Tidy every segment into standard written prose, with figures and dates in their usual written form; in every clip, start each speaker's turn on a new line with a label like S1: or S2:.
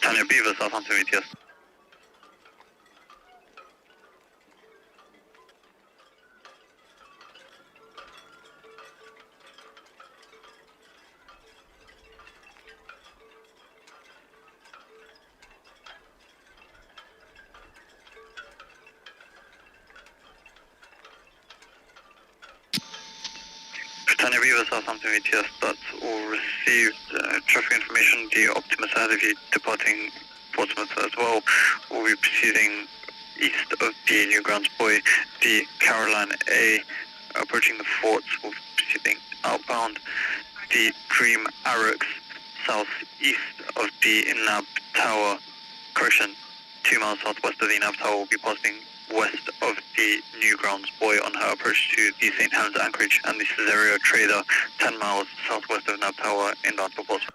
S1: Britannia Beaver, Southampton VTS. Britannia Beaver, Southampton VTS, that's all received. Traffic information, the Optimus ahead of you departing Portsmouth as well, will be proceeding east of the Newgrounds Buoy. The Caroline A approaching the forts will be proceeding outbound. The Dream Arrox southeast of the Nab Tower, correction, 2 miles southwest of the Nab Tower, will be passing west of the Newgrounds Buoy on her approach to the St. Helens anchorage, and the Cesario Trader 10 miles southwest of Nab Tower inbound for Portsmouth.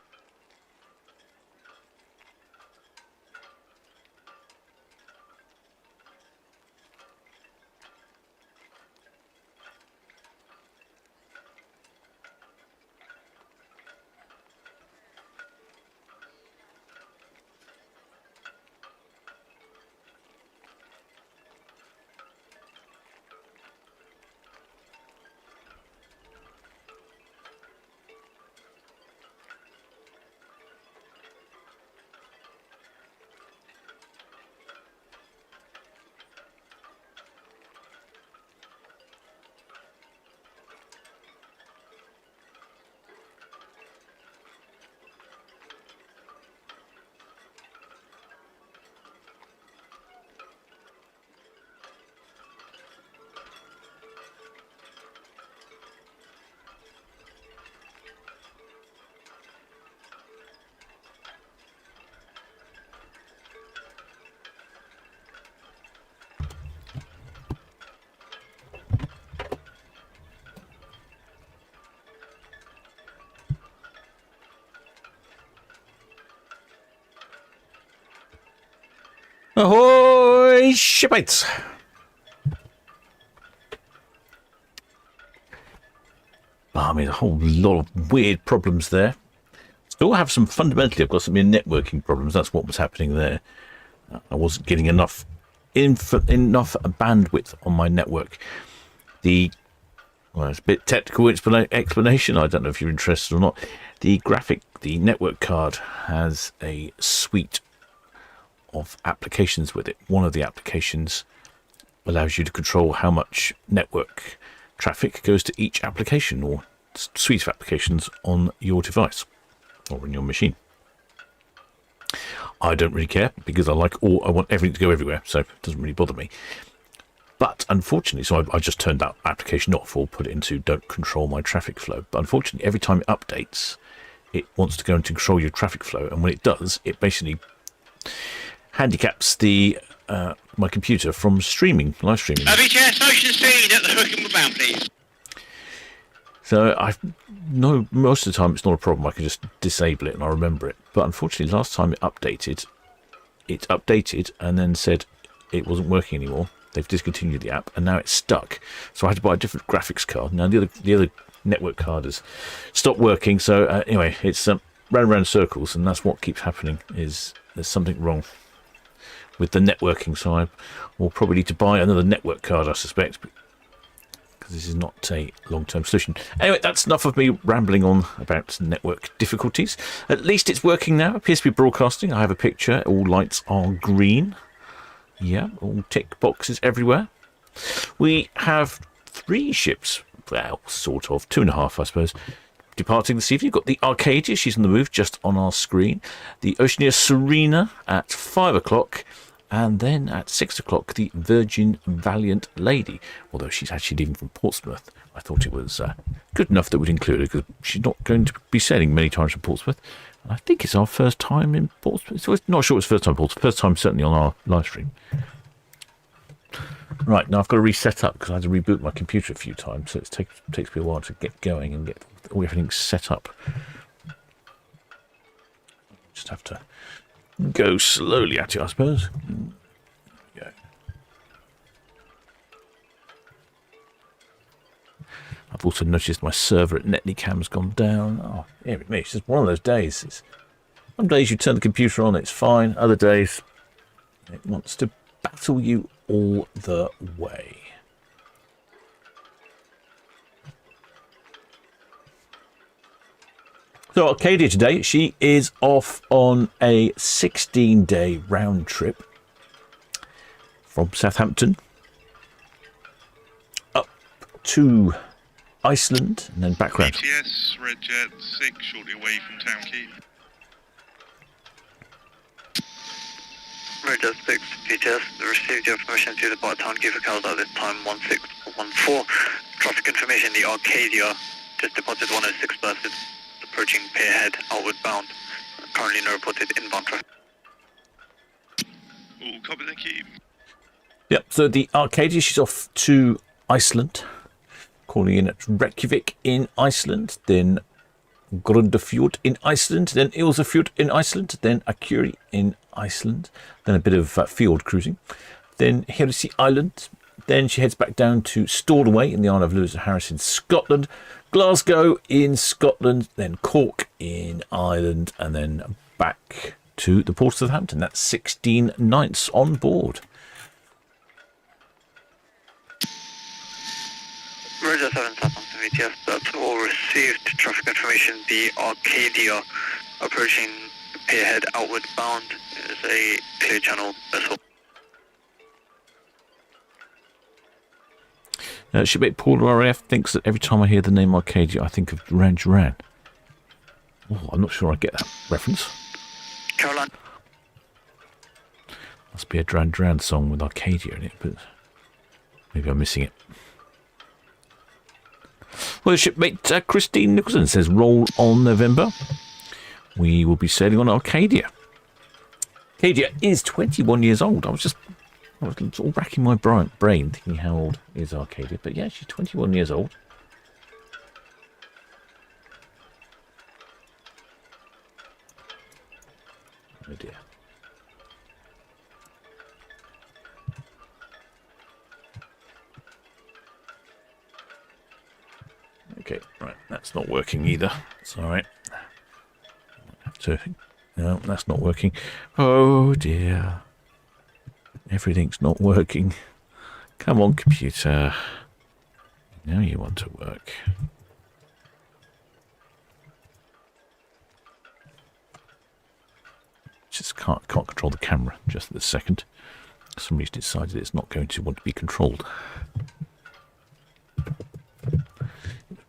S2: Ahoy, shipmates! I mean, a whole lot of weird problems there. Still have some fundamentally, I've got some networking problems. That's what was happening there. I wasn't getting enough bandwidth on my network. Well, it's a bit technical explanation. I don't know if you're interested or not. The network card has a suite of applications with it. One of the applications allows you to control how much network traffic goes to each application or suite of applications on your device or in your machine. I don't really care because I want everything to go everywhere, so it doesn't really bother me. But unfortunately, so I just turned that application off or put it into don't control my traffic flow. But unfortunately, every time it updates, it wants to go and control your traffic flow, and when it does, it basically handicaps my computer from live streaming.
S3: VTS Ocean Speed at the hook and bound, please.
S2: So I know most of the time it's not a problem. I can just disable it and I remember it. But unfortunately, last time it updated and then said it wasn't working anymore. They've discontinued the app and now it's stuck. So I had to buy a different graphics card. Now the other network card has stopped working. So anyway, it's round circles, and that's what keeps happening. Is there's something wrong with the networking, so I will probably need to buy another network card, I suspect, because this is not a long-term solution. Anyway, that's enough of me rambling on about network difficulties. At least it's working now. It appears to be broadcasting. I have a picture. All lights are green. Yeah, all tick boxes everywhere. We have 3 ships, well, sort of, 2.5, I suppose, departing this evening. You've got the Arcadia, she's on the move just on our screen. The Oceaneer Sirena at 5 o'clock. And then at 6 o'clock, the Virgin Valiant Lady. Although she's actually leaving from Portsmouth, I thought it was good enough that we'd include her, because she's not going to be sailing many times from Portsmouth. I think it's our first time in Portsmouth. So not sure it's first time in Portsmouth. First time certainly on our live stream. Right, now I've got to reset up because I had to reboot my computer a few times. So it takes me a while to get going and get everything set up. Just have to go slowly at it, I suppose. Go. I've also noticed my server at Netlycam's gone down. Oh, here it is. It's just one of those days. Some days you turn the computer on, it's fine. Other days, it wants to battle you all the way. So Arcadia today, she is off on a 16-day round trip from Southampton up to Iceland and then back round.
S4: ETS, Red Jet 6, shortly away from Town Quay.
S1: Red Jet 6, PTS, received your permission to depart Town Quay for Cal's at this time 1614. Traffic information, the Arcadia just departed 106 buses, approaching Pierhead, outward bound. Currently no reported inbound traffic.
S4: All copy, thank you.
S2: Yep, so the Arcadia, she's off to Iceland, calling in at Reykjavik in Iceland, then Grundarfjord in Iceland, then Ilsafjord in Iceland, then Akurey in Iceland, then a bit of field cruising, then Hersey Island, then she heads back down to Stornoway in the Isle of Lewis and Harris in Scotland, Glasgow in Scotland, then Cork in Ireland, and then back to the port of Southampton. That's 16 nights on board.
S1: Roger 7 Southampton VTS, that's all received. Traffic information, the Arcadia approaching Pierhead, outward bound, is a clear channel vessel.
S2: Shipmate Paul RAF thinks that every time I hear the name Arcadia, I think of Duran Duran. Oh, I'm not sure I get that reference.
S1: Caroline.
S2: Must be a Duran Duran song with Arcadia in it, but maybe I'm missing it. Well, shipmate Christine Nicholson says, roll on November. We will be sailing on Arcadia. Arcadia is 21 years old. I was sort of racking my brain thinking how old is Arcadia. But yeah, she's 21 years old. Oh dear. Okay, right, that's not working either. It's all right. No, that's not working. Oh dear. Everything's not working. Come on, computer. Now you want to work. Just can't control the camera just at the second. Somebody's decided it's not going to want to be controlled.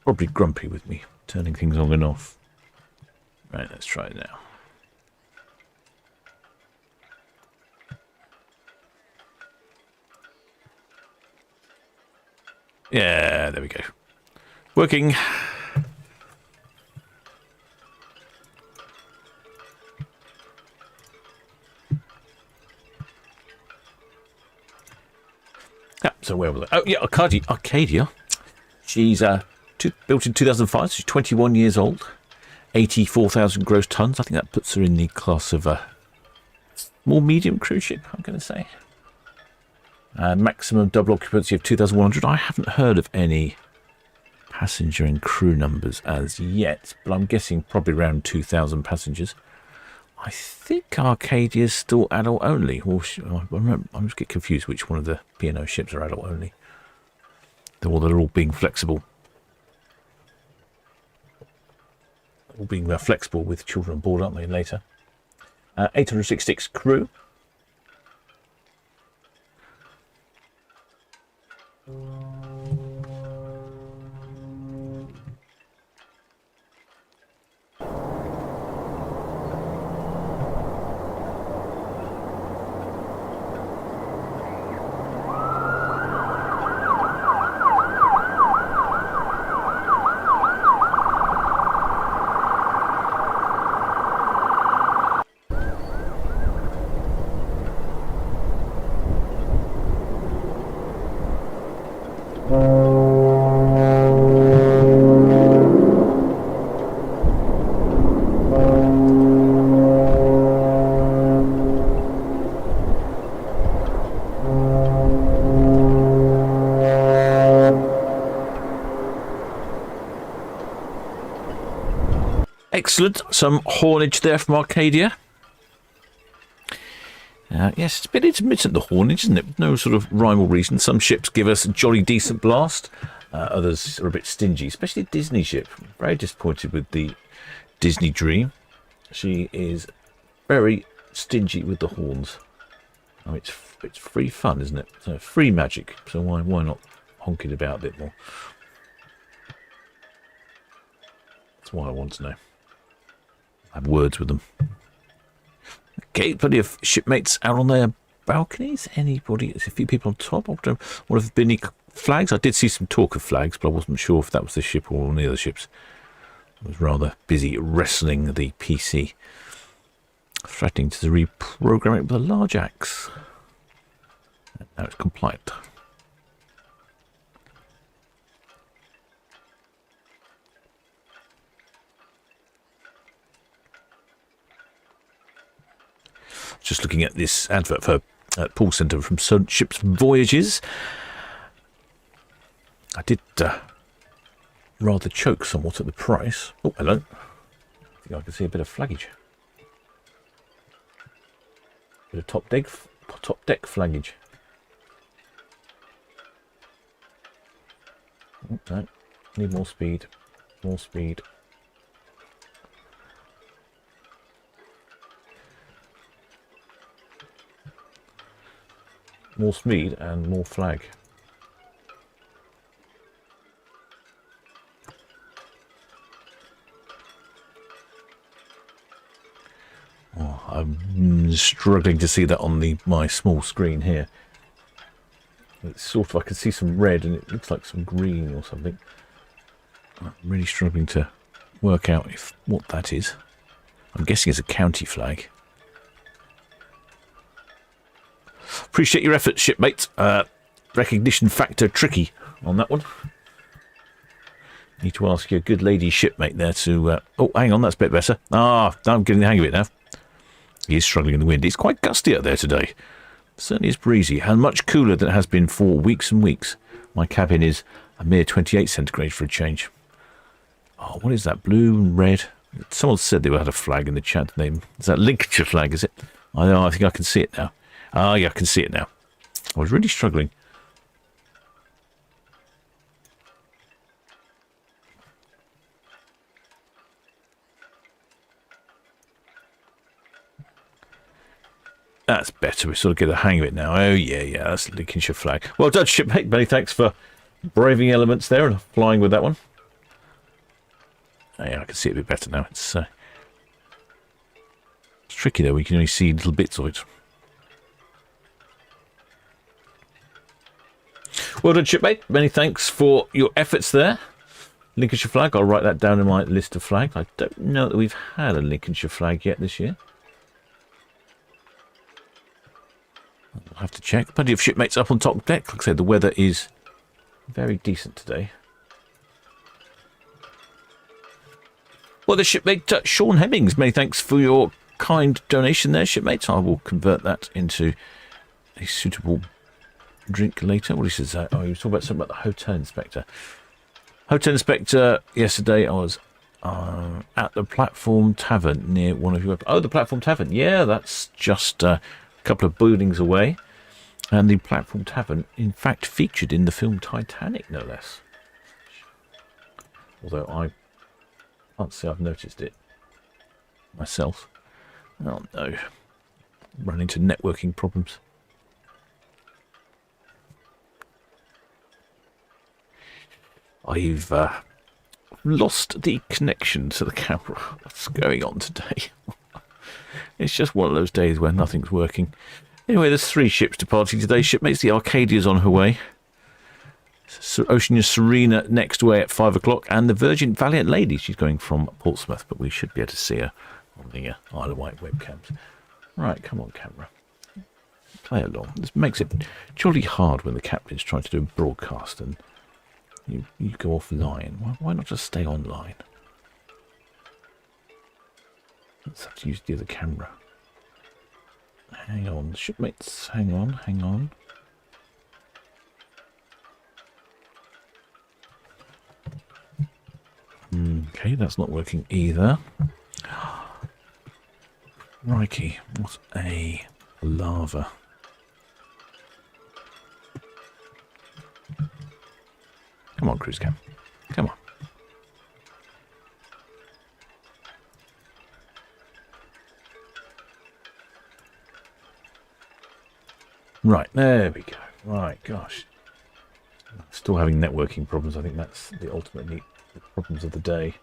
S2: Probably grumpy with me, turning things on and off. Right, let's try it now. Yeah, there we go. Working. Yeah, so where was I? Oh, yeah, Arcadia. She's built in 2005, so she's 21 years old. 84,000 gross tons. I think that puts her in the class of a more medium cruise ship, I'm going to say. Maximum double occupancy of 2,100. I haven't heard of any passenger and crew numbers as yet, but I'm guessing probably around 2,000 passengers. I think Arcadia is still adult only. Or I'm just getting confused which one of the P&O ships are adult only. They're all being flexible. All being flexible with children on board, aren't they, later? 866 crew. Excellent. Some haulage there from Arcadia. Yes, it's a bit intermittent, the haulage, isn't it? No sort of rhyme or reason. Some ships give us a jolly decent blast. Others are a bit stingy, especially a Disney ship. Very disappointed with the Disney Dream. She is very stingy with the horns. I mean, it's free fun, isn't it? So free magic. So why not honk it about a bit more? That's why I want to know. Have words with them. Okay, plenty of shipmates out on their balconies. Anybody? There's a few people on top. What have there been any flags? I did see some talk of flags, but I wasn't sure if that was this ship or one of the other ships. I was rather busy wrestling the PC, threatening to reprogram it with a large axe. Now it's compliant. Just looking at this advert for Paul Centre from Solent Ships Voyages. I did rather choke somewhat at the price. Oh, hello. I think I can see a bit of flaggage. Bit of top deck flaggage. Oh, no, need more speed. More speed. More speed and more flag. Oh, I'm struggling to see that on my small screen here. It's sort of, I can see some red and it looks like some green or something. I'm really struggling to work out what that is. I'm guessing it's a county flag. Appreciate your efforts, shipmate. Recognition factor tricky on that one. Need to ask your good lady shipmate there to... oh, hang on, that's a bit better. Ah, I'm getting the hang of it now. He is struggling in the wind. It's quite gusty out there today. Certainly is breezy and much cooler than it has been for weeks and weeks. My cabin is a mere 28 centigrade for a change. Oh, what is that? Blue and red? Someone said they had a flag in the chat name. Is that Lincolnshire flag, is it? I think I can see it now. Ah, yeah, I can see it now. I was really struggling. That's better. We sort of get the hang of it now. Oh, yeah, that's the Lincolnshire flag. Well done, shipmate. Many thanks for braving elements there and flying with that one. Oh, yeah, I can see it a bit better now. It's tricky, though. We can only see little bits of it. Well done, shipmate. Many thanks for your efforts there. Lincolnshire flag. I'll write that down in my list of flags. I don't know that we've had a Lincolnshire flag yet this year. I'll have to check. Plenty of shipmates up on top deck. Like I said, the weather is very decent today. Well, the shipmate Sean Hemmings, many thanks for your kind donation there, shipmates. I will convert that into a suitable drink later. What he says? Oh, he was talking about something about the hotel inspector. Hotel inspector. Yesterday, I was at the Platform Tavern near one of your. Oh, the Platform Tavern. Yeah, that's just a couple of buildings away, and the Platform Tavern, in fact, featured in the film Titanic, no less. Although I can't say I've noticed it myself. Oh no, run into networking problems. I've lost the connection to the camera. What's going on today? It's just one of those days where nothing's working. Anyway, there's 3 ships departing today. Shipmates, the Arcadia's on her way. Oceania Sirena next way at 5 o'clock. And the Virgin Valiant Lady, she's going from Portsmouth, but we should be able to see her on the Isle of Wight webcams. Right, come on, camera. Play along. This makes it jolly hard when the captain's trying to do a broadcast and you go offline. Why not just stay online? Let's have to use the other camera. Hang on, shipmates. Hang on. Okay, that's not working either. Crikey, what a lava. Come on, cruise cam. Come on. Right, there we go. Right, gosh. Still having networking problems. I think that's the ultimate problems of the day.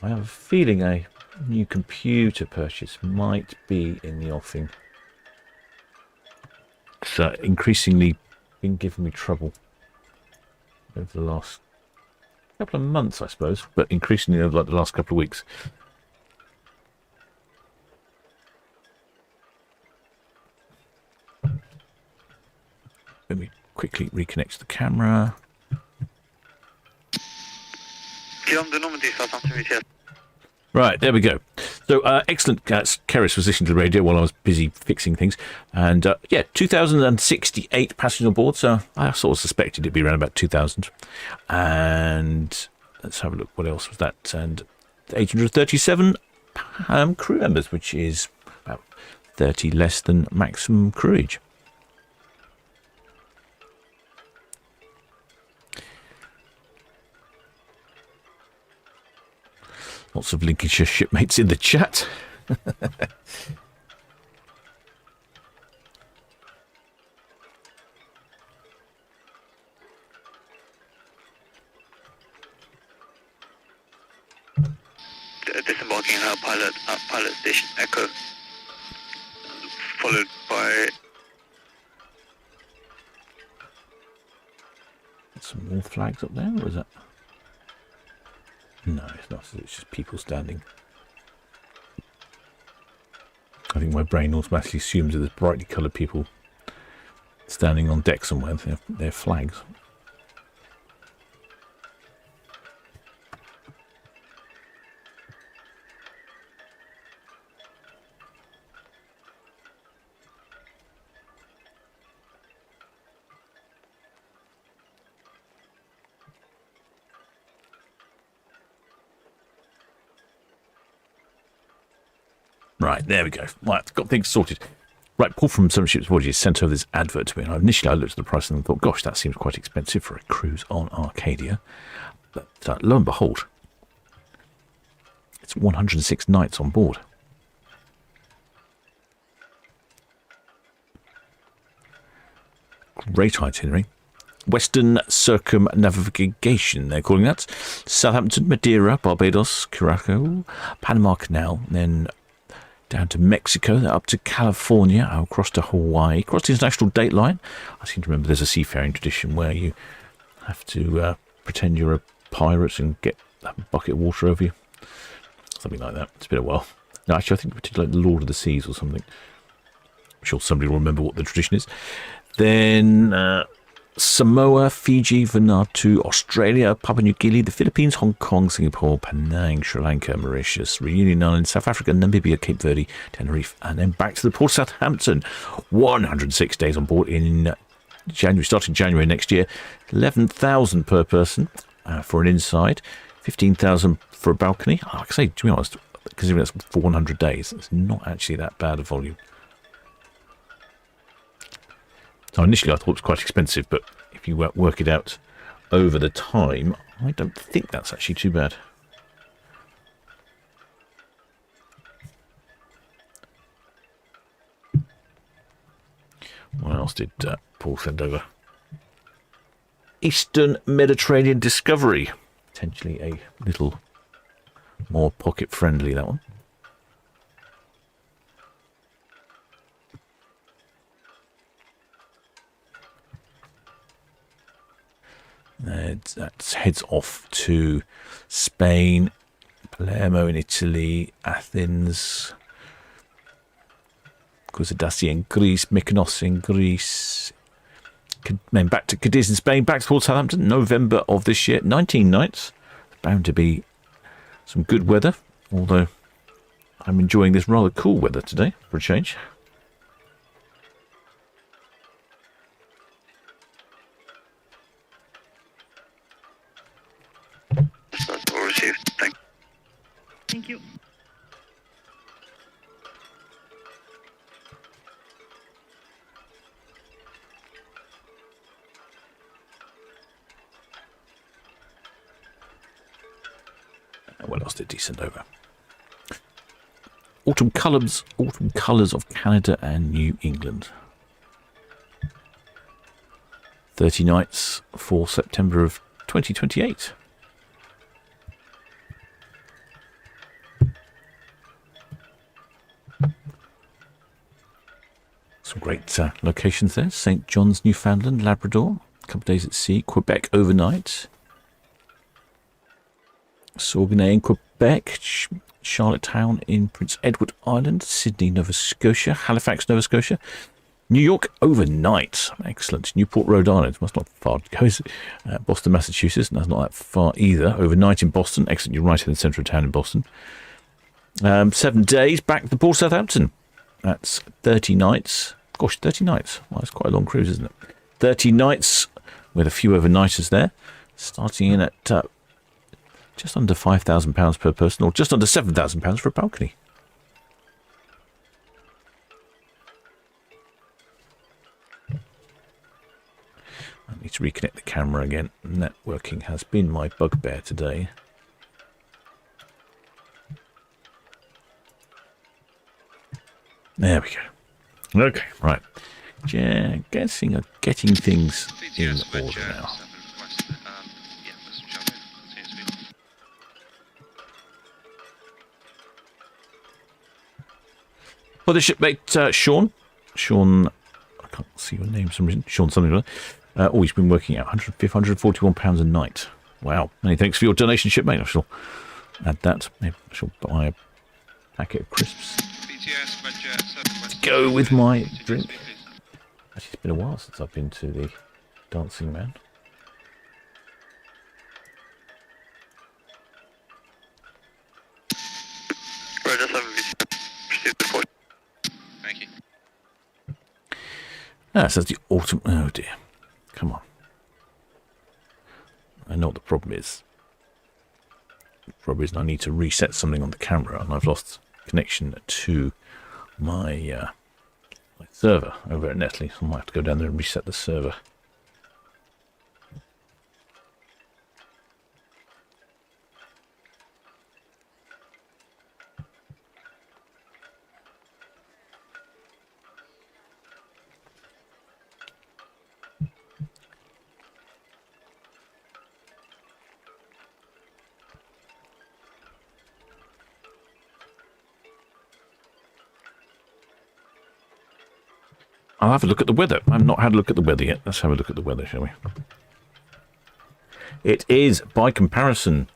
S2: I have a feeling a new computer purchase might be in the offing. It's increasingly been giving me trouble over the last couple of months, I suppose, but increasingly over like the last couple of weeks. Let me quickly reconnect the camera.
S1: Guillaume de Normandy, Southampton, VTS.
S2: Right, there we go. So, excellent. Keris was listening to the radio while I was busy fixing things. And, yeah, 2,068 passengers on board. So, I sort of suspected it'd be around about 2,000. And let's have a look. What else was that? And 837 crew members, which is about 30 less than maximum crewage. Lots of Lincolnshire shipmates in the chat.
S1: Disembarking at pilot station Echo, followed by
S2: Some more flags up there, or is that? No, it's not. It's just people standing. I think my brain automatically assumes that there's brightly coloured people standing on deck somewhere. They're flags. Right, there we go. Right, got things sorted. Right, Paul from Solent Ships Voyages sent over this advert to me. And initially, I looked at the price and thought, gosh, that seems quite expensive for a cruise on Arcadia. But lo and behold, it's 106 nights on board. Great itinerary. Western Circumnavigation, they're calling that. Southampton, Madeira, Barbados, Curacao, Panama Canal, then down to Mexico, up to California, across to Hawaii, across the international date line. I seem to remember there's a seafaring tradition where you have to pretend you're a pirate and get a bucket of water over you. Something like that. It's been a while. No, actually, I think particularly like the Lord of the Seas or something. I'm sure somebody will remember what the tradition is. Then Samoa, Fiji, Vanuatu, Australia, Papua New Guinea, the Philippines, Hong Kong, Singapore, Penang, Sri Lanka, Mauritius, Reunion Island, South Africa, Namibia, Cape Verde, Tenerife, and then back to the port of Southampton. 106 days on board in January, starting January next year. 11,000 per person for an inside, 15,000 for a balcony. Like I say, to be honest, considering that's for 100 days, it's not actually that bad a volume. So initially I thought it was quite expensive, but if you work it out over the time, I don't think that's actually too bad. What else did Paul send over? Eastern Mediterranean Discovery. Potentially a little more pocket-friendly, that one. That heads off to Spain, Palermo in Italy, Athens, Kusadasi in Greece, Mykonos in Greece, then back to Cadiz in Spain, back towards Southampton, November of this year, 19 nights. Bound to be some good weather, although I'm enjoying this rather cool weather today for a change.
S1: That's all received. Thank
S5: Thank you.
S2: what else did he send over? Autumn colours of Canada and New England. 30 nights for September of 2028. Some great locations there. St. John's, Newfoundland, Labrador. A couple of days at sea. Quebec overnight. Saguenay in Quebec. Charlottetown in Prince Edward Island. Sydney, Nova Scotia. Halifax, Nova Scotia. New York overnight. Excellent. Newport, Rhode Island. That's not far to go, is it? Boston, Massachusetts. That's not that far either. Overnight in Boston. Excellent. You're right in the centre of town in Boston. 7 days back to the port of Southampton. That's 30 nights. Gosh, 30 nights. Well, that's quite a long cruise, isn't it? 30 nights with a few overnighters there. Starting in at just under £5,000 per person, or just under £7,000 for a balcony. I need to reconnect the camera again. Networking has been my bugbear today. There we go. Okay, right. Yeah, getting things in order now. For the shipmate, Sean, I can't see your name for some reason. Sean something like that. He's been working out £141 a night. Wow. Many thanks for your donation, shipmate. I shall add that. Maybe I shall buy a packet of crisps. Go with my drink. Actually, it's been a while since I've been to the Dancing Man.
S1: Roger, 7 proceed to port.
S3: Thank you.
S2: So that's the autumn. Oh dear. Come on. I know what the problem is. The problem is I need to reset something on the camera, and I've lost connection to my server over at Netley, so I might have to go down there and reset the server. I'll have a look at the weather. I've not had a look at the weather yet. Let's have a look at the weather, shall we? It is, by comparison,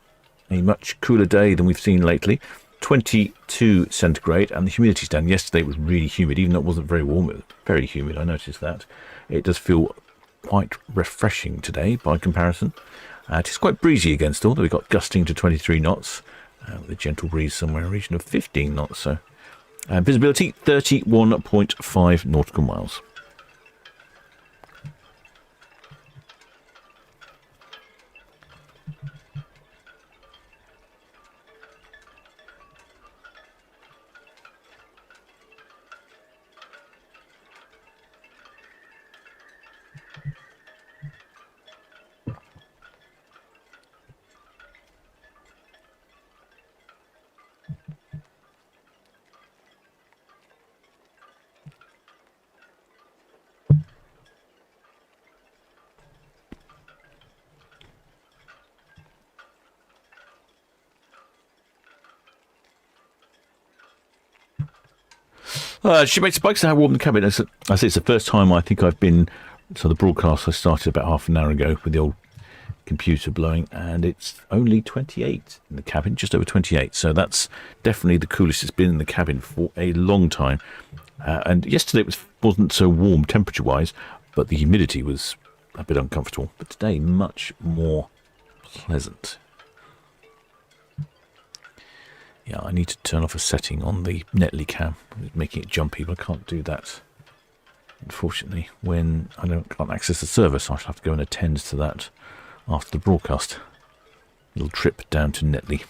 S2: a much cooler day than we've seen lately. 22 centigrade, and the humidity's down. Yesterday it was really humid, even though it wasn't very warm. It was very humid, I noticed that. It does feel quite refreshing today, by comparison. It is quite breezy again still, though we got gusting to 23 knots, with a gentle breeze somewhere in a region of 15 knots, so... visibility 31.5 nautical miles. Shipmate Spikes, how warm the cabin. I say it's the first time I think I've been. So the broadcast I started about half an hour ago with the old computer blowing, and it's only 28 in the cabin, just over 28. So that's definitely the coolest it's been in the cabin for a long time. And yesterday it wasn't so warm temperature-wise, but the humidity was a bit uncomfortable. But today, much more pleasant. Yeah, I need to turn off a setting on the Netley cam, making it jumpy, but I can't do that, unfortunately, when I can't access the server, so I shall have to go and attend to that after the broadcast. Little trip down to Netley.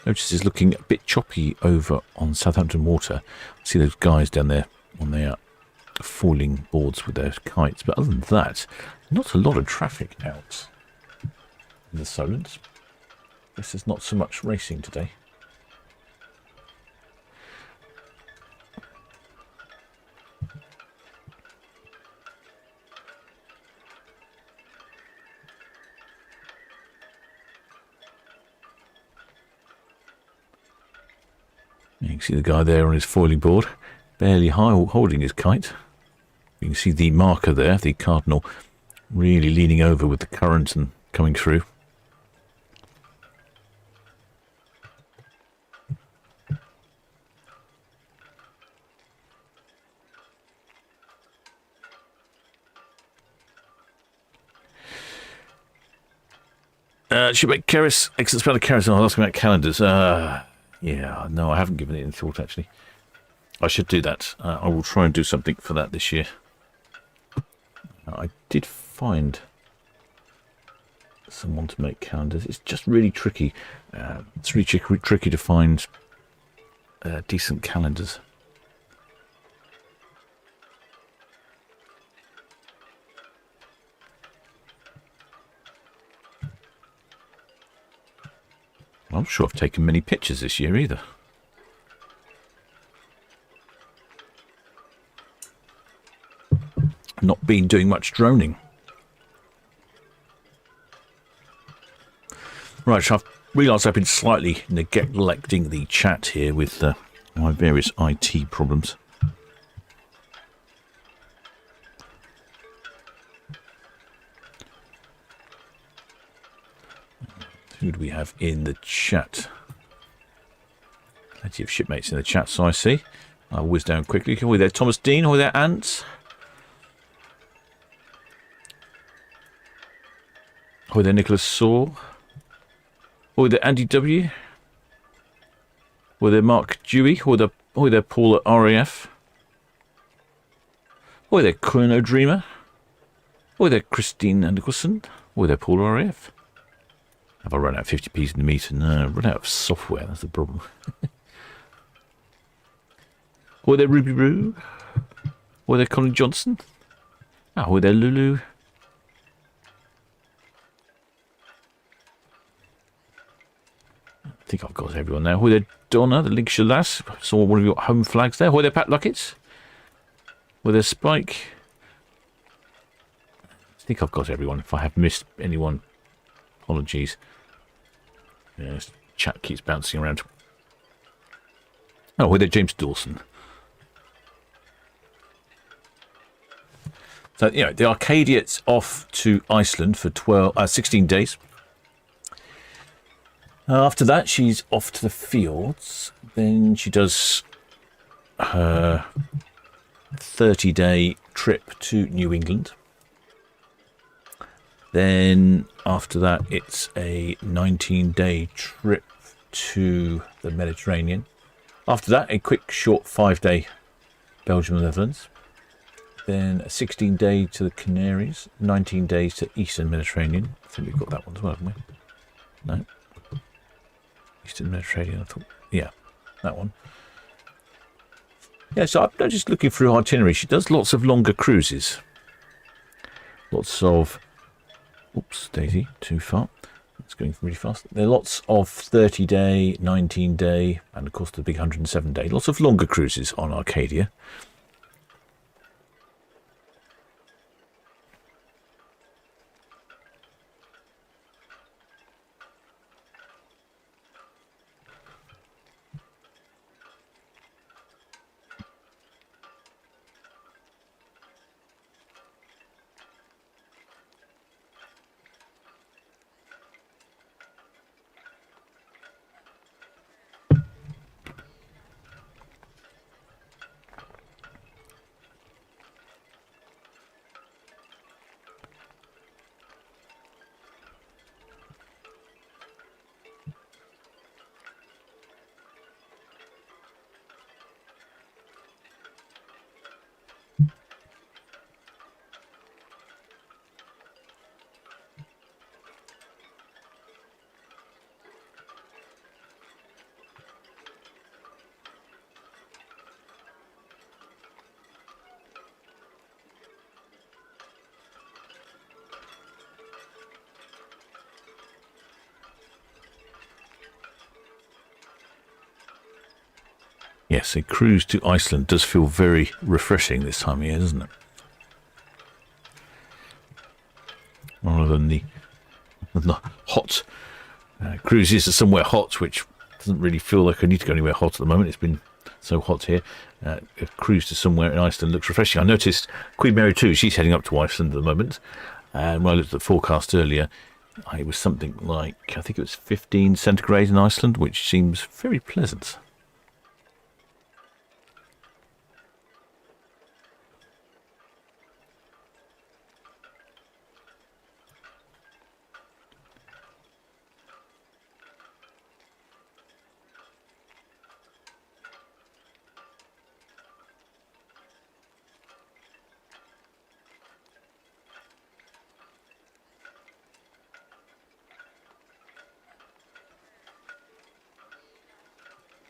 S2: Notice it's looking a bit choppy over on Southampton Water. See those guys down there on their foiling boards with their kites. But other than that, not a lot of traffic out in the Solent. Guess there's not so much racing today. You can see the guy there on his foiling board, barely holding his kite. You can see the marker there, the cardinal, really leaning over with the current and coming through. Shipmate Keris, excellent spell of Keris. I was asking about calendars. Yeah, no, I haven't given it any thought, actually. I should do that. I will try and do something for that this year. I did find someone to make calendars. It's just really tricky. It's really tricky to find decent calendars. I'm not sure I've taken many pictures this year either. Not been doing much droning. Right, so I've realised I've been slightly neglecting the chat here with my various IT problems. Who do we have in the chat? Plenty of shipmates in the chat, so I see. I'll whiz down quickly. Hi there, Thomas Dean. Hi there, Ants. Hi there, Nicholas Saw. Hi there, Andy W. Hi there, Mark Dewey. Hi there, Paul at RAF. Hi there, Chrono Dreamer. Hi there, Christine Nicholson. Hi there, Paul RAF. Have I run out of 50p's in the meter? No, I've run out of software, that's the problem. Hi there, Ruby Roo. Hi there, Colin Johnson. Hi there, Lulu. I think I've got everyone now. Hi there, Donna, the Lincolnshire lass. Saw one of your home flags there. Hi there, Pat Luckett. Hi there, Spike. I think I've got everyone. If I have missed anyone, apologies. Yeah, this chat keeps bouncing around. Oh, hi there, James Dawson. So, you know, the Arcadia's off to Iceland for 16 days. After that, she's off to the fjords. Then she does her 30-day trip to New England. Then after that, it's a 19-day trip to the Mediterranean. After that, a quick, short 5-day Belgium and Netherlands. Then a 16-day to the Canaries, 19 days to Eastern Mediterranean. I think we've got that one as well, haven't we? No. Eastern Mediterranean, I thought. Yeah, that one. Yeah, so I'm just looking through her itinerary. She does lots of longer cruises. Lots of... Oops, Daisy, too far. It's going really fast. There are lots of 30-day, 19-day, and of course the big 107-day. Lots of longer cruises on Arcadia. Yes, a cruise to Iceland does feel very refreshing this time of year, doesn't it? Rather than the hot cruises to somewhere hot, which doesn't really feel like I need to go anywhere hot at the moment. It's been so hot here. A cruise to somewhere in Iceland looks refreshing. I noticed Queen Mary 2, she's heading up to Iceland at the moment. And when I looked at the forecast earlier, it was something like, I think it was 15 centigrade in Iceland, which seems very pleasant.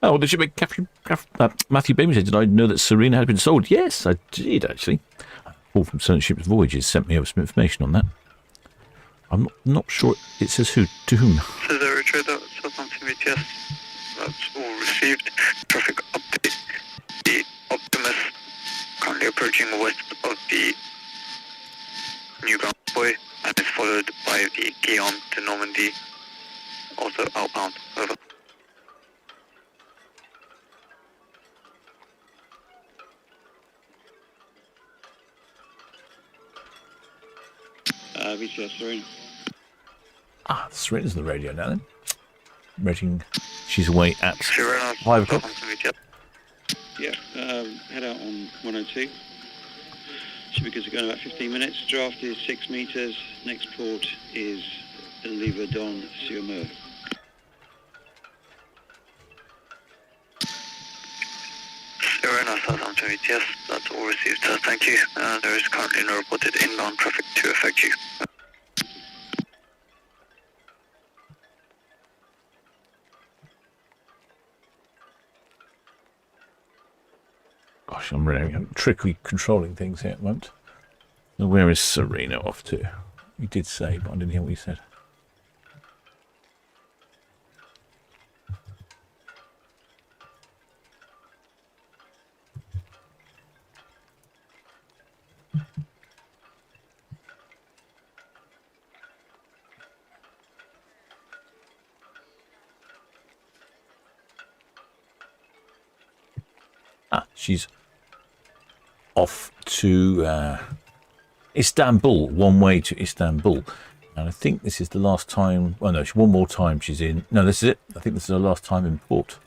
S2: Oh, did you make Matthew Baby said, did I know that Sirena had been sold? Yes, I did, actually. Paul from Solent Ships Voyages sent me over some information on that. I'm not sure it says who to whom.
S1: So the retriever Southampton VTS, that's all received. Traffic update. The Optimus currently approaching west of the New Town Quay and is followed by the Guillaume to Normandy, also outbound. Over.
S3: VTS Sirena.
S2: Ah, Serena's on the radio now then. Rating, she's away at
S1: Sirena,
S2: 5 o'clock.
S1: Southampton VTS.
S3: Yeah, head out on 102. Should be good to go in about 15 minutes. Draft is 6 metres. Next port is Liverdon-sur-Mer.
S1: Sirena, Southampton VTS, that's all received, sir. Thank you. There is currently no reported inbound traffic to affect you.
S2: Gosh, I'm really tricky controlling things here at the moment. Now, where is Sirena off to? You did say, but I didn't hear what you said. She's off to Istanbul, one way to Istanbul. And I think this is the last time, well, no, one more time she's in. No, this is it. I think this is her last time in port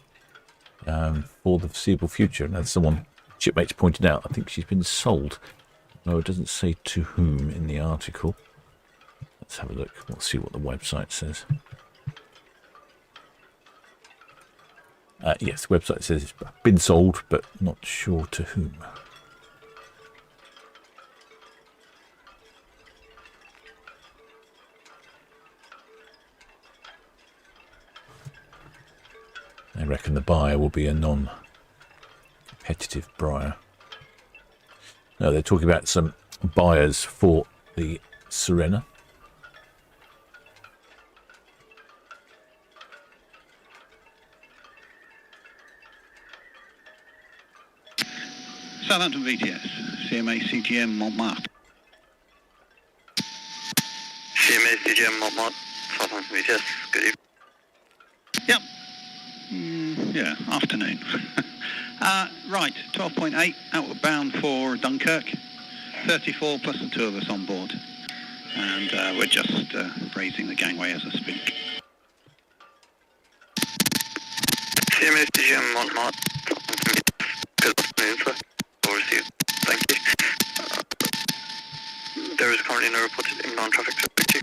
S2: for the foreseeable future. And as someone, shipmates pointed out, I think she's been sold. No, it doesn't say to whom in the article. Let's have a look. We'll see what the website says. Yes, the website says it's been sold, but not sure to whom. I reckon the buyer will be a non-competitive buyer. No, they're talking about some buyers for the Sirena.
S5: Southampton VTS, CMA CGM Montmartre.
S1: CMA CGM Montmartre, Southampton VTS, good evening.
S5: Yep. Yeah, afternoon. Right, 12.8, outward bound for Dunkirk. 34 plus the 2 of us on board. And we're just raising the gangway as I speak.
S1: CMA CGM Montmartre, Southampton VTS, good afternoon, sir. All received, thank you. There is currently no reported inbound traffic to affect you.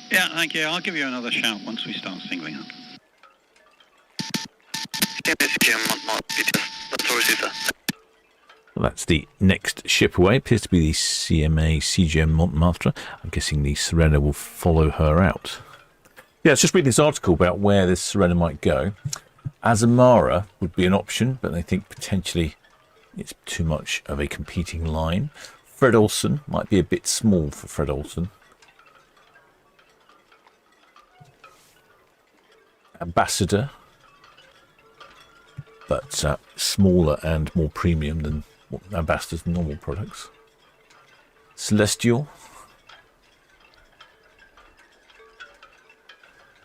S5: Yeah, thank you. I'll give you another shout once we start singling up.
S1: CMA CGM Montmartre, VTS, that's all received, sir.
S2: Well, that's the next ship away. Appears to be the CMA CGM Montmartre. I'm guessing the Sirena will follow her out. Yeah, it's just reading this article about where this Sirena might go. Azamara would be an option, but they think potentially it's too much of a competing line. Fred Olsen might be a bit small for Fred Olsen. Ambassador but smaller and more premium than Ambassador's normal products. Celestial.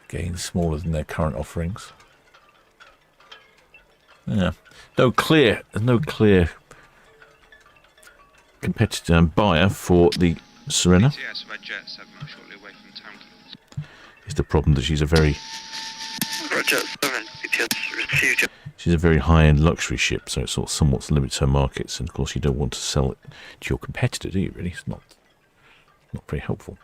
S2: Again, smaller than their current offerings. Yeah, no clear competitor and buyer for the Sirena. It's the problem that she's a very she's a very high-end luxury ship, so it sort of somewhat limits her markets. And of course, you don't want to sell it to your competitor, do you? Really, it's not very helpful.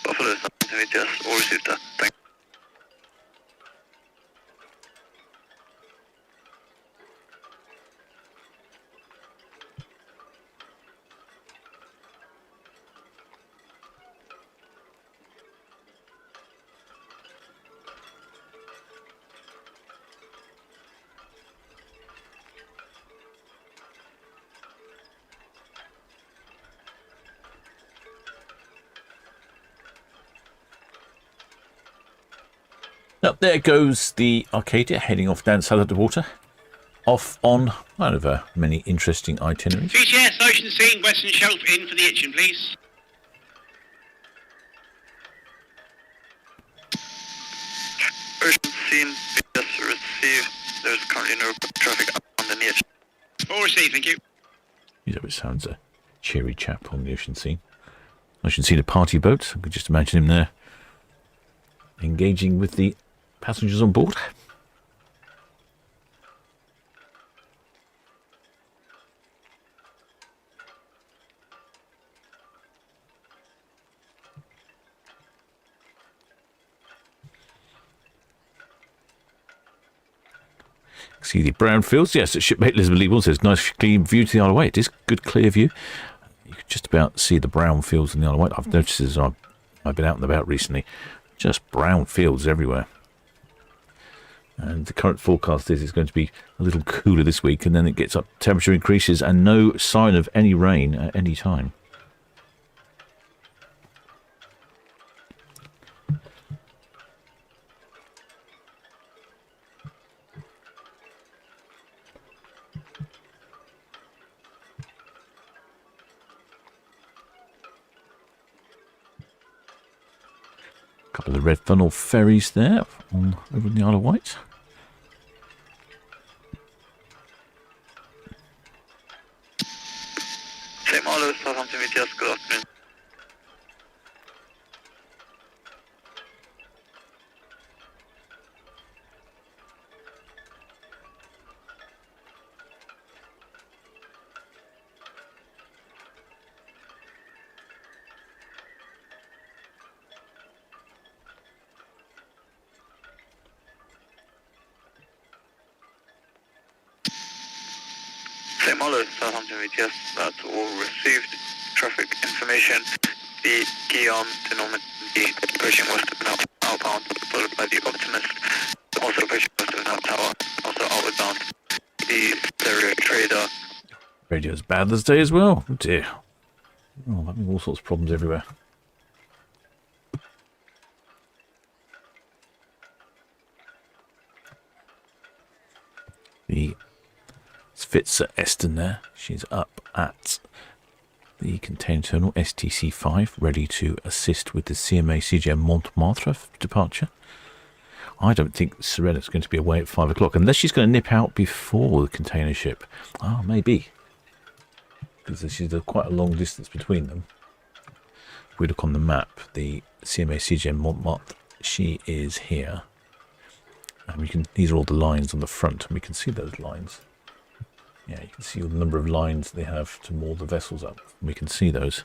S1: Buffalo, we just all received that. Thank you.
S2: Up there goes the Arcadia, heading off down south of the water, off on one of her many interesting itineraries.
S6: GTS, Ocean Scene, Western Shelf, in for the Itchen, please.
S1: Ocean Scene, we just received. There's currently no traffic up on the Itchen.
S6: All received, thank you.
S2: You know, it sounds a cheery chap on the Ocean Scene. Ocean Scene, a party boat. I could just imagine him there, engaging with the passengers on board. See the brown fields. Yes, at shipmate Elizabeth Lee says nice clean view to the Isle of Wight. It is good clear view. You can just about see the brown fields in the Isle of Wight. I've noticed as I've been out and about recently, just brown fields everywhere. And the current forecast is it's going to be a little cooler this week, and then it gets up, temperature increases, and no sign of any rain at any time. A couple of red funnel ferries there over in the Isle of Wight.
S1: Same all of Southampton, we just good afternoon. Same all of Southampton, we just that's all received traffic information. The Guillaume denominated approaching western outbound, followed by the Optimist, also approaching western tower, also outward bound. The Stereo Trader.
S2: Radio's bad this day as well. Oh dear. Oh, I'm having all sorts of problems everywhere. The Spitzer Eston there. She's up at the container terminal STC5, ready to assist with the CMA CGM Montmartre departure. I don't think Sirena's going to be away at 5 o'clock, unless she's going to nip out before the container ship. Ah, maybe. Because she's quite a long distance between them. If we look on the map, the CMA CGM Montmartre, she is here. And these are all the lines on the front, and we can see those lines. Yeah, you can see the number of lines they have to moor the vessels up. We can see those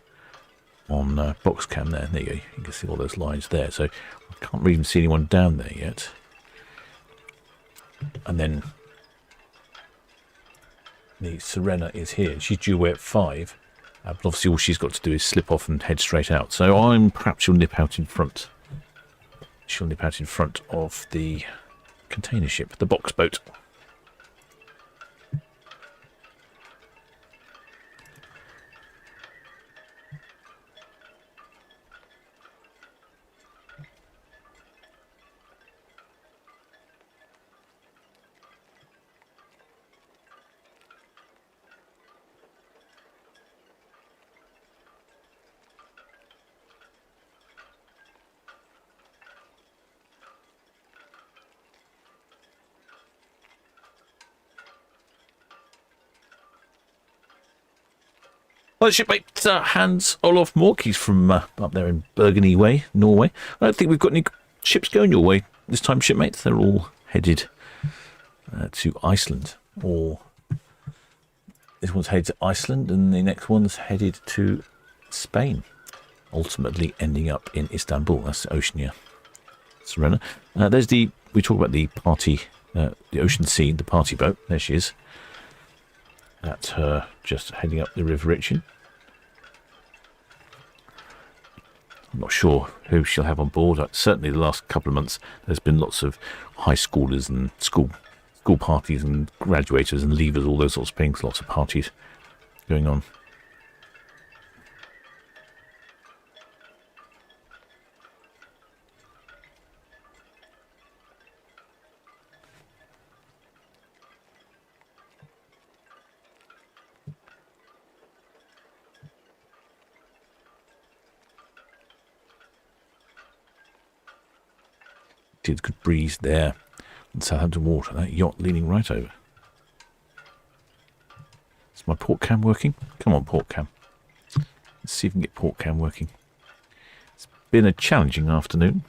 S2: on box cam there. There you go. You can see all those lines there. So I can't even see anyone down there yet. And then the Sirena is here. She's due away at 5. But obviously all she's got to do is slip off and head straight out. So perhaps she'll nip out in front. She'll nip out in front of the container ship, the box boat. Well, shipmate Hans Olof Mork, he's from up there in Burgundy Way, Norway. I don't think we've got any ships going your way this time, shipmates. They're all headed to Iceland. Or this one's headed to Iceland, and the next one's headed to Spain, ultimately ending up in Istanbul. That's Oceania Sirena. We talk about the party, the Ocean Sea, the party boat. There she is. That's her just heading up the River Itchen. I'm not sure who she'll have on board. Certainly the last couple of months there's been lots of high schoolers and school parties and graduators and leavers, all those sorts of things, lots of parties going on. Good breeze there in Southampton water. That yacht leaning right over. Is my port cam working? Come on, port cam. Let's see if we can get port cam working. It's been a challenging afternoon.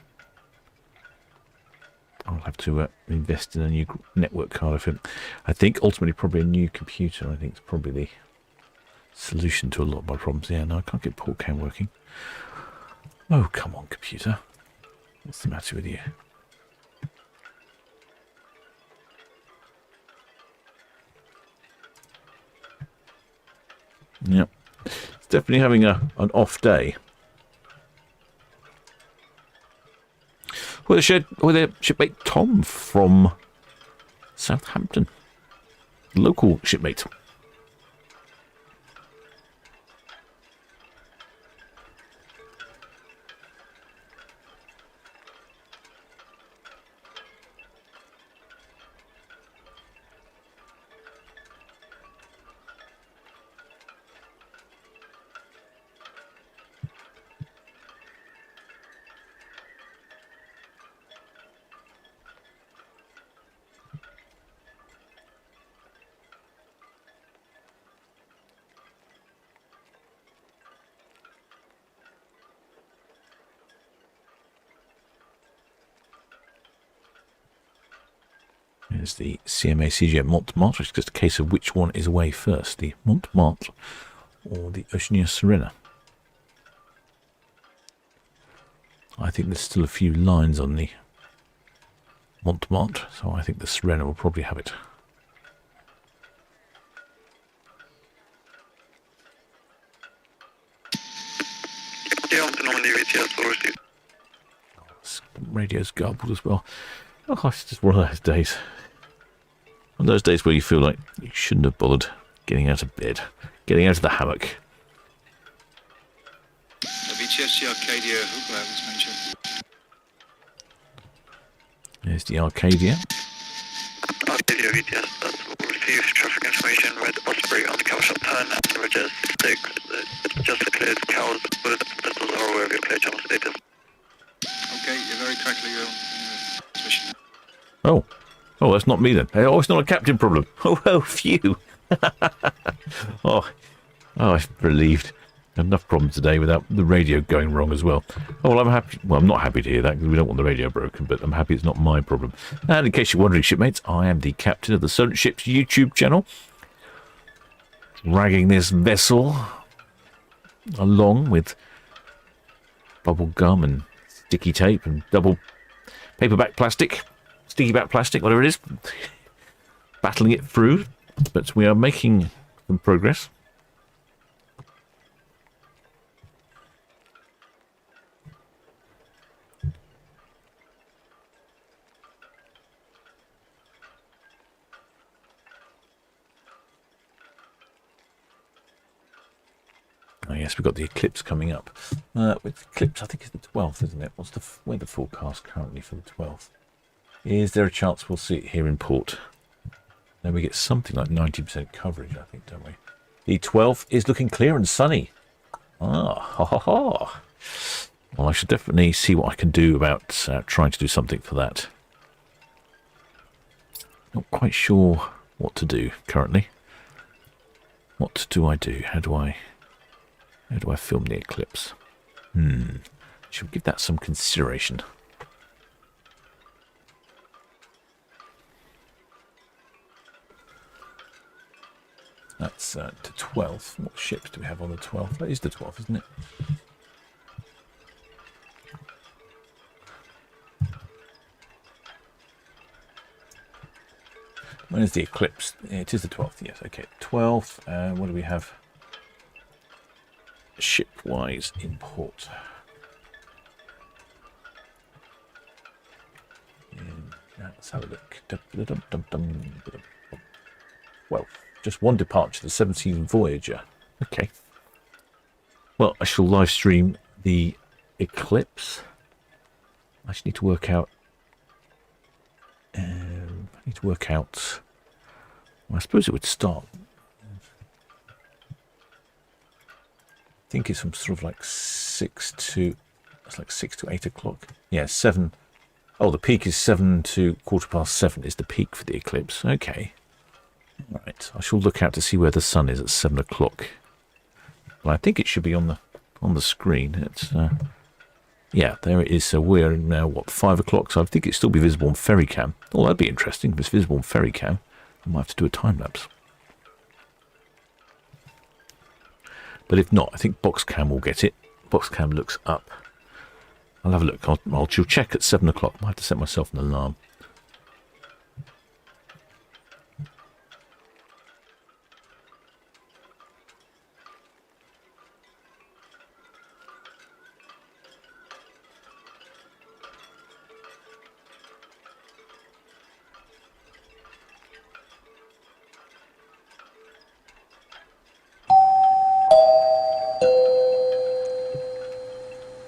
S2: I'll have to invest in a new network card. I think ultimately probably a new computer. I think it's probably the solution to a lot of my problems. Yeah, no, I can't get port cam working. Oh, come on, computer. What's the matter with you? Yep, it's definitely having an off day. Well, their shipmate Tom from Southampton, local shipmate. There's the CMA CGM Montmartre. It's just a case of which one is away first, the Montmartre or the Oceania Sirena. I think there's still a few lines on the Montmartre, so I think the Sirena will probably have it. Radio's garbled as well. Oh, it's just one of those days. One of those days where you feel like you shouldn't have bothered getting out of bed, getting out of the hammock.
S3: VTS, the Arcadia, was mentioned.
S2: There's the Arcadia.
S1: Arcadia VTS, that's received traffic information, Red Osprey on the cow shop turn and Roger 6. Just cleared cows, but vessels are aware of your clear channel status.
S3: Okay, you're very correctly on transmission.
S2: Oh, that's not me then. Oh, it's not a captain problem. Oh, phew. I'm relieved. Enough problems today without the radio going wrong as well. Oh, well, I'm happy. Well, I'm not happy to hear that because we don't want the radio broken, but I'm happy it's not my problem. And in case you're wondering, shipmates, I am the captain of the Solent Ships YouTube channel, dragging this vessel along with bubble gum and sticky tape and double paperback plastic, sticky back plastic, whatever it is, battling it through. But we are making some progress. Oh yes, we've got the eclipse coming up. With the eclipse, I think it's the 12th, isn't it? What's the weather forecast currently for the 12th? Is there a chance we'll see it here in port? Then we get something like 90% coverage, I think, don't we? The 12th is looking clear and sunny. Ah, ha ha ha. Well, I should definitely see what I can do about trying to do something for that. Not quite sure what to do currently. What do I do? How do I film the eclipse? Should we give that some consideration? That's the 12th. What ships do we have on the 12th? That is the 12th, isn't it? When is the eclipse? It is the 12th, yes. Okay, 12th. What do we have? Ship-wise in port. Let's have a look. Well, just one departure, the 17th Voyager. Okay. Well, I shall live stream the eclipse. I just need to work out. Well, I suppose it would start. I think it's from sort of like 6 to 8 o'clock. Yeah, 7. Oh, the peak is 7 to 7:15 is the peak for the eclipse. Okay. All right. I shall look out to see where the sun is at 7 o'clock. Well, I think it should be on the screen. It's yeah, there it is. So we're now, what, 5 o'clock? So I think it'd still be visible on Ferrycam. Oh, that'd be interesting. If it's visible on Ferrycam, I might have to do a time-lapse. But if not, I think Boxcam will get it. Boxcam looks up. I'll have a look. I'll check at 7 o'clock. I might have to set myself an alarm.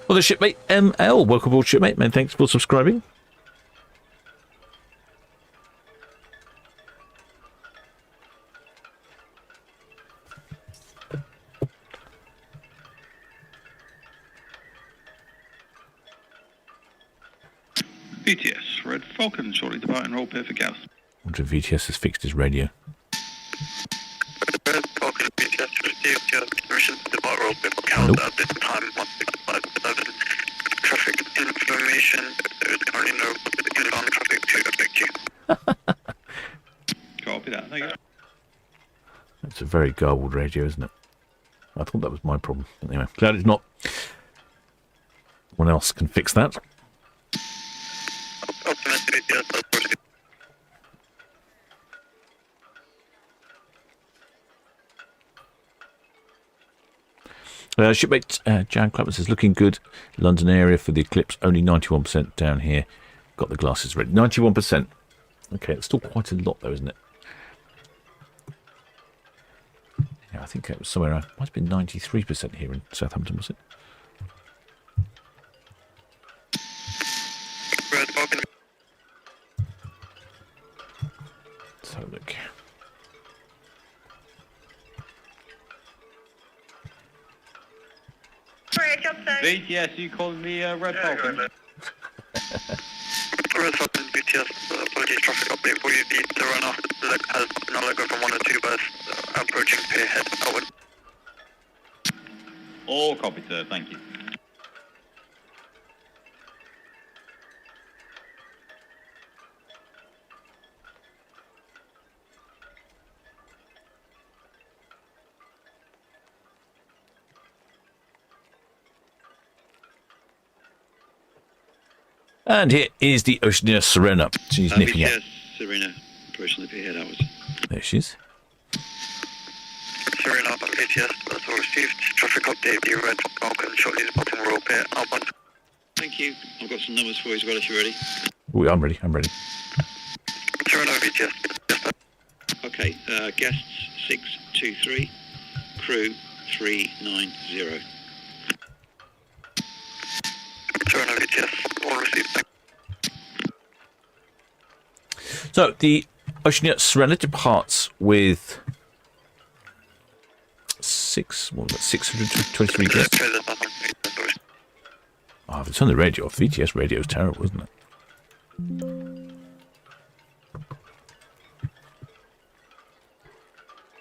S2: Well, the shipmate ML, welcome aboard, shipmate, man. Thanks for subscribing.
S5: VTS, Red Falcon, shortly departing roll clear for Gauss.
S2: I wonder if VTS has fixed his radio.
S1: Red Falcon VTS received your permission to depart roll clear for Gauss at this time, 165.7. Traffic information, there is currently no inbound traffic to affect you.
S5: Copy that, thank you.
S2: It's a very garbled radio, isn't it? I thought that was my problem. Anyway, glad it's not. Someone else can fix that.
S1: Optimistic VTS, that's positive.
S2: Shipmate Jan Clapper says, looking good. London area for the eclipse, only 91% down here. Got the glasses ready. 91%. Okay, it's still quite a lot though, isn't it? Yeah, I think it was somewhere around, might have been 93% here in Southampton, was it?
S1: Red Falcon.
S2: Let's have a look.
S5: VTS, you calling me Red Falcon?
S1: Red Falcon VTS, apologies, traffic update for you. The Sirena has now let go from 102 bus, approaching Pierhead outward.
S7: All copied, sir. Thank you.
S2: And here is the Oceania Sirena. She's nipping out.
S3: Sirena, approaching the pier outwards.
S2: There she is.
S1: Sirena, ATS, that's all received. Traffic update, the red Falcon shortly departing Royal Pier, outbound.
S3: Thank you. I've got some numbers for you as well if you're ready.
S2: Oh, I'm ready.
S1: Sirena, ATS.
S3: Okay, guests 623, crew 390.
S1: Sirena, ATS, all received.
S2: So the Oceania Sirena departs with 623 guests. Oh, if it's on the radio off, VTS radio is terrible, isn't it?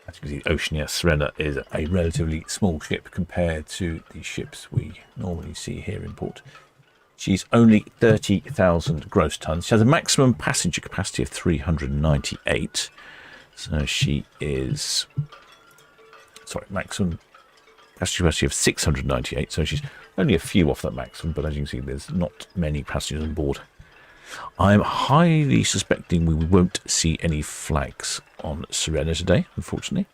S2: That's because the Oceania Sirena is a relatively small ship compared to the ships we normally see here in port. She's only 30,000 gross tons. She has a maximum passenger capacity of 398. So she is... Sorry, maximum passenger capacity of 698. So she's only a few off that maximum, but as you can see, there's not many passengers on board. I'm highly suspecting we won't see any flags on Sirena today, unfortunately.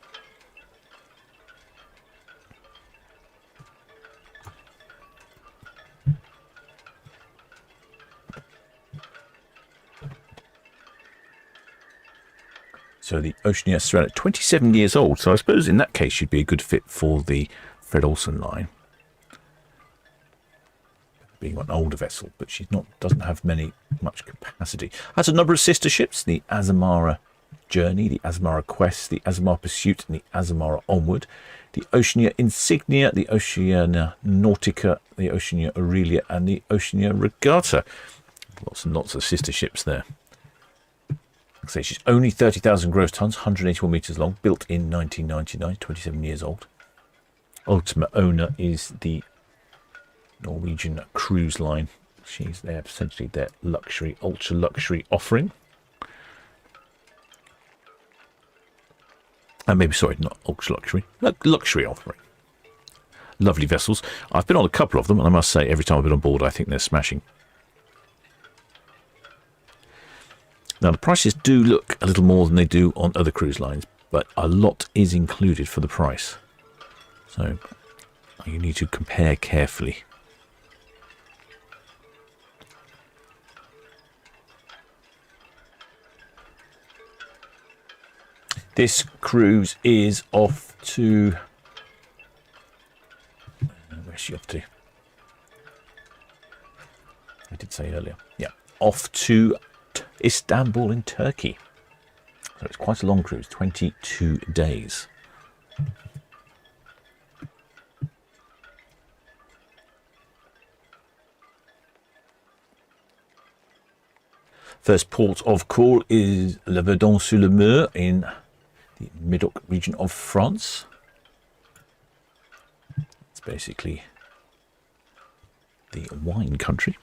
S2: So the Oceania Sirena, 27 years old. So I suppose in that case she'd be a good fit for the Fred Olsen line. Being an older vessel, but she's not, doesn't have much capacity. Has a number of sister ships: the Azamara Journey, the Azamara Quest, the Azamara Pursuit, and the Azamara Onward. The Oceania Insignia, the Oceania Nautica, the Oceania Aurelia, and the Oceania Regatta. Lots and lots of sister ships there. Like I say, she's only 30,000 gross tons, 181 metres long, built in 1999, 27 years old. Ultimate owner is the Norwegian Cruise Line. She's there, essentially their luxury, ultra luxury offering. Maybe, sorry, not ultra luxury, luxury offering. Lovely vessels. I've been on a couple of them, and I must say, every time I've been on board, I think they're smashing. Now, the prices do look a little more than they do on other cruise lines, but a lot is included for the price. So you need to compare carefully. This cruise is off to... Where's she off to? I did say earlier. Yeah, off to Istanbul in Turkey. So it's quite a long cruise, 22 days. First port of call is Le Verdon-sur-le-Mer in the Médoc region of France. It's basically the wine country.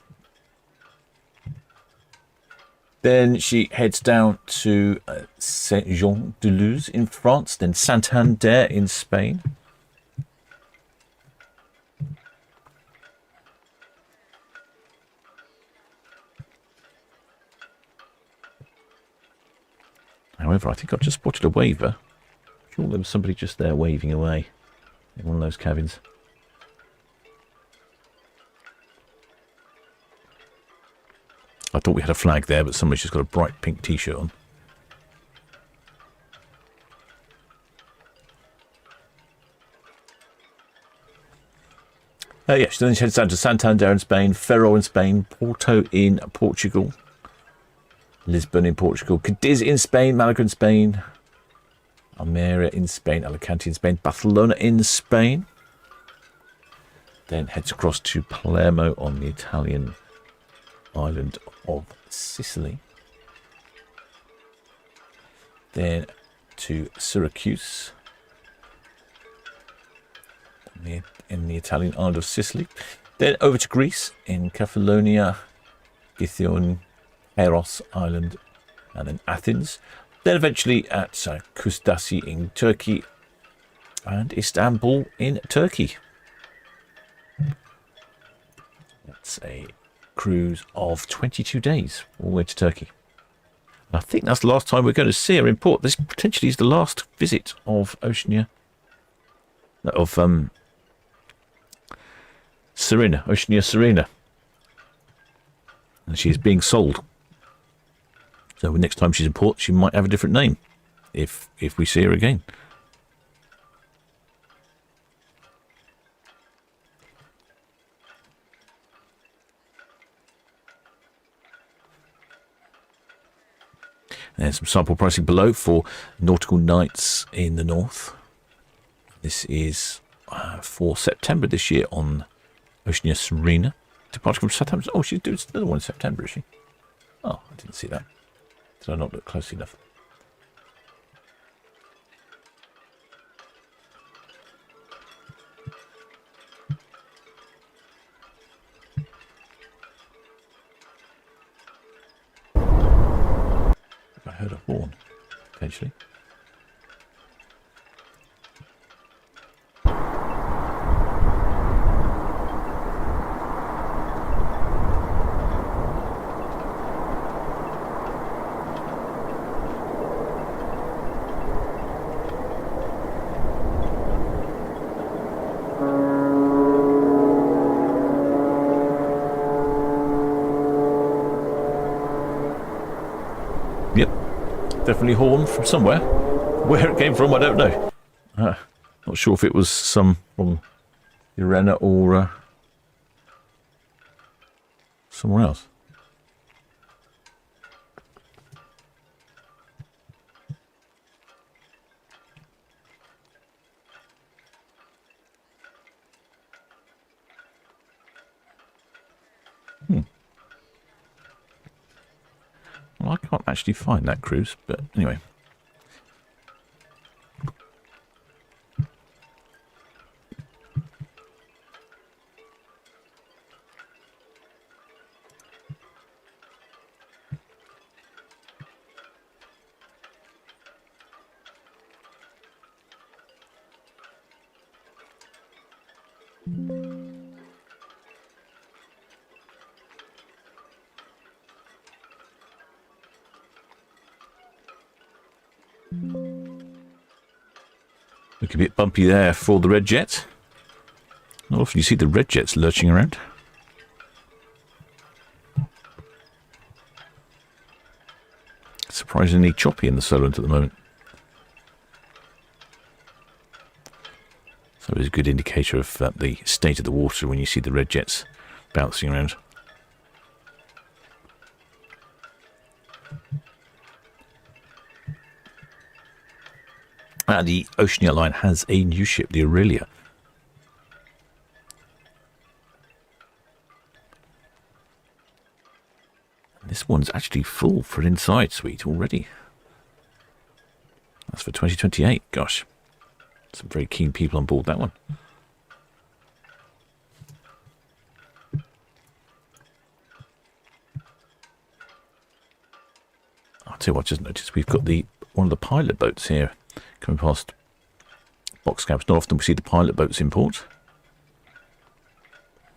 S2: Then she heads down to Saint-Jean-de-Luz in France, then Santander in Spain. However, I think I've just spotted a waver. I'm sure there was somebody just there waving away in one of those cabins. I thought we had a flag there, but somebody's just got a bright pink t-shirt on. Yes, then she heads down to Santander in Spain, Ferrol in Spain, Porto in Portugal, Lisbon in Portugal, Cadiz in Spain, Malaga in Spain, Almeria in Spain, Alicante in Spain, Barcelona in Spain. Then heads across to Palermo on the Italian island of Sicily. Then to Syracuse on the in the Italian island of Sicily. Then over to Greece in Kefalonia, Githyon, Eros Island, and then Athens. Then eventually at Kustasi in Turkey and Istanbul in Turkey. That's a cruise of 22 days all the way to Turkey. I think that's the last time we're going to see her in port. This potentially is the last visit of Sirena, Oceania Sirena. And she's being sold. So next time she's in port, she might have a different name, if we see her again. There's some sample pricing below for nautical nights in the north. This is for September this year on Oceania Sirena. Departure from Southampton. Oh, she's doing another one in September, is she? Oh, I didn't see that. Did I not look close enough? I heard a horn, potentially. Definitely horn from somewhere. Where it came from, I don't know. Not sure if it was some from Sirena or somewhere else. Well, I can't actually find that cruise, but anyway. Look a bit bumpy there for the red jet. Not often you see the red jets lurching around. Surprisingly choppy in the Solent at the moment. So it's a good indicator of the state of the water when you see the red jets bouncing around. The Oceania line has a new ship, the Aurelia. This one's actually full for an inside suite already. That's for 2028. Gosh, some very keen people on board that one. I'll tell you what, I just noticed we've got one of the pilot boats here coming past box cabs. Not often we see the pilot boats in port.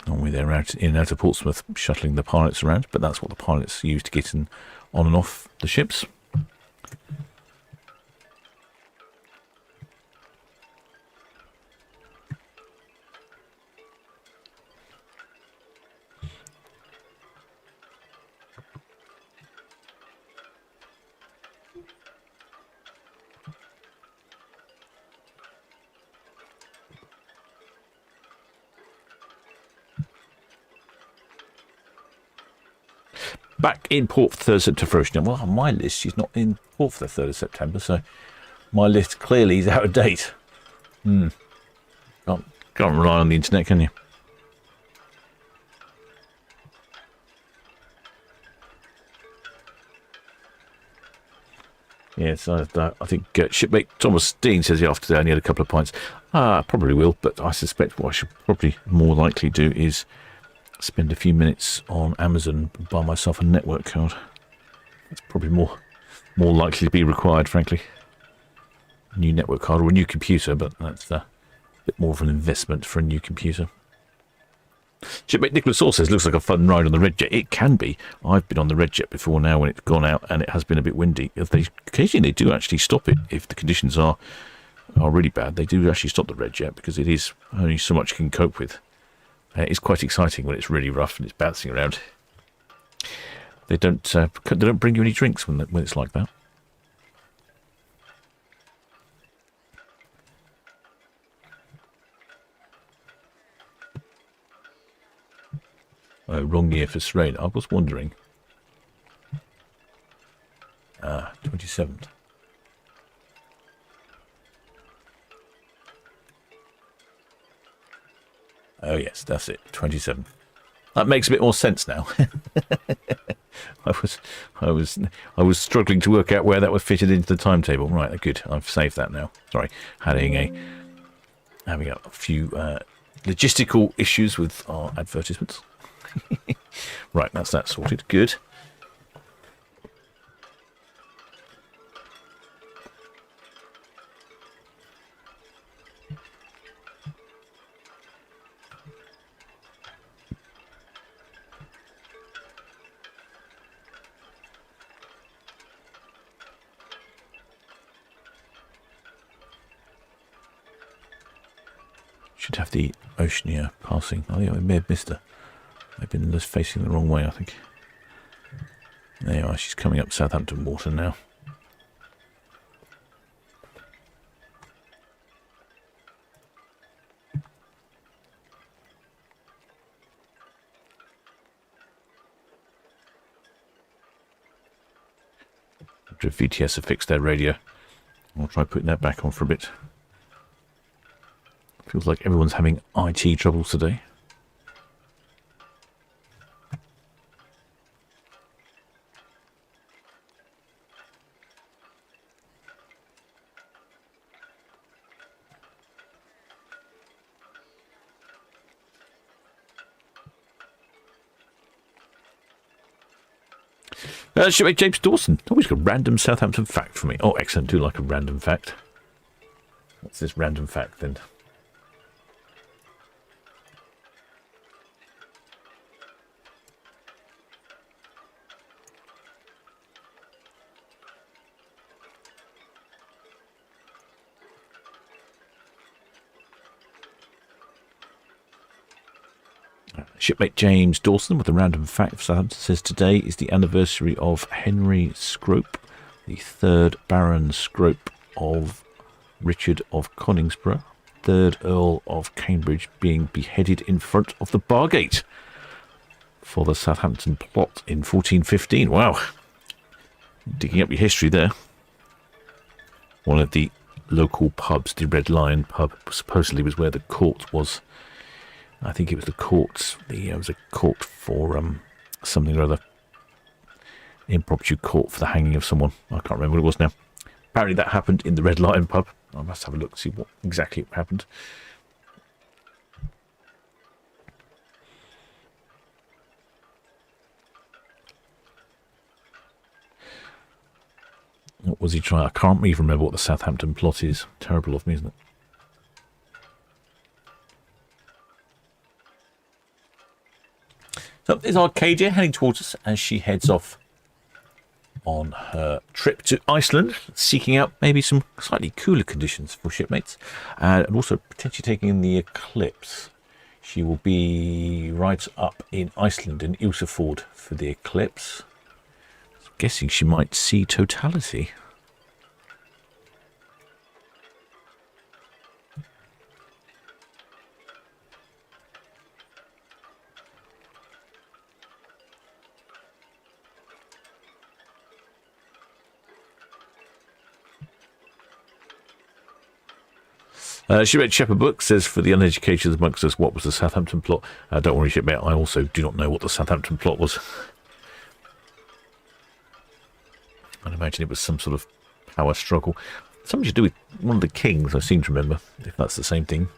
S2: Normally they're out in and out of Portsmouth shuttling the pilots around, but that's what the pilots use to get on and off the ships. Back in port for 3rd of September for Oceania. Well, on my list, she's not in port for the 3rd of September, so my list clearly is out of date. Can't rely on the internet, can you? Yes, I think shipmate Thomas Dean says after today I only had a couple of pints. I probably will, but I suspect what I should probably more likely do is spend a few minutes on Amazon and buy myself a network card. That's probably more likely to be required, frankly. A new network card or a new computer, but that's a bit more of an investment for a new computer. Shipmate Nicholas also says, looks like a fun ride on the Red Jet. It can be. I've been on the Red Jet before now when it's gone out and it has been a bit windy. Occasionally they do actually stop it if the conditions are really bad. They do actually stop the Red Jet because it is only so much you can cope with. It's quite exciting when it's really rough and it's bouncing around. They don't bring you any drinks when it's like that. Oh, wrong year for Sirena. I was wondering. 27th. Oh yes, that's it. 27th. That makes a bit more sense now. I was struggling to work out where that was fitted into the timetable. Right, good. I've saved that now. Sorry, having a few logistical issues with our advertisements. Right, that's that sorted. Good. Should have the Oceania passing. Oh yeah, I may have missed her. I've been just facing the wrong way, I think. There you are, she's coming up Southampton water now. After VTS have fixed their radio, I'll try putting that back on for a bit. Feels like everyone's having IT troubles today. Shipmate James Dawson. Always got a random Southampton fact for me. Oh, excellent. Do like a random fact. What's this random fact then? Shipmate James Dawson with a random fact for Southampton says today is the anniversary of Henry Scrope, the 3rd Baron Scrope of Richard of Coningsborough, 3rd Earl of Cambridge, being beheaded in front of the Bargate for the Southampton plot in 1415. Wow. Digging up your history there. One of the local pubs, the Red Lion pub, supposedly was where the court was. I think it was the courts. It was a court for something or other. Impromptu court for the hanging of someone. I can't remember what it was now. Apparently that happened in the Red Lion pub. I must have a look to see what exactly happened. What was he trying? I can't even remember what the Southampton plot is. Terrible of me, isn't it? So there's Arcadia heading towards us as she heads off on her trip to Iceland, seeking out maybe some slightly cooler conditions for shipmates, and also potentially taking in the eclipse. She will be right up in Iceland in Ísafjörð for the eclipse. I'm guessing she might see totality. Shipmate Shepherd Book says, for the uneducated amongst us, what was the Southampton plot? Don't worry, shipmate, I also do not know what the Southampton plot was. I'd imagine it was some sort of power struggle. Something to do with one of the kings, I seem to remember, if that's the same thing.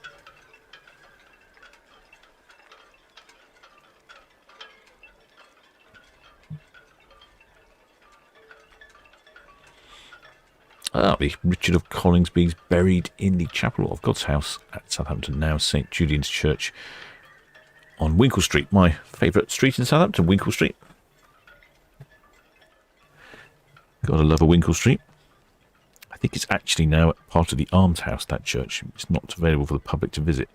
S2: The Richard of Coningsby's buried in the Chapel of God's House at Southampton, now St Julian's Church on Winkle Street. My favourite street in Southampton, Winkle Street. Gotta love a Winkle Street. I think it's actually now part of the Almshouse, that church. It's not available for the public to visit.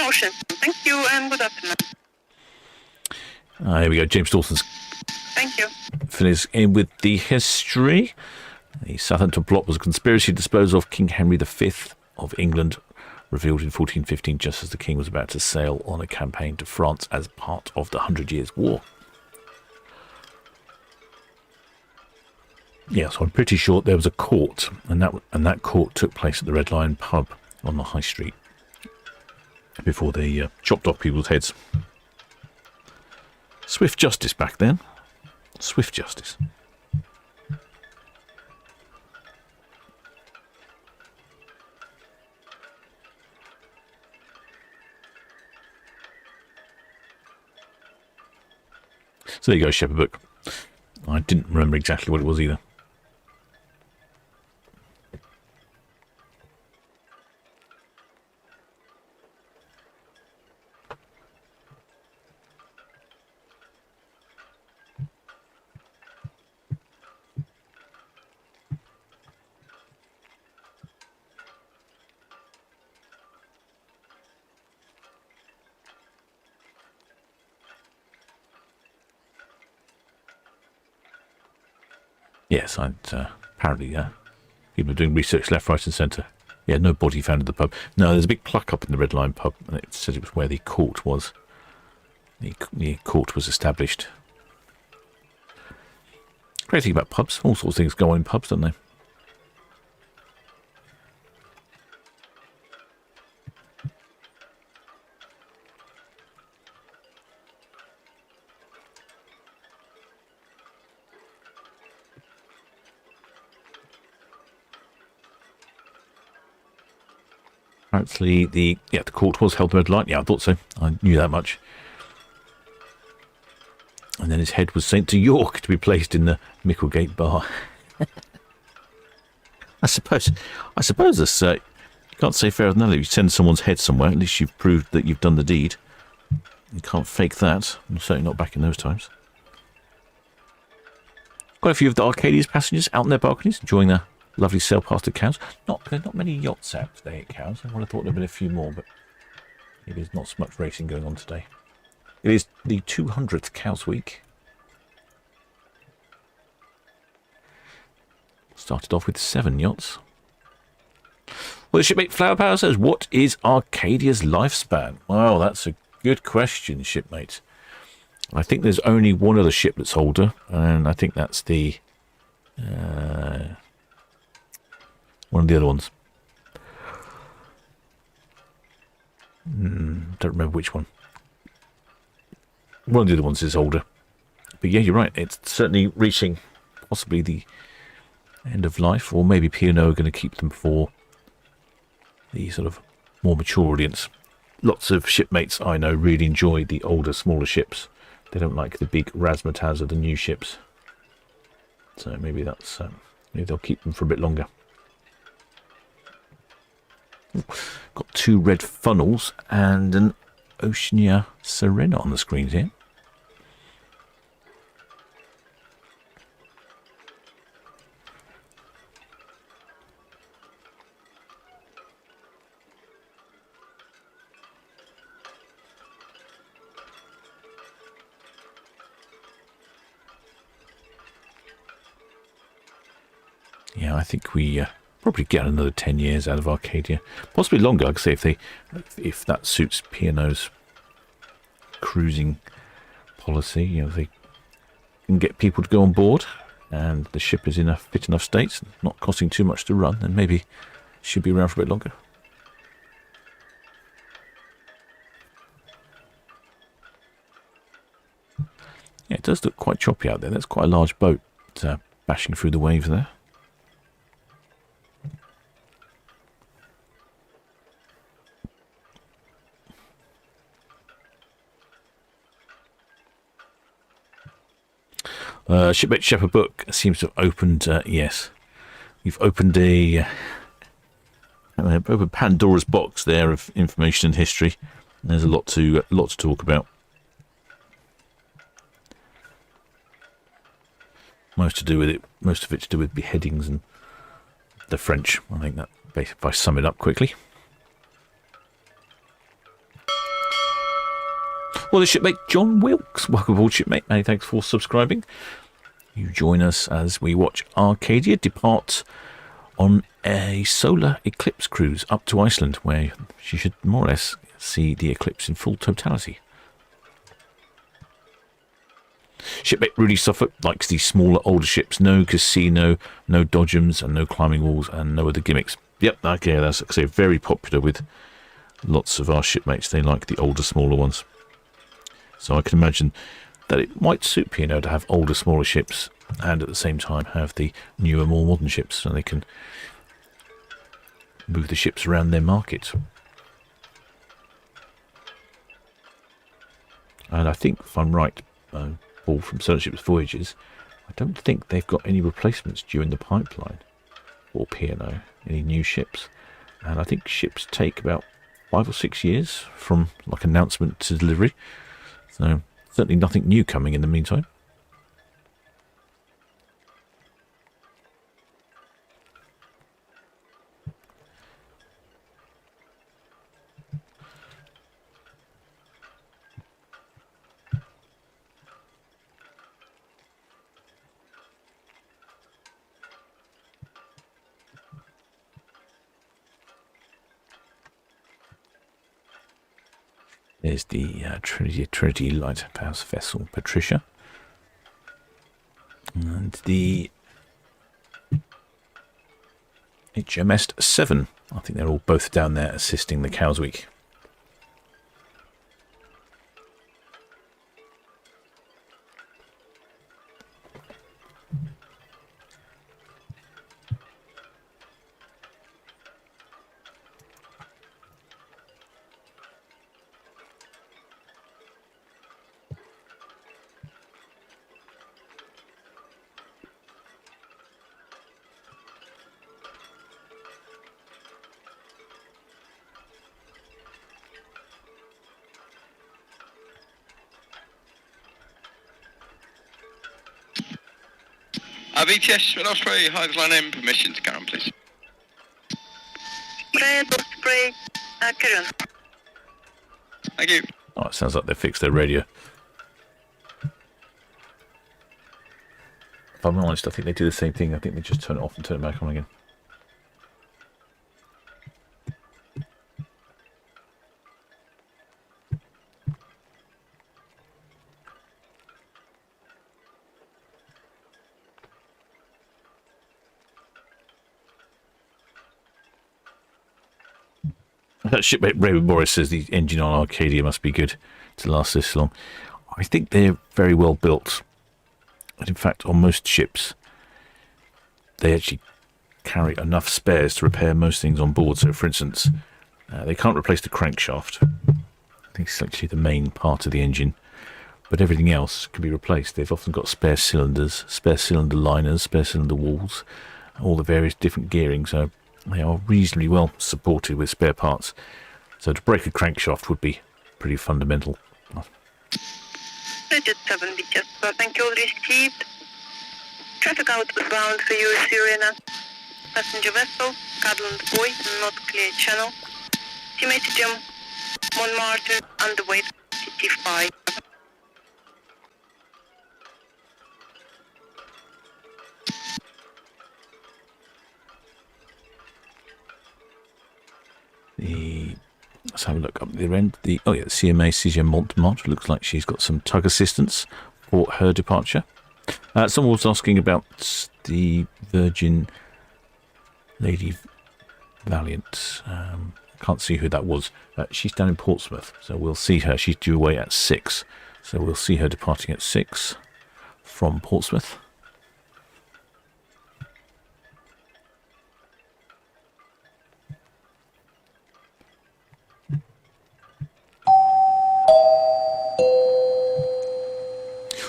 S7: Ocean. Thank you and good afternoon.
S2: Here we go. James Dawson's
S7: Thank you.
S2: finished in with the history. The Southampton plot was a conspiracy to dispose of King Henry V of England, revealed in 1415 just as the king was about to sail on a campaign to France as part of the 100 Years' War. Yes, I'm pretty sure there was a court, and that court took place at the Red Lion pub on the High Street before they chopped off people's heads. Swift justice back then. Swift justice. So there you go, Shepherd Book. I didn't remember exactly what it was either. Yes, apparently people are doing research left, right and centre. Yeah, no body found in the pub. No, there's a big plaque up in the Red Lion pub, and it says it was where the court was. The court was established. Great thing about pubs. All sorts of things go on in pubs, don't they? Apparently the court was held in Red Lion. Yeah, I thought so. I knew that much. And then his head was sent to York to be placed in the Micklegate bar. I suppose this, you can't say fairer than that. If you send someone's head somewhere, at least you've proved that you've done the deed. You can't fake that. Certainly not back in those times. Quite a few of the Arcadia's passengers out in their balconies, enjoying their lovely sail past the Cows. Not many yachts out today at Cows. I would have thought there'd been a few more, but it is not so much racing going on today. It is the 200th Cows week. Started off with 7 yachts. Well, the shipmate Flower Power says, what is Arcadia's lifespan? Well, that's a good question, shipmate. I think there's only one other ship that's older, and I think that's the one of the other ones. Don't remember which one. One of the other ones is older. But yeah, you're right. It's certainly reaching possibly the end of life, or maybe P&O are going to keep them for the sort of more mature audience. Lots of shipmates I know really enjoy the older, smaller ships. They don't like the big razzmatazz of the new ships. So maybe that's maybe they'll keep them for a bit longer. Got 2 red funnels and an Oceania Sirena on the screens here. Yeah, I think we probably get another 10 years out of Arcadia, possibly longer. Like I say, if that suits P&O's cruising policy, if they can get people to go on board, and the ship is in a fit enough state, not costing too much to run, then maybe should be around for a bit longer. Yeah, it does look quite choppy out there. That's quite a large boat bashing through the waves there. Shipmate Shepherd book seems to have opened. Yes, you've opened opened Pandora's box there of information and history. There's a lot to talk about. Most of it to do with beheadings and the French. I think that, if I sum it up quickly. Well, the shipmate John Wilkes. Welcome aboard, shipmate. Many thanks for subscribing. You join us as we watch Arcadia depart on a solar eclipse cruise up to Iceland, where she should more or less see the eclipse in full totality. Shipmate Rudy Suffolk likes these smaller, older ships. No casino, no dodgems, and no climbing walls, and no other gimmicks. Yep, okay, that's actually very popular with lots of our shipmates. They like the older, smaller ones. So I can imagine that it might suit P&O to have older, smaller ships and at the same time have the newer, more modern ships, so they can move the ships around their market. And I think, if I'm right, Paul from Solent Ships Voyages, I don't think they've got any replacements due in the pipeline or P&O, any new ships. And I think ships take about 5 or 6 years from like announcement to delivery. So certainly nothing new coming in the meantime. There's the Trinity Lighthouse vessel, Patricia. And the HMS 7. I think they're all both down there assisting the Cowsweek.
S6: VTS, with Osprey, Hives Line M, permission to carry on, please.
S7: Red Osprey, carry on.
S6: Thank you.
S2: Oh, it sounds like they fixed their radio. If I'm honest, I think they do the same thing. I think they just turn it off and turn it back on again. That shipmate Raymond Morris says the engine on Arcadia must be good to last this long. I think they're very well built. And in fact, on most ships, they actually carry enough spares to repair most things on board. So, for instance, they can't replace the crankshaft. I think it's actually the main part of the engine. But everything else can be replaced. They've often got spare cylinders, spare cylinder liners, spare cylinder walls, all the various different gearing. So they are reasonably well supported with spare parts. So to break a crankshaft would be pretty fundamental.
S7: Digit 7 BTS, thank you all received. Traffic outbound for you, Sirena. Passenger vessel, Cadland Boy, not clear channel. Estimated jam, Montmartre, underweight, CT5.
S2: Let's have a look up the end. The CMA CGM Montmartre looks like she's got some tug assistance for her departure. Someone was asking about the Virgin Lady Valiant. Can't see who that was. She's down in Portsmouth, so we'll see her. She's due away at 6, so we'll see her departing at 6 from Portsmouth.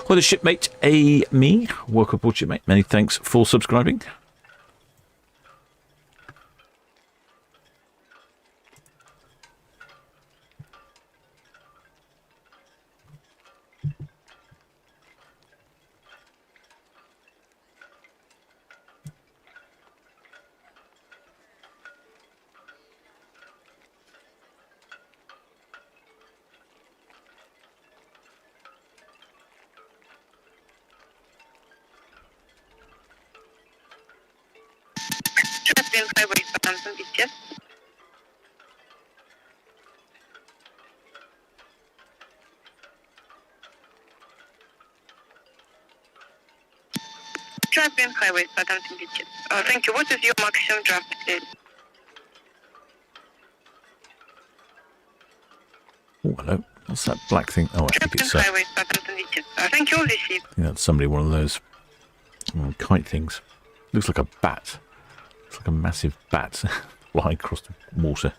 S2: Well, the shipmate Amy, welcome aboard, shipmate. Many thanks for subscribing.
S7: Traveling highway Southampton, busiest. Traveling highway Southampton, busiest. Thank you. What is your maximum draft, please?
S2: Oh, hello. What's that black thing? Oh, I think
S7: Traveling
S2: it's
S7: highway Southampton, busiest. Thank you. All received.
S2: I think that's somebody, one of those kite things. Looks like a bat. It's like a massive bat flying across the water.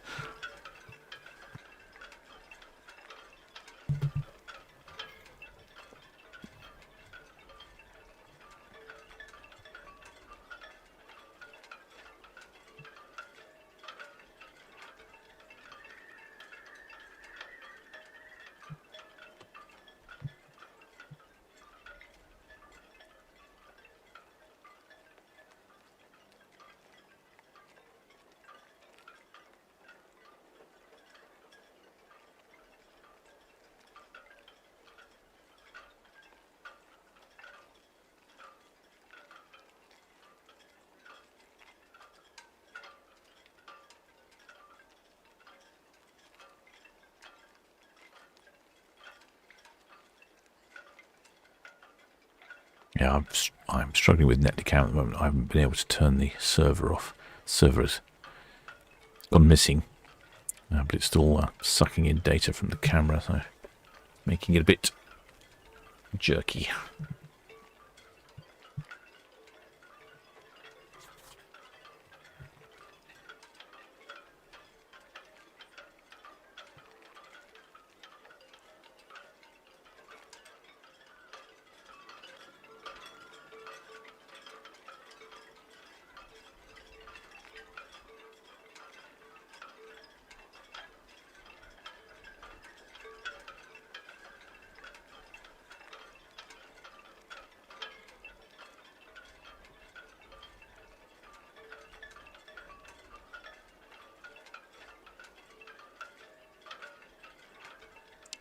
S2: Yeah, I'm struggling with Netcam at the moment. I haven't been able to turn the server off. Server's gone missing, but it's still sucking in data from the camera, so making it a bit jerky.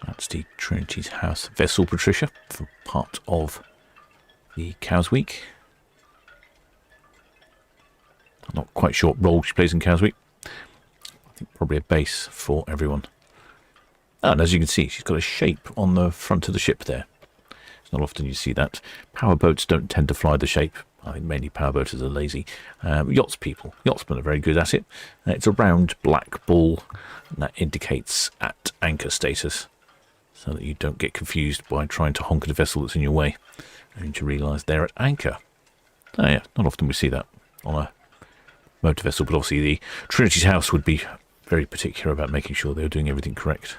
S2: That's the Trinity's House vessel, Patricia, for part of the Cows Week. I'm not quite sure what role she plays in Cows Week. I think probably a base for everyone. And as you can see, she's got a shape on the front of the ship there. It's not often you see that. Powerboats don't tend to fly the shape. I think mainly powerboaters are lazy. Yachtsmen are very good at it. It's a round black ball, and that indicates at anchor status, so that you don't get confused by trying to honk at a vessel that's in your way, and to realise they're at anchor. Oh yeah, not often we see that on a motor vessel, but obviously the Trinity's House would be very particular about making sure they're doing everything correct.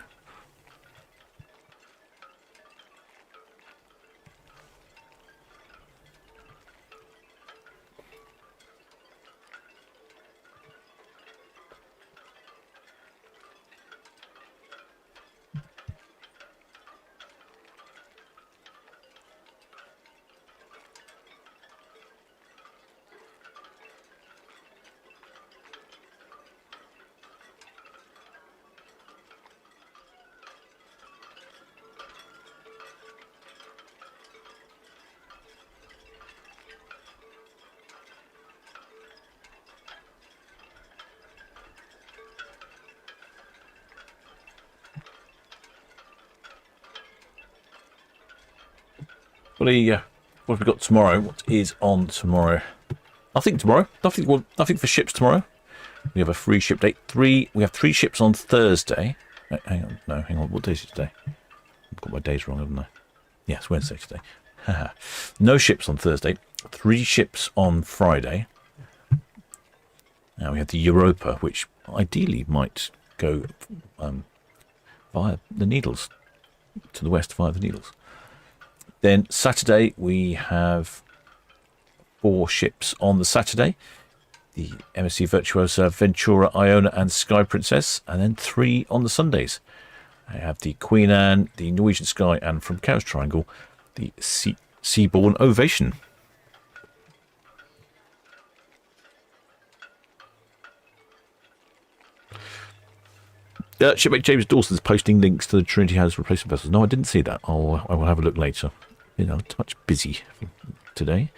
S2: What what have we got tomorrow? What is on tomorrow? Nothing tomorrow. Nothing for ships tomorrow. We have a free ship date. We have 3 ships on Thursday. Hang on. No, hang on. What day is it today? I've got my days wrong, haven't I? Yeah, it's Wednesday today. No ships on Thursday. 3 ships on Friday. Now we have the Europa, which ideally might go via the Needles, to the west via the Needles. Then Saturday we have 4 ships on the Saturday. The MSC Virtuosa, Ventura, Iona and Sky Princess. And then 3 on the Sundays. I have the Queen Anne, the Norwegian Sky, and from Cowes Triangle, the Seabourn Ovation. Shipmate James Dawson's posting links to the Trinity House replacement vessels. No, I didn't see that. I will have a look later. You know, too much busy today.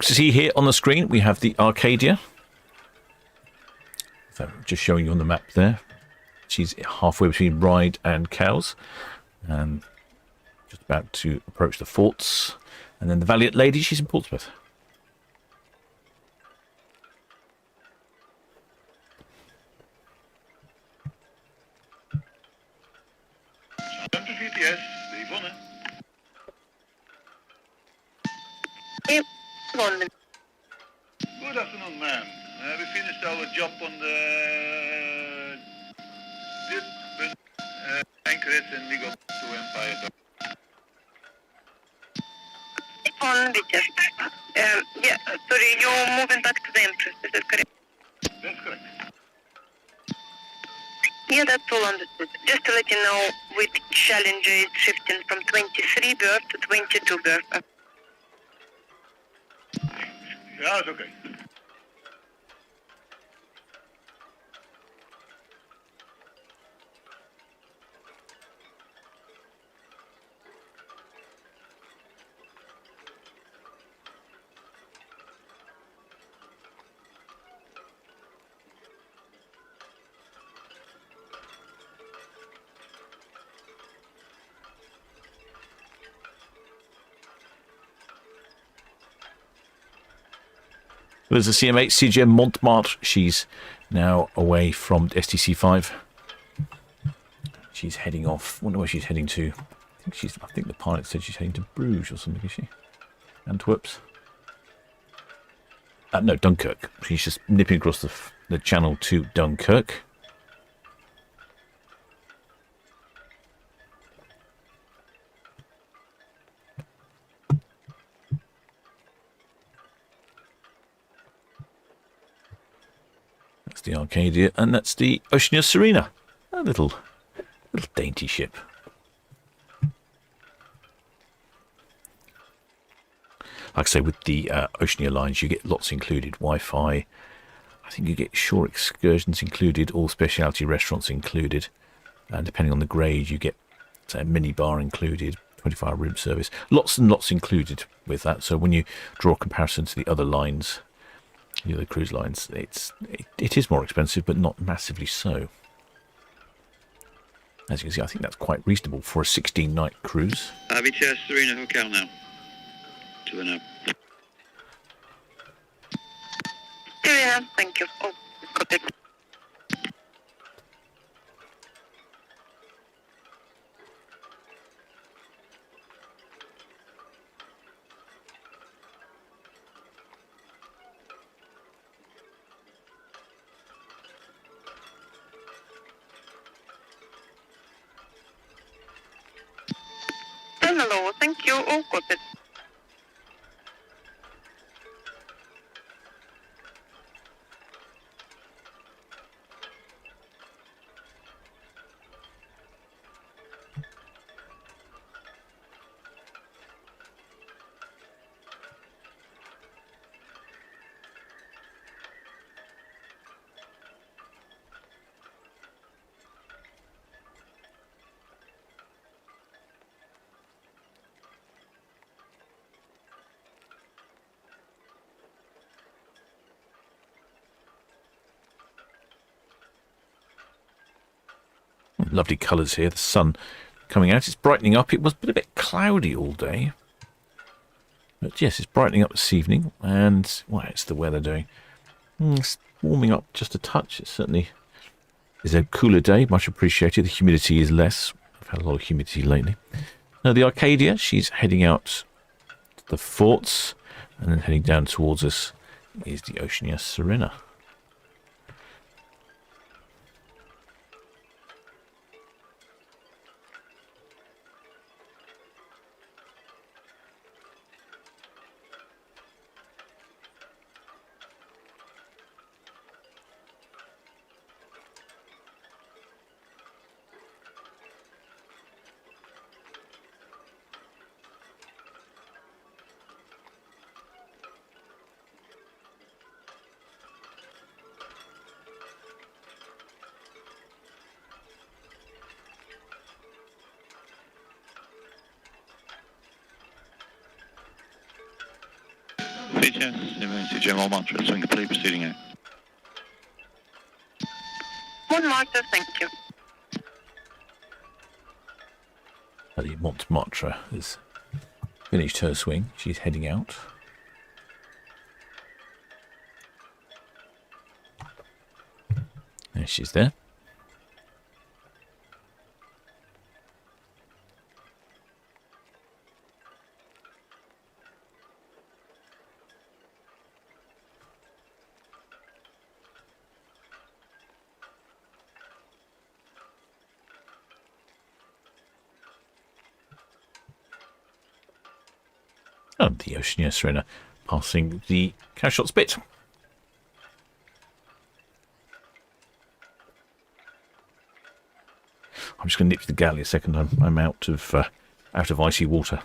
S2: See here on the screen, we have the Arcadia. So just showing you on the map there. She's halfway between Ryde and Cowes. And just about to approach the forts. And then the Valiant Lady, she's in Portsmouth.
S5: VTS, Yvonne. Good afternoon, ma'am. We finished our job on the Anchorage and we go to Empire.
S7: On Victor. Yeah, sorry, you're moving back to the Empress, is that correct?
S5: That's correct.
S7: Yeah, that's all understood. Just to let you know, with Challenger is shifting from 23 berth to 22 berth.
S5: Yeah, it's okay.
S2: There's a CM8 CGM Montmartre. She's now away from STC5. She's heading off. Wonder where she's heading to. I think the pilot said she's heading to Bruges or something, is she? Antwerps? No, Dunkirk. She's just nipping across the channel to Dunkirk. That's the Arcadia, and that's the Oceania Sirena. A little dainty ship. Like I say, with the Oceania lines, you get lots included. Wi-Fi. I think you get shore excursions included, all specialty restaurants included. And depending on the grade, you get, say, a mini bar included, 24-hour room service. Lots and lots included with that. So when you draw a comparison to the other lines, the other cruise lines, it is more expensive, but not massively so. As you can see, I think that's quite reasonable for a 16-night cruise.
S3: VTS Sirena Hotel now. To the now.
S7: Sirena, thank you. Oh, got it. Hello, thank you. Oh, got it.
S2: Lovely colours here. The sun coming out. It's brightening up. It was a bit cloudy all day. But yes, it's brightening up this evening. And what's the weather doing? It's warming up just a touch. It certainly is a cooler day. Much appreciated. The humidity is less. I've had a lot of humidity lately. Now the Arcadia, she's heading out to the forts. And then heading down towards us is the Oceania Sirena.
S5: VTS, Emergency General Montmartre, swing complete, proceeding out.
S7: Montmartre, thank you.
S2: The Montmartre has finished her swing. She's heading out. There she's there. And the Oceania Sirena passing the Cowshot Spit. I'm just going to nip to the galley a second. I'm out of icy water.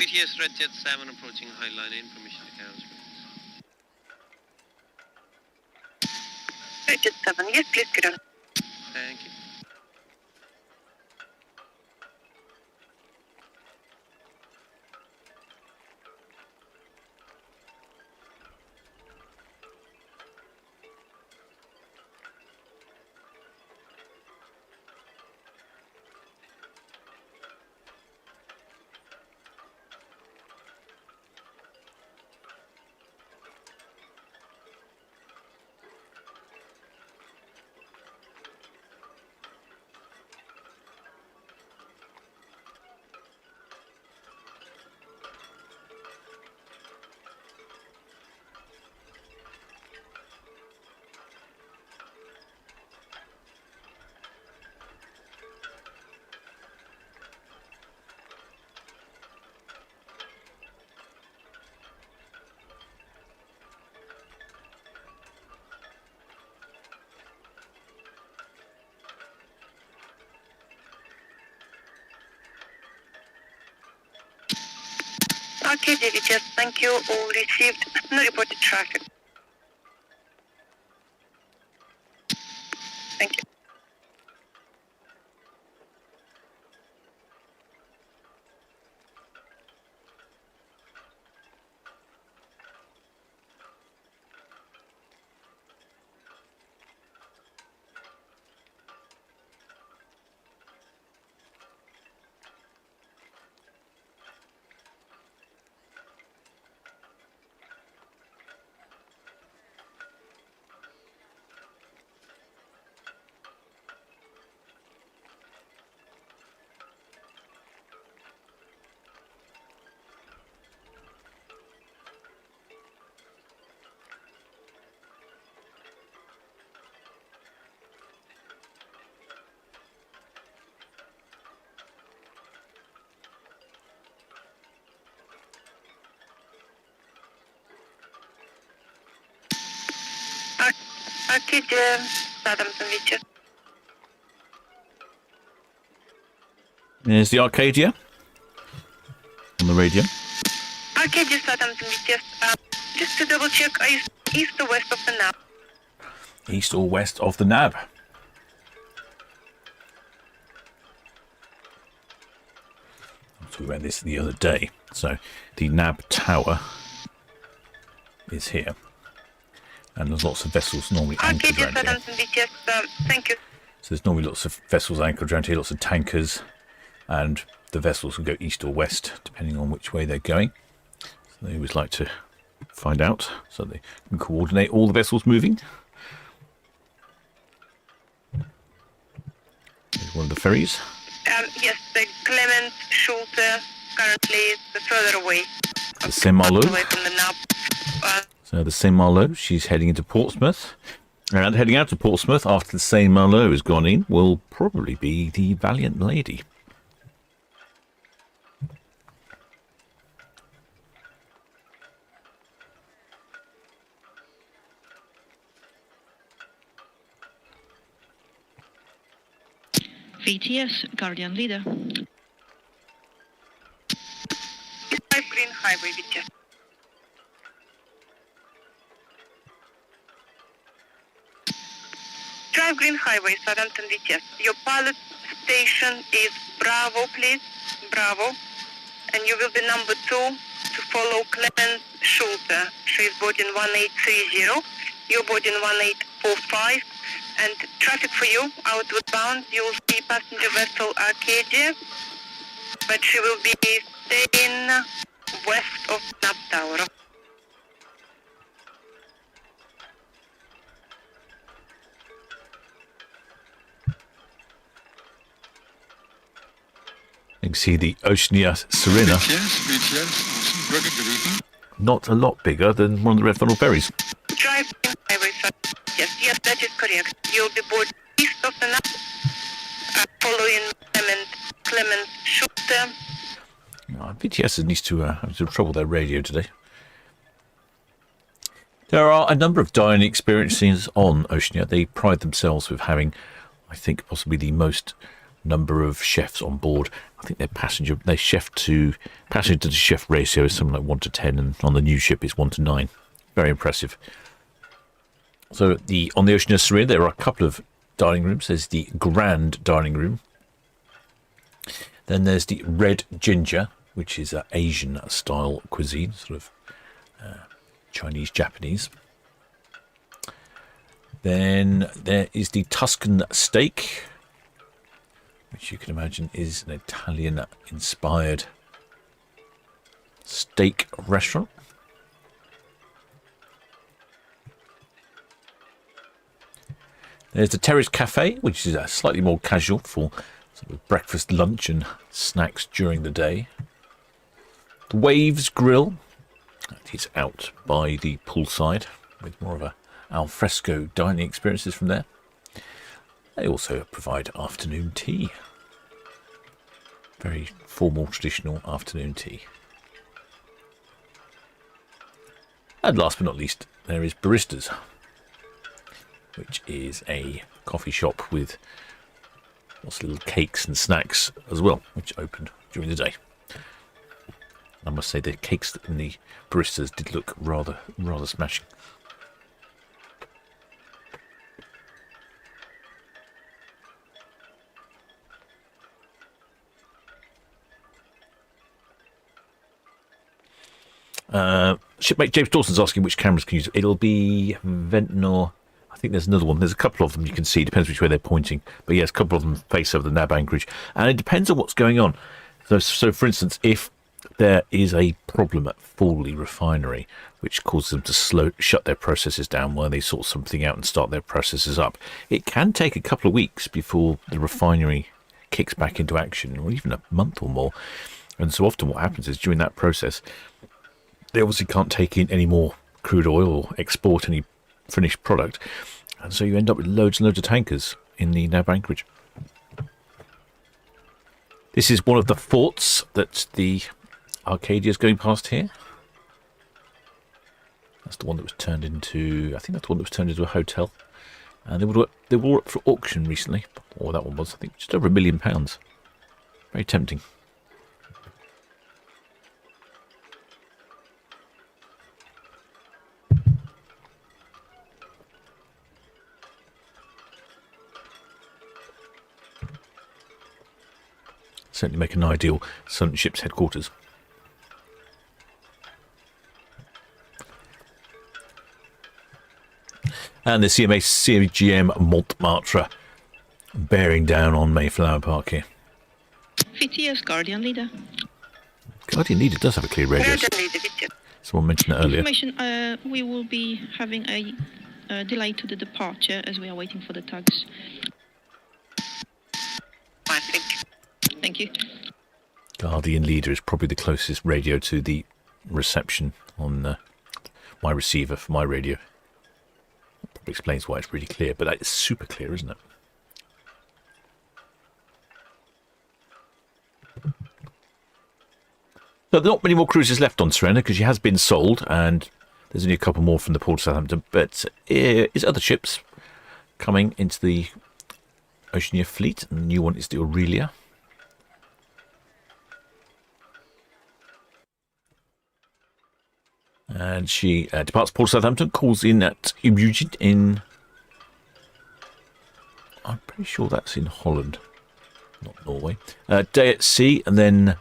S8: VTS Red Jet 7 approaching high line in, permission to carry on speeds.
S7: Jet 7, yes, please carry on.
S8: Thank you.
S7: Arcadia, VTS, thank you. All received. No reported traffic. Thank you. Arcadia, Southampton, VTS.
S2: There's the Arcadia on the radio.
S7: Arcadia, Southampton, VTS. Just to double check, are you east or west of the NAB?
S2: East or west of the NAB. I was talking about this the other day. So the NAB tower is here. And there's lots of vessels normally anchored around here.
S7: Thank you.
S2: So there's normally lots of vessels anchored around here, lots of tankers, and the vessels will go east or west depending on which way they're going. So they always like to find out so they can coordinate all the vessels moving. There's one of the ferries.
S7: Yes, the Clement Schulte currently is further away.
S2: The Saint-Malo.
S7: Away from the NAB.
S2: So the Saint-Malo, she's heading into Portsmouth. And heading out to Portsmouth after the Saint-Malo has gone in will probably be the Valiant lady.
S9: VTS, Guardian Leader.
S7: Drive Green Highway, VTS. Drive Green Highway, Southampton, VTS. Your pilot station is Bravo, please. Bravo. And you will be number 2 to follow Clement Schulte. She is boarding 1830. You're boarding 1845. And traffic for you, outward bound, you will see passenger vessel Arcadia, but she will be staying west of NAB Tower.
S2: You can see the Oceania Sirena. Not a lot bigger than one of the red funnel ferries.
S7: Drive highway, sir. Yes, that is correct. You'll be boarding east of the NAB, following Clement Schulte.
S2: VTS needs to have some trouble with their radio today. There are a number of dining experiences on Oceania. They pride themselves with having, I think, possibly the most number of chefs on board I think their chef to chef ratio is something like 1 to 10, and on the new ship it's 1 to 9. Very impressive. So on the Oceania Sirena, there are a couple of dining rooms. There's the Grand Dining Room. Then there's the Red Ginger, which is Asian style cuisine, sort of Chinese, Japanese. Then there is the Tuscan Steak, which you can imagine is an Italian-inspired steak restaurant. There's the Terrace Cafe, which is slightly more casual for sort of breakfast, lunch and snacks during the day. The Waves Grill, that is out by the poolside, with more of a alfresco dining experiences from there. They also provide afternoon tea. Very formal, traditional afternoon tea. And last but not least, there is Baristas, which is a coffee shop with lots of little cakes and snacks as well, which opened during the day. I must say the cakes in the Baristas did look rather smashing. Shipmate James Dawson's asking which cameras can you use. It'll be Ventnor. I think there's another one. There's a couple of them you can see. Depends which way they're pointing. But yes, a couple of them face over the NAB anchorage. And it depends on what's going on. So for instance, if there is a problem at Fawley Refinery, which causes them to shut their processes down while they sort something out and start their processes up, it can take a couple of weeks before the refinery kicks back into action, or even a month or more. And so often what happens is during that process, they obviously can't take in any more crude oil or export any finished product. And so you end up with loads and loads of tankers in the NAB anchorage. This is one of the forts that the Arcadia is going past here. That's the one that was turned into, I think that's the one that was turned into a hotel. And they were up for auction recently. Or that one was, I think, just over £1 million. Very tempting. Certainly make an ideal Solent Ships headquarters. And the CGM Montmartre bearing down on Mayflower Park here.
S9: VTS Guardian Leader.
S2: Guardian Leader does have a clear radio. Someone mentioned it earlier.
S9: Information, we will be having a delay to the departure as we are waiting for the tugs. Thank you.
S2: Guardian Leader is probably the closest radio to the reception on my receiver for my radio. That probably explains why it's really clear, but it's super clear, isn't it? So there are not many more cruises left on Sirena because she has been sold, and there's only a couple more from the port of Southampton. But is other ships coming into the Oceania fleet, and the new one is the Aurelia. And she departs Port of Southampton, calls in at Ubugid in... I'm pretty sure that's in Holland, not Norway. Day at sea, and then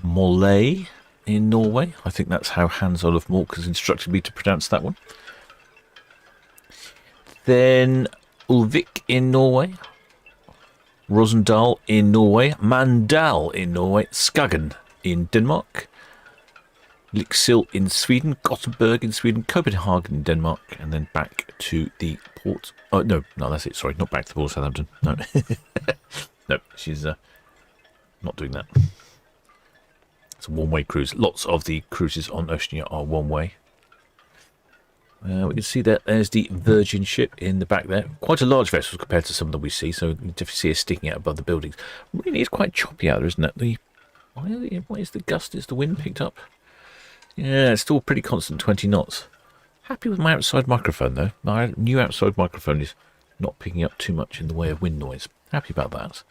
S2: Mollay in Norway. I think that's how Hans Olaf Mork has instructed me to pronounce that one. Then Ulvik in Norway. Rosendal in Norway. Mandal in Norway. Skagen in Denmark. Lycksele in Sweden, Gothenburg in Sweden, Copenhagen in Denmark, and then back to the port. Oh, no, that's it. Sorry, not back to the port of Southampton. No, no, she's not doing that. It's a one-way cruise. Lots of the cruises on Oceania are one-way. We can see that there's the Virgin ship in the back there. Quite a large vessel compared to some that we see, so you definitely see it sticking out above the buildings. Really, it's quite choppy out there, isn't it? Why is the gust? Is the wind picked up? Yeah, it's still pretty constant, 20 knots. Happy with my outside microphone, though. My new outside microphone is not picking up too much in the way of wind noise. Happy about that.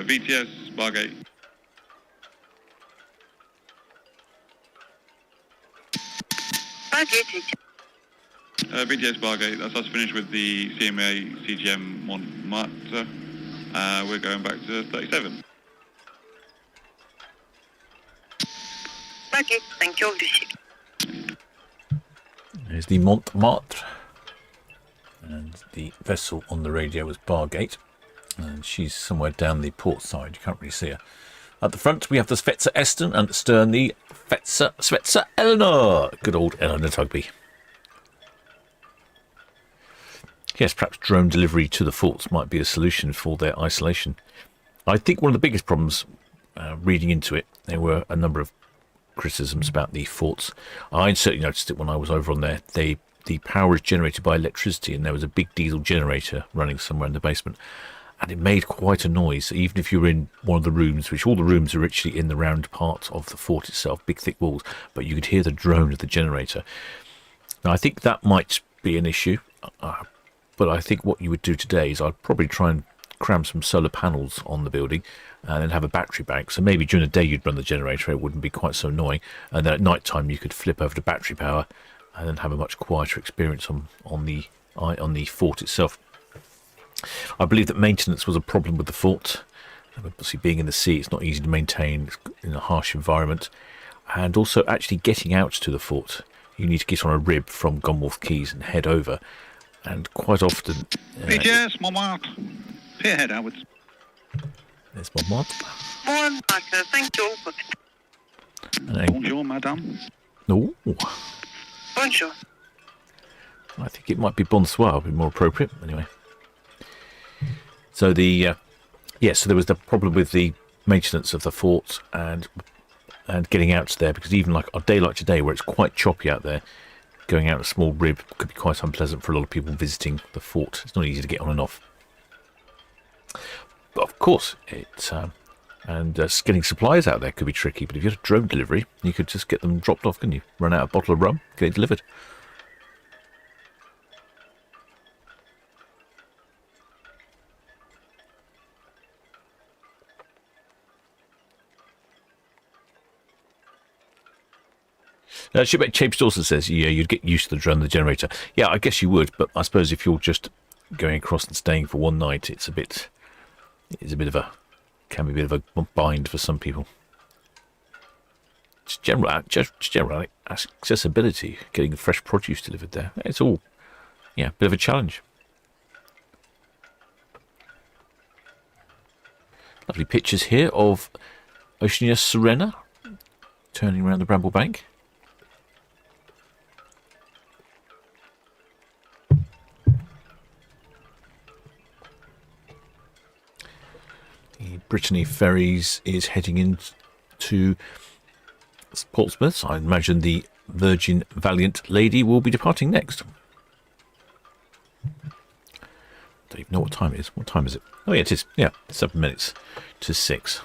S3: VTS, Bargate.
S7: Bargate,
S3: VTS, Bargate. That's us finished with the CMA CGM Montmartre. We're going back to 37.
S7: Bargate, thank you, received.
S2: There's the Montmartre. And the vessel on the radio was Bargate. And she's somewhere down the port side. You can't really see her. At the front, we have the Svetsa Eston, and astern the Svetsa Eleanor. Good old Eleanor Tugby. Yes, perhaps drone delivery to the forts might be a solution for their isolation. I think one of the biggest problems, reading into it, there were a number of criticisms about the forts. I certainly noticed it when I was over on there. The power is generated by electricity, and there was a big diesel generator running somewhere in the basement. And it made quite a noise, even if you were in one of the rooms, which all the rooms are actually in the round part of the fort itself, big thick walls, but you could hear the drone of the generator. Now, I think that might be an issue, but I think what you would do today is I'd probably try and cram some solar panels on the building and then have a battery bank. So maybe during the day you'd run the generator, it wouldn't be quite so annoying. And then at night time you could flip over to battery power and then have a much quieter experience on the fort itself. I believe that maintenance was a problem with the fort. Obviously, being in the sea, it's not easy to maintain in a harsh environment. And also, actually getting out to the fort, you need to get on a rib from Gunwharf Quays and head over. And quite often...
S5: VTS, Montmartre. Pierhead outwards.
S2: There's Montmartre.
S7: Montmartre, thank you.
S5: Bonjour, madame.
S2: No.
S7: Bonjour.
S2: I think it might be bonsoir, would be more appropriate. Anyway. So so there was the problem with the maintenance of the fort and getting out there, because even like a day like today where it's quite choppy out there, going out a small rib could be quite unpleasant for a lot of people visiting the fort. It's not easy to get on and off. But of course, getting supplies out there could be tricky. But if you had a drone delivery, you could just get them dropped off, couldn't you? Run out a bottle of rum, get it delivered. Shipmate Chapes also says, yeah, you'd get used to the drone, the generator. Yeah, I guess you would, but I suppose if you're just going across and staying for one night, can be a bit of a bind for some people. Just general accessibility, getting fresh produce delivered there. It's all, a bit of a challenge. Lovely pictures here of Oceania Sirena turning around the Bramble Bank. The Brittany Ferries is heading into Portsmouth. I imagine the Virgin Valiant Lady will be departing next. Don't even know what time it is. What time is it? Oh yeah, it is. Yeah, 7 minutes to 6.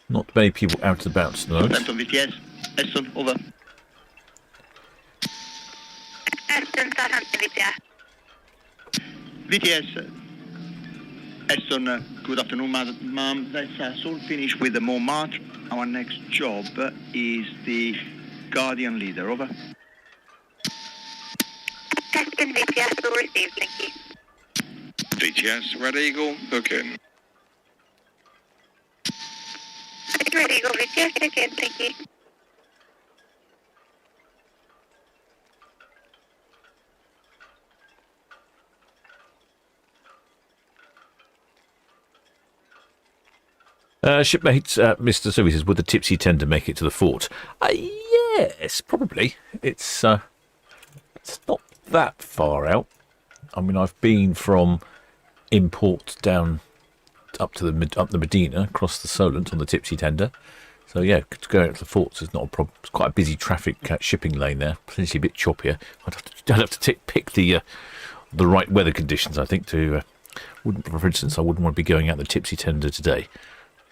S2: Not many people out and about at the moment.
S6: Southampton VTS. Eston, over.
S7: Eston, Southampton, VTS.
S6: VTS. Eston, good afternoon, ma'am. That's all finished with the Montmartre. Our next job is the Guardian Leader, over.
S7: Eston, VTS, will receive, thank you.
S6: VTS, Red Eagle, hooking.
S7: Red Eagle, VTS, again, thank you.
S2: Shipmate Mr. Sylvie says, would the tipsy tender make it to the fort? Yes, probably. It's not that far out. I mean, I've been from import down up the Medina, across the Solent on the tipsy tender. So yeah, to go out to the forts is not a problem. It's quite a busy traffic shipping lane there, potentially a bit choppier. I'd have to pick the right weather conditions, I think. For instance, I wouldn't want to be going out the tipsy tender today.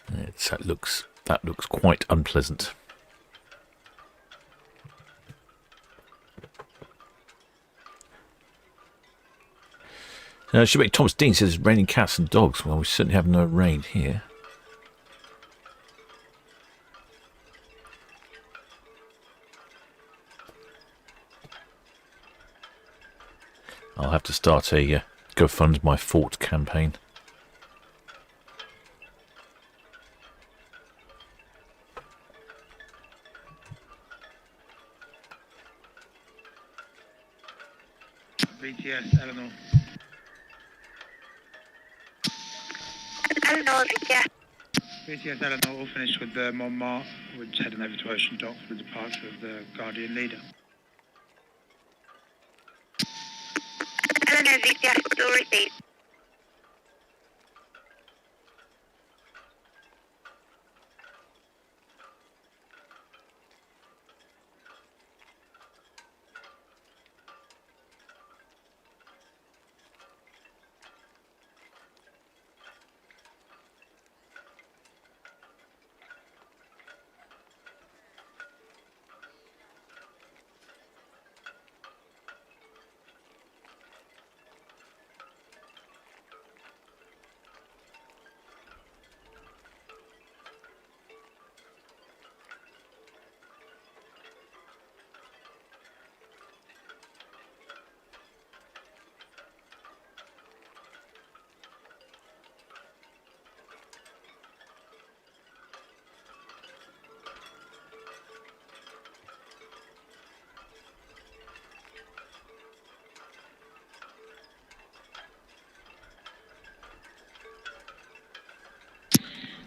S2: That looks quite unpleasant. Shipmate Thomas Dean says it's raining cats and dogs. Well, we certainly have no rain here. I'll have to start a Go Fund My Fort campaign.
S6: BTS, Eleanor.
S7: Eleanor, yeah.
S6: BTS, Eleanor, all finished with the Montmartre. We're just heading over to Ocean Dock for the departure of the Guardian leader.
S7: Eleanor, VTS, still received.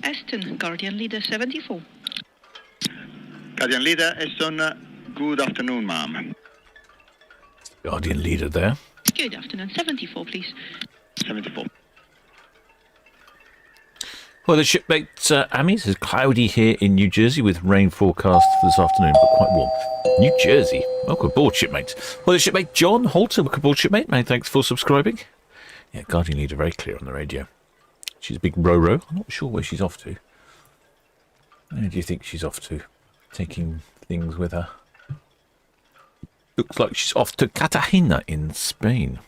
S9: Aston, Guardian Leader 74.
S6: Guardian leader, Eston, good afternoon, ma'am.
S2: Guardian Leader there.
S9: Good afternoon. 74, please.
S6: 74.
S2: Well, the shipmate Amy says cloudy here in New Jersey with rain forecast for this afternoon, but quite warm. New Jersey. Welcome aboard, shipmate. Well, the shipmate John Holter, welcome aboard, shipmate. Many thanks for subscribing. Yeah, Guardian Leader very clear on the radio. She's a big Roro. I'm not sure where she's off to. Where do you think she's off to? Taking things with her. Looks like she's off to Cartagena in Spain.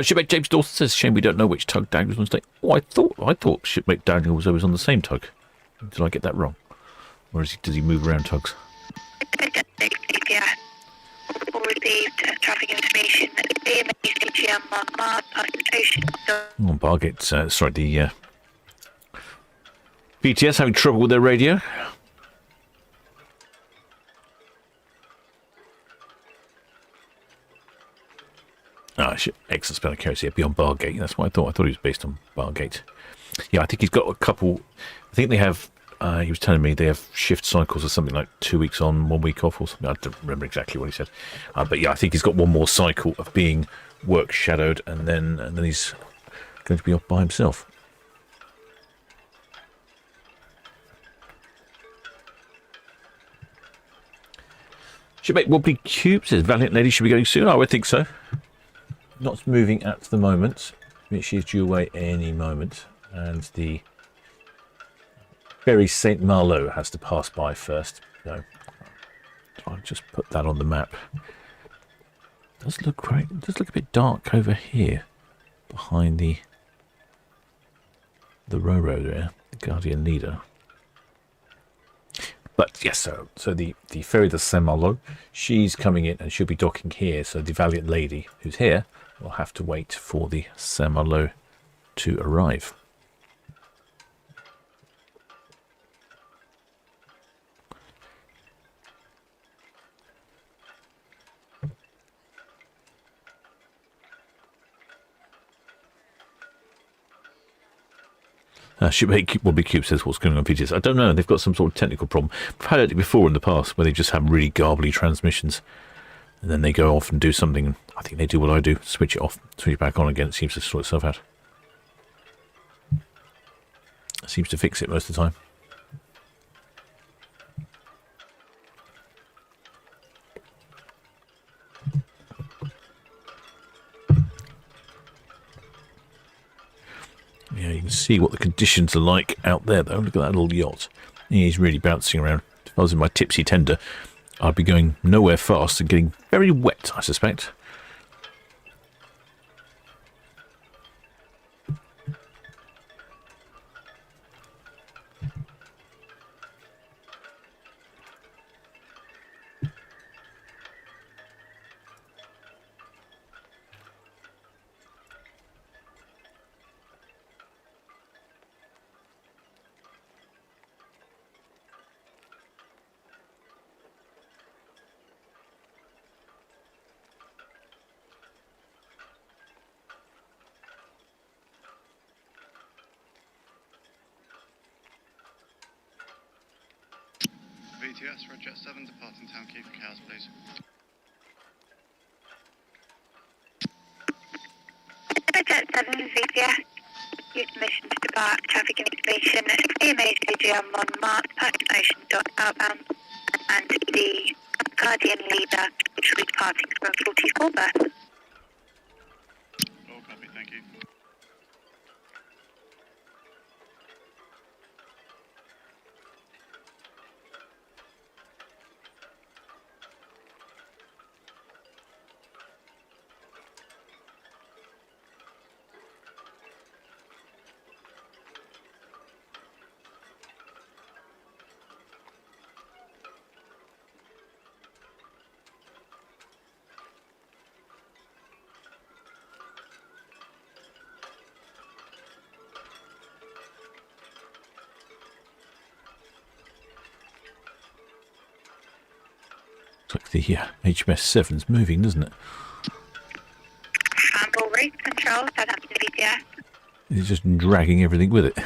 S2: Shipmate James Dawson says, shame we don't know which tug Daniel was on today. Oh, I thought Shipmate Daniel was always on the same tug. Did I get that wrong? Or does he move around tugs?
S7: Yeah. All received traffic information at the AMA Montmartre past the station.
S2: Oh, Bargate, sorry, the BTS having trouble with their radio. Excellent spelling carries here beyond Bargate. That's what I thought. I thought he was based on Bargate. Yeah, I think he's got a couple. I think they have. He was telling me they have shift cycles or something like 2 weeks on, 1 week off, or something. I don't remember exactly what he said. But yeah, I think he's got one more cycle of being work shadowed, and then he's going to be off by himself. Shipmate Wobbly Cube says Valiant Lady should be going soon. I would think so. Not moving at the moment. She's due away any moment. And the Berry St. Malo has to pass by first. So I'll just put that on the map. It does look great. It does look a bit dark over here. Behind the Roro there. The Guardian Leader. But yes, so the ferry, the Saint Malo, she's coming in and she'll be docking here. So the Valiant Lady, who's here, will have to wait for the Saint Malo to arrive. Shipmate Wobbly Cube says, what's going on VTS? I don't know. They've got some sort of technical problem. We've had it before in the past where they just have really garbly transmissions. And then they go off and do something. I think they do what I do. Switch it off. Switch it back on again. It seems to sort itself out. It seems to fix it most of the time. Yeah, you can see what the conditions are like out there, though. Look at that little yacht. He's really bouncing around. If I was in my tipsy tender, I'd be going nowhere fast and getting very wet, I suspect.
S10: VTS, Red Jet 7, departing Town Quay for Cows, please.
S7: Red Jet 7, VTS. Use permission to depart. Traffic information. EMA CGM on March, passing ocean dot outbound. And the Arcadian leader, which will be departing from 44 berth.
S10: All copy, thank you.
S2: Looks like the HMS 7's moving, doesn't it?
S7: Handball reef control, Southampton VTS.
S2: It's just dragging everything with it.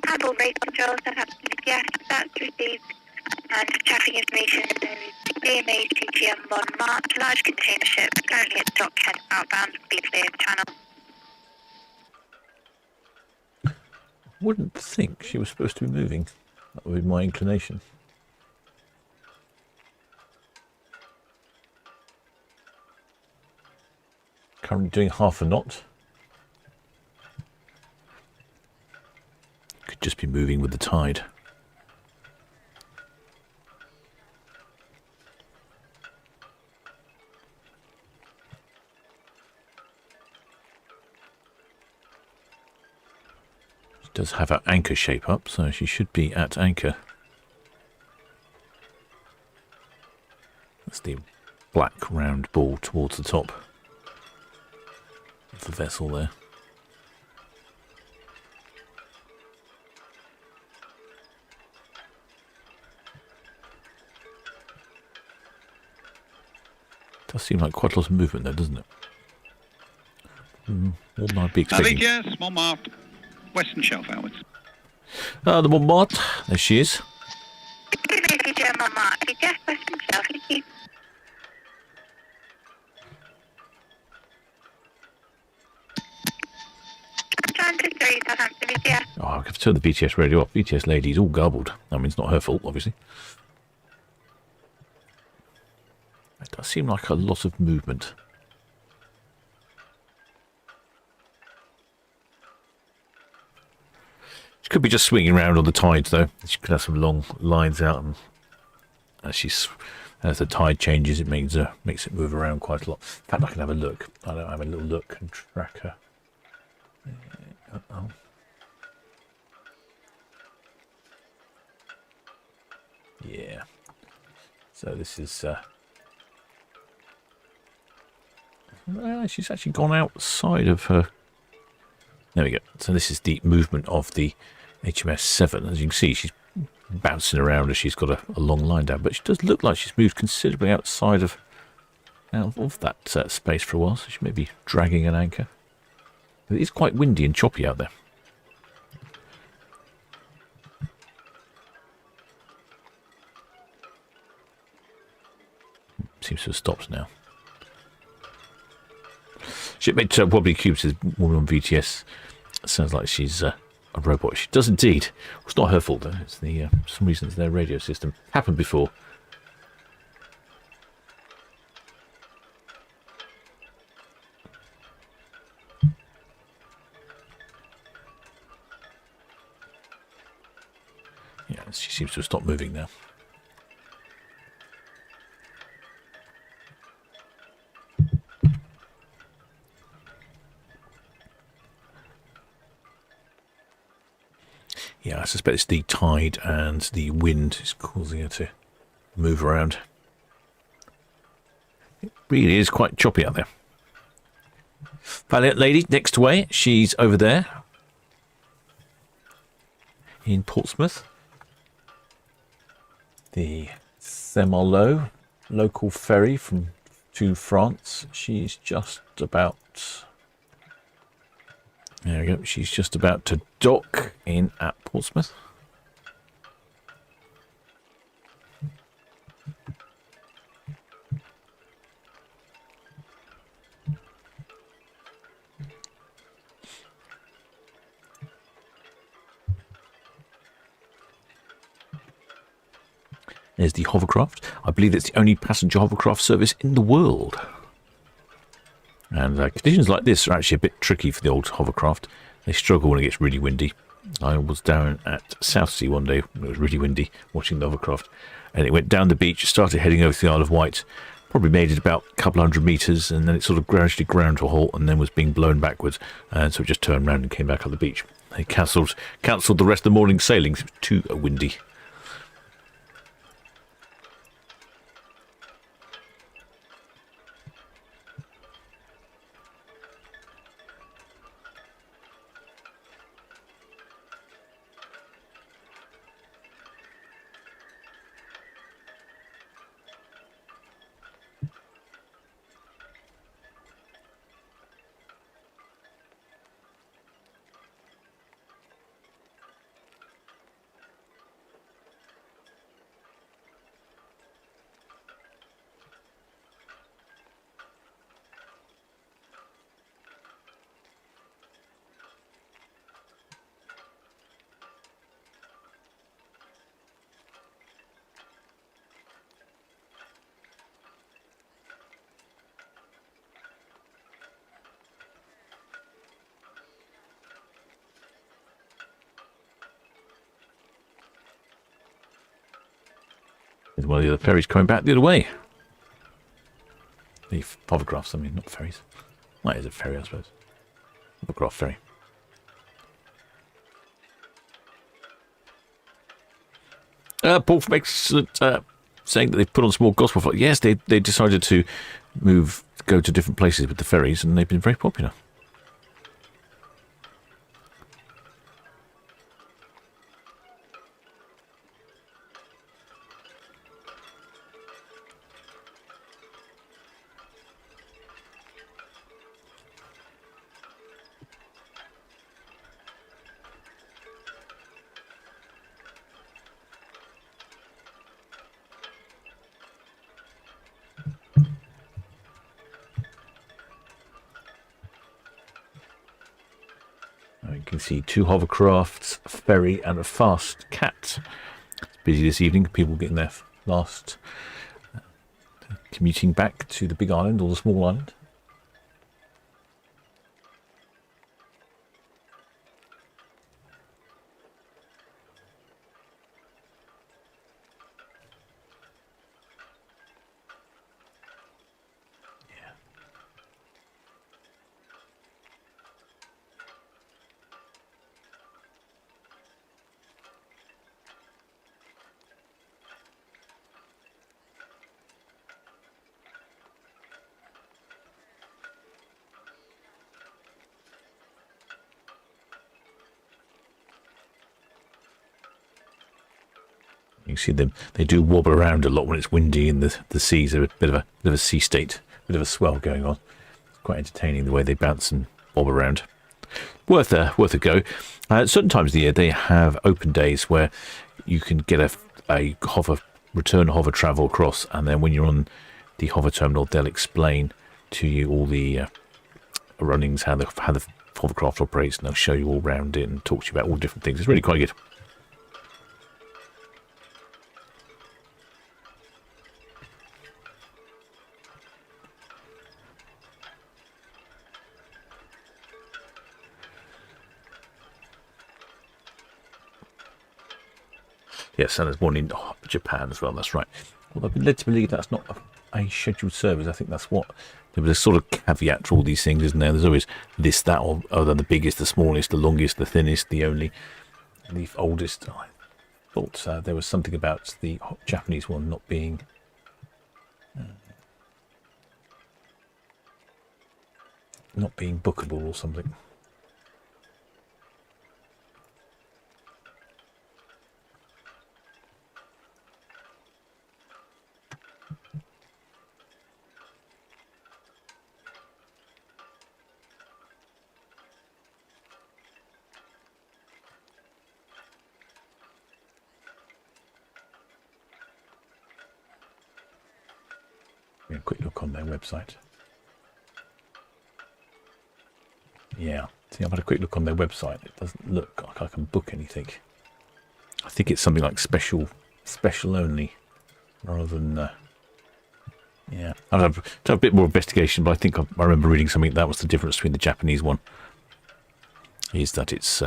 S7: Handball reef control, Southampton VTS. That's received. And traffic information, there is EMA TGM on March, large container ship, currently at Dockhead outbound, be clear of channel.
S2: Wouldn't think she was supposed to be moving. That would be my inclination. Currently doing half a knot. Could just be moving with the tide. Does have her anchor shape up, so she should be at anchor. That's the black round ball towards the top of the vessel there. Does seem like quite a lot of movement there, doesn't it? More than I'd be expecting.
S5: Mavic, yes, Montmartre. Western Shelf outwards.
S2: The Montmartre. There she is.
S7: Montmartre, yes, Western Shelf, thank you. Southampton VTS.
S2: Oh, I have to turn the VTS radio off. VTS lady's all garbled. I mean, it's not her fault, obviously. It does seem like a lot of movement. She could be just swinging around on the tides, though. She could have some long lines out, and as the tide changes, it makes it move around quite a lot. In fact, I can have a look. I don't have a little look and track her. Uh-oh. Yeah. So this is. She's actually gone outside of her. There we go. So this is the movement of the HMS 7. As you can see, she's bouncing around as she's got a long line down, but she does look like she's moved considerably outside of that space for a while, so she may be dragging an anchor. It is quite windy and choppy out there. Seems to have stopped now. Shipmate Wobbly Cube says, woman on VTS Sounds like she's a robot. She does indeed. It's not her fault though. It's the for some reason it's their radio system. Happened before. Yeah, she seems to have stopped moving now. Yeah, I suspect it's the tide and the wind is causing her to move around. It really is quite choppy out there. Valiant lady next way, she's over there in Portsmouth. The Semolo local ferry to France. She's just about... There we go. She's just about to dock in at Portsmouth. There's the hovercraft. I believe it's the only passenger hovercraft service in the world. And conditions like this are actually a bit tricky for the old hovercraft. They struggle when it gets really windy. I was down at Southsea one day when it was really windy, watching the hovercraft. And it went down the beach, started heading over to the Isle of Wight, probably made it about a couple hundred metres, and then it sort of gradually ground to a halt and then was being blown backwards. And so it just turned around and came back on the beach. They cancelled the rest of the morning's sailings. It was too windy. There's one of the other ferries coming back the other way. The hovercrafts, I mean, not ferries. That is a ferry, I suppose. Hovercraft ferry. Paul from Excellent saying that they've put on some more gospel flights. Yes, they decided to go to different places with the ferries, and they've been very popular. You can see 2 hovercrafts, a ferry and a fast cat. It's busy this evening. People getting their last commuting back to the big island or the small island. You see them; they do wobble around a lot when it's windy and the seas are a bit of a sea state, a bit of a swell going on. It's quite entertaining the way they bounce and bob around. Worth a go. Certain times of the year they have open days where you can get a return hover travel across, and then when you're on the hover terminal, they'll explain to you all the runnings, how the hovercraft operates, and they'll show you all around it and talk to you about all different things. It's really quite good. Yes, and there's one in Japan as well, that's right. Well, I've been led to believe that's not a scheduled service. I think that's what... There was a sort of caveat to all these things, isn't there? There's always this, that, or other, the biggest, the smallest, the longest, the thinnest, the only, the oldest. I thought there was something about the Japanese one not being... not being bookable or something. A quick look on their website. Yeah, see, I've had a quick look on their website. It doesn't look like I can book anything. I think it's something like special only, rather than. Yeah, I'll have to have a bit more investigation, but I think I remember reading something that was the difference between the Japanese one. Is that it's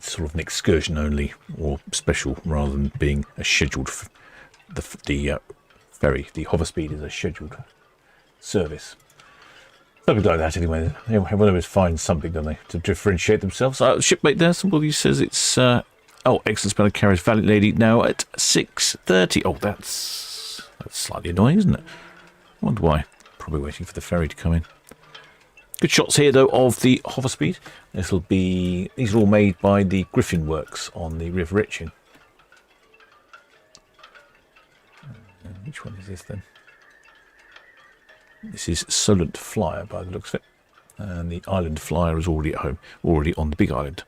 S2: sort of an excursion only or special rather than being a scheduled. The ferry, the hover speed, is a scheduled service. Something like that, anyway. Everyone always finds something, don't they, to differentiate themselves. Shipmate there, somebody says it's excellent spell of carriers, Valiant Lady now at 6:30. Oh, that's slightly annoying, isn't it? I wonder why. Probably waiting for the ferry to come in. Good shots here, though, of the hover speed. These are all made by the Griffin Works on the River Itchen. Which one is this then? This is Solent Flyer by the looks of it. And the Island Flyer is already at home, already on the big island.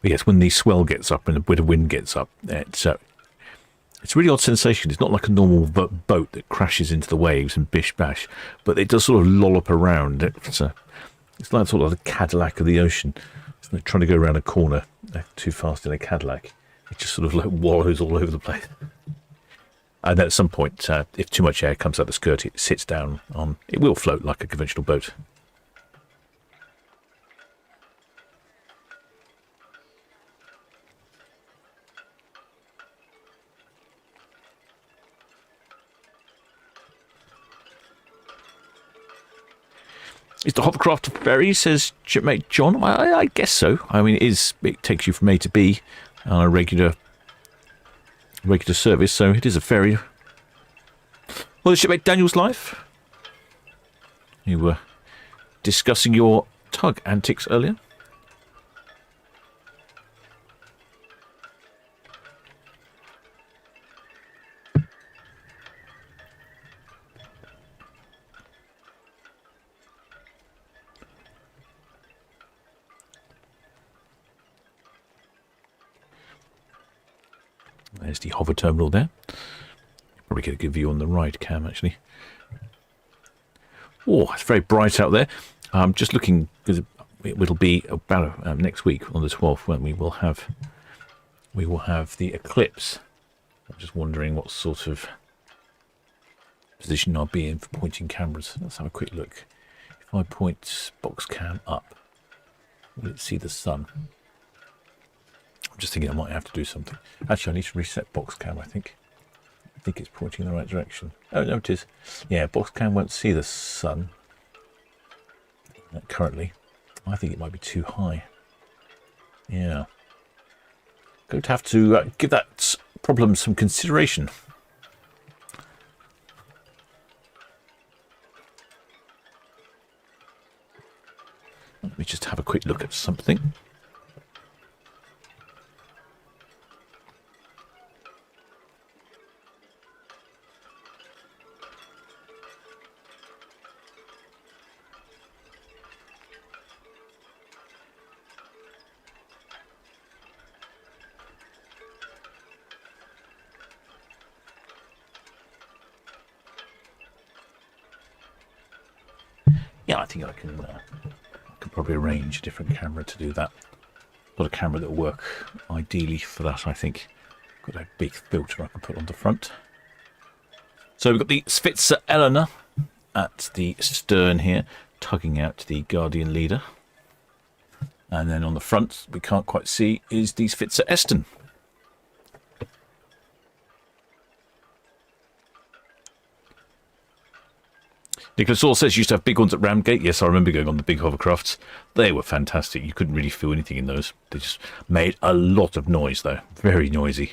S2: But yes, when the swell gets up and the wind gets up, it's a really odd sensation. It's not like a normal boat that crashes into the waves and bish bash, but it does sort of lollop around. It's like sort of a Cadillac of the ocean. It's like trying to go around a corner too fast in a Cadillac. It just sort of like wallows all over the place. And at some point, if too much air comes out the skirt, it sits down on... It will float like a conventional boat. Is the hovercraft a ferry, says shipmate John? I guess so. I mean, it takes you from A to B on a regular service, so it is a ferry. Well, the shipmate Daniel's life. You were discussing your tug antics earlier. There's the hover terminal there. Probably get a good view on the right cam, actually. Oh, it's very bright out there. I'm just looking, because it'll be about next week on the 12th when we will have the eclipse. I'm just wondering what sort of position I'll be in for pointing cameras. Let's have a quick look. If I point box cam up, will it see the sun? I'm just thinking I might have to do something. Actually, I need to reset box cam, I think. I think it's pointing in the right direction. Oh, no, it is. Yeah, box cam won't see the sun currently. I think it might be too high. Yeah. Going to have to give that problem some consideration. Let me just have a quick look at something. Yeah, I think I can probably arrange a different camera to do that. Got a camera that will work ideally for that, I think. Got a big filter I can put on the front. So we've got the Svitzer Eleanor at the stern here, tugging out the Guardian leader. And then on the front, we can't quite see, is the Svitzer Eston. Nicholas Orr says you used to have big ones at Ramgate. Yes, I remember going on the big hovercrafts. They were fantastic. You couldn't really feel anything in those. They just made a lot of noise, though. Very noisy.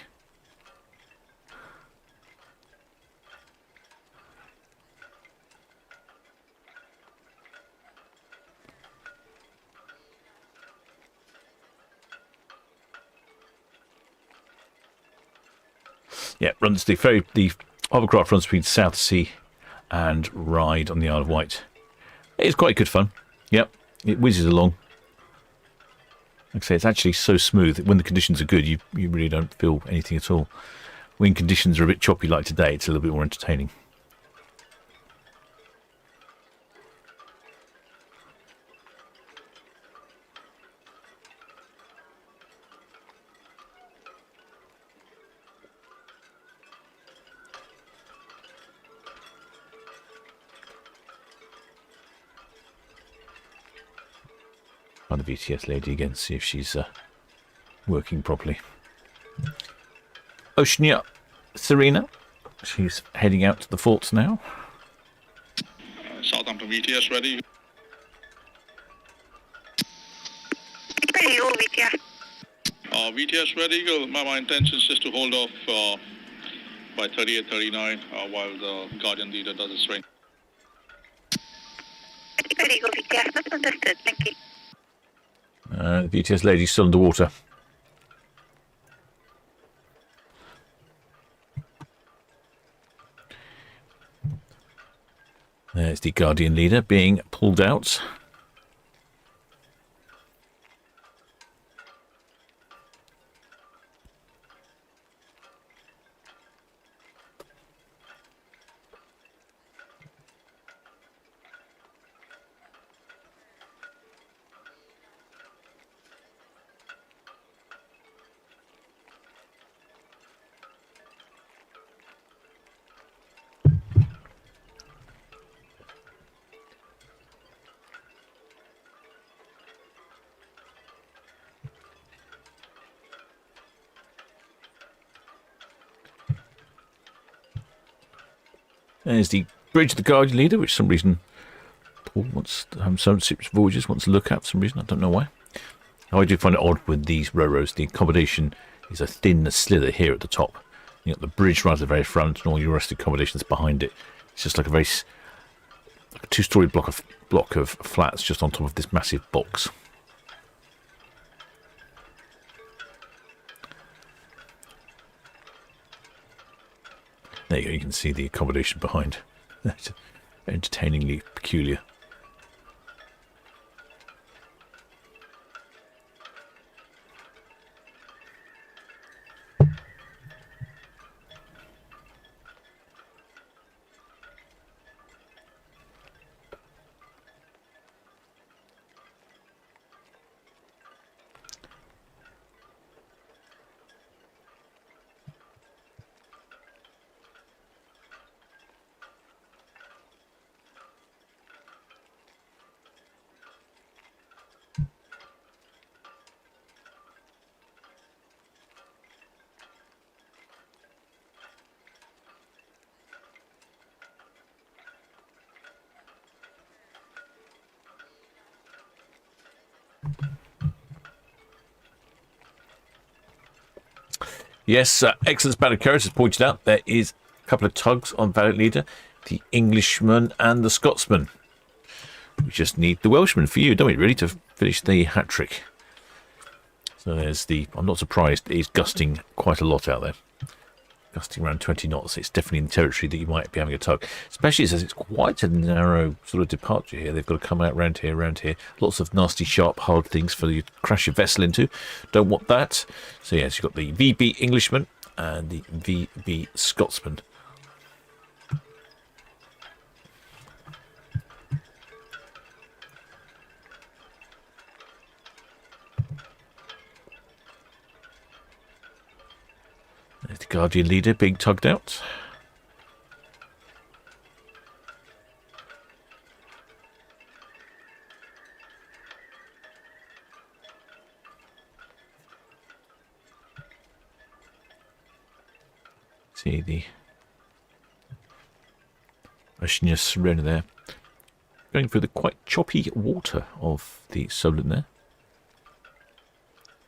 S2: Yeah, runs the hovercraft runs between Southsea and Ryde on the Isle of Wight. It's quite good fun. Yep, it whizzes along. Like I say, it's actually so smooth. When the conditions are good, you really don't feel anything at all. When conditions are a bit choppy like today, it's a little bit more entertaining. On the VTS lady again, see if she's working properly. Oceania Sirena, she's heading out to the forts now.
S10: Southampton VTS ready.
S7: Ready, all VTS.
S10: VTS ready. My intention is just to hold off by 38-39 while the Guardian leader does his range.
S7: Ready, go VTS. That's understood. Thank you.
S2: The VTS lady's still underwater. There's the Guardian leader being pulled out. There's the bridge of the Guardian leader, which for some reason Paul wants, some ships voyagers wants to look at for some reason. I don't know why. I do find it odd with these ro-ros. The accommodation is a thin slither here at the top. You got the bridge right at the very front, and all your rest of the accommodations behind it. It's just like a two-story block of flats just on top of this massive box. There you go, you can see the accommodation behind. That's entertainingly peculiar. Yes, excellent span of carriers has pointed out there is a couple of tugs on Valiant leader, the Englishman and the Scotsman. We just need the Welshman for you, don't we, really, to finish the hat-trick. So there's the... I'm not surprised it is gusting quite a lot out there. Gusting around 20 knots. It's definitely in territory that you might be having a tug. Especially as it's quite a narrow sort of departure here. They've got to come out round here. Lots of nasty, sharp, hard things for you to crash your vessel into. Don't want that. So yes, you've got the VB Englishman and the VB Scotsman. Guardian leader being tugged out. See the Sirena there, going through the quite choppy water of the Solent there.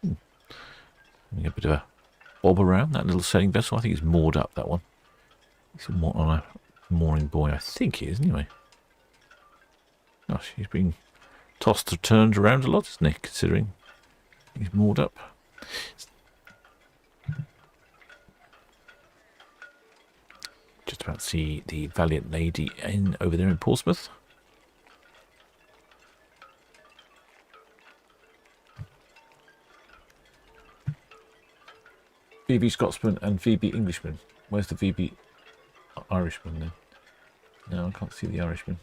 S2: Having a bit of a bob around that little sailing vessel. I think it's moored up, that one. It's on a mooring buoy, I think he is, anyway. Gosh, he's been tossed and turned around a lot, isn't he, considering he's moored up. Just about to see the Valiant lady over there in Portsmouth. VB Scotsman and VB Englishman. Where's the VB Irishman then? No, I can't see the Irishman.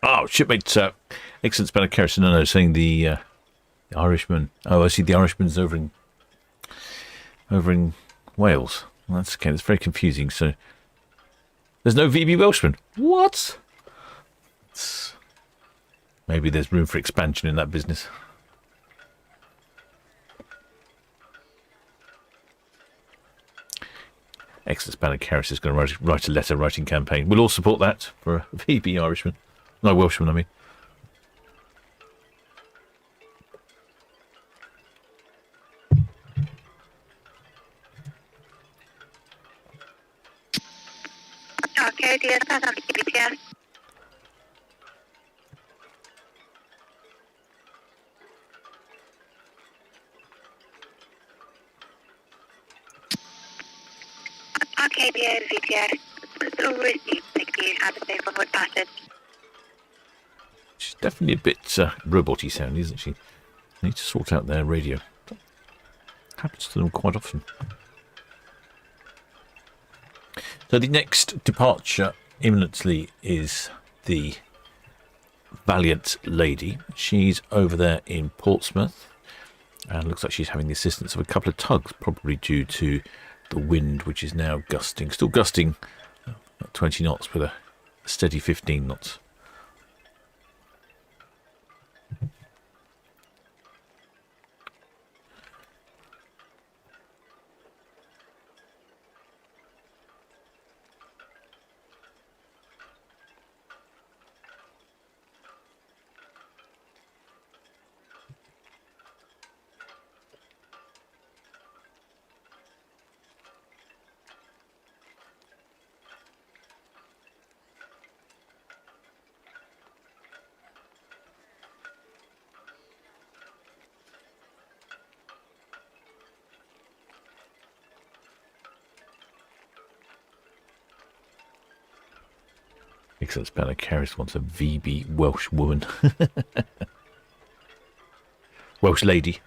S2: Oh, shipmate, excellent Spanner Kerrison. No, saying the Irishman. Oh, I see the Irishman's over in Wales. Well, that's okay. It's very confusing. So there's no VB Welshman. What? Maybe there's room for expansion in that business. Excellent Spanner Kerris is going to write a letter writing campaign. We'll all support that for a VB Irishman. No, Welshman, I mean.
S7: Arcadia, Southampton. Arcadia, VTS. Received, thank you. Have a safe onward passage.
S2: She's definitely a bit robot-y sound, isn't she? Need to sort out their radio. Happens to them quite often. So the next departure imminently is the Valiant lady. She's over there in Portsmouth, and looks like she's having the assistance of a couple of tugs, probably due to the wind, which is now gusting. Still gusting at 20 knots, but a steady 15 knots. Excellent Spanner Kerris wants a VB Welsh woman. Welsh lady.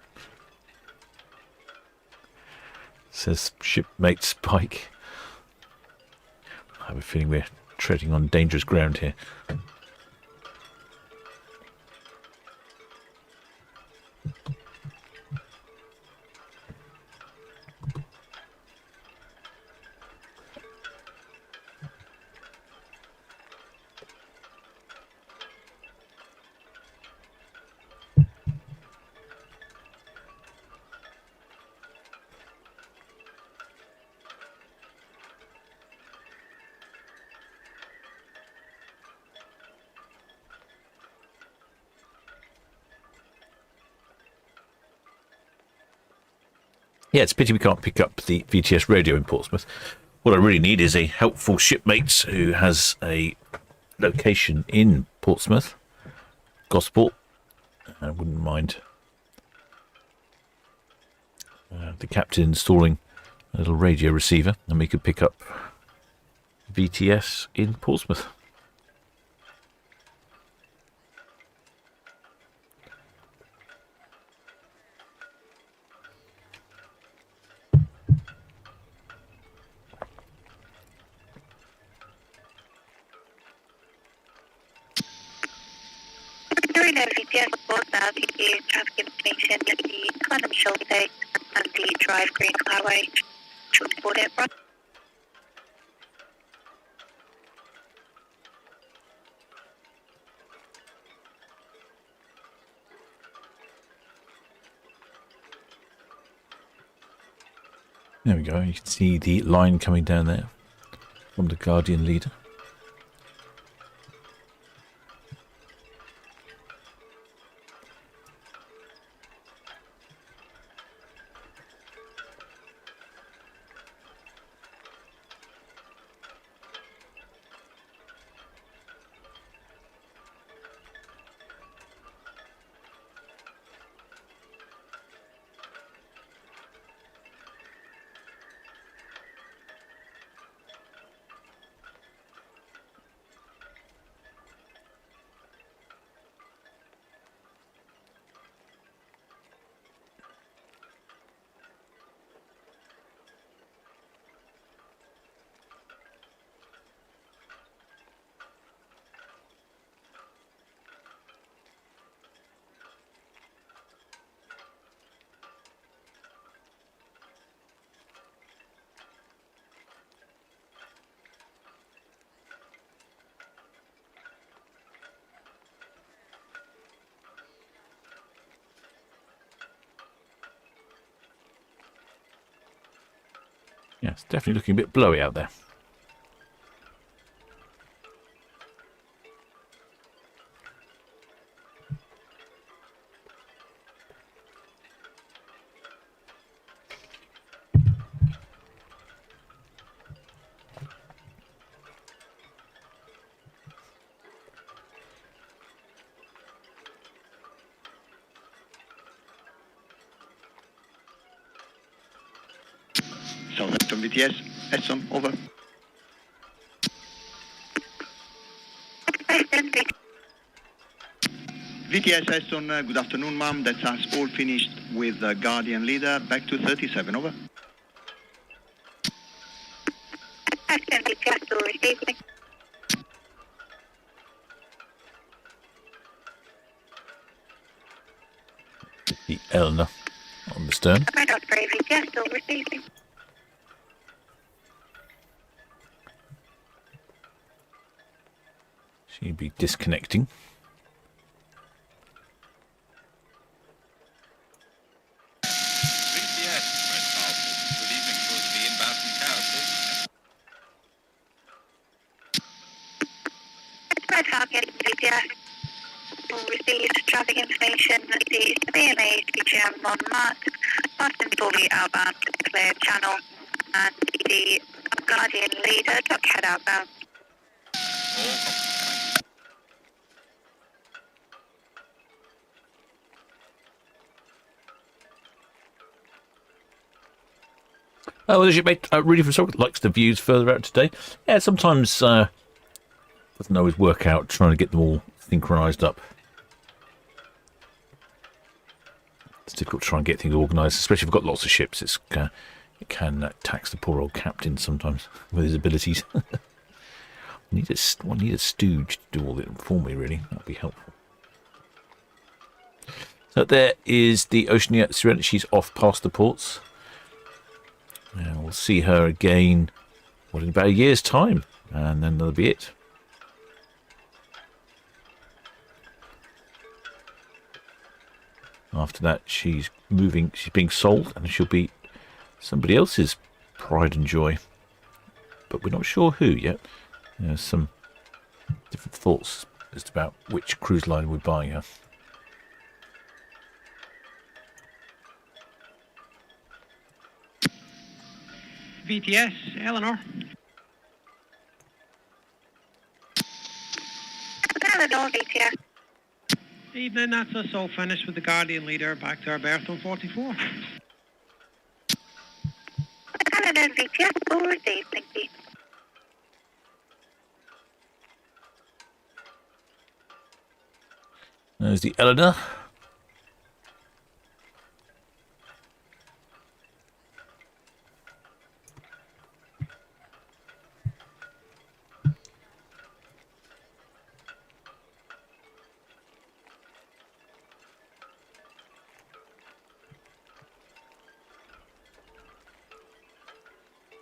S2: Says shipmate Spike. I have a feeling we're treading on dangerous ground here. Yeah, it's a pity we can't pick up the VTS radio in Portsmouth. What I really need is a helpful shipmate who has a location in Portsmouth, Gosport. I wouldn't mind the captain installing a little radio receiver, and we could pick up VTS in Portsmouth.
S7: Sirena VTS report that the traffic information at the Clement Shelby and the Drive Green Highway should report it.
S2: There we go. You can see the line coming down there from the Guardian leader. Yeah, it's definitely looking a bit blowy out there.
S6: Southampton VTS, Edson, over. VTS Edson, good afternoon, ma'am. That's us all finished with the Guardian leader. Back to 37, over.
S2: The Eleanor on the stern. She'd be disconnecting.
S7: Received traffic information that the BMA to be jammed on Martin fully outbound to clear channel, and the Guardian leader took head outbound.
S2: Well, as you made reading from Solent likes the views further out today. Yeah, sometimes doesn't always work out trying to get them all synchronised up. It's difficult to try and get things organised, especially if you've got lots of ships. It can tax the poor old captain sometimes with his abilities. I need a stooge to do all it for me, really. That would be helpful. So there is the Oceania Sirena. She's off past the ports. And we'll see her again, in about a year's time, and then that'll be it. After that, she's being sold, and she'll be somebody else's pride and joy. But we're not sure who yet. There's some different thoughts as to about which cruise line we're buying her.
S11: VTS, Eleanor.
S7: Eleanor, VTS.
S11: Evening, that's us all finished with the Guardian leader back to our berth on 44.
S7: Eleanor, VTS, all received, thank you.
S2: There's the Eleanor.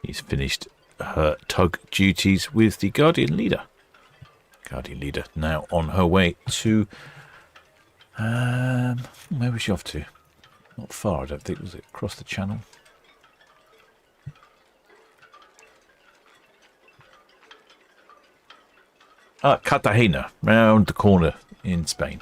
S2: He's finished her tug duties with the Guardian leader. Guardian leader now on her way to... where was she off to? Not far, I don't think. Was it across the channel? Cartagena, round the corner in Spain.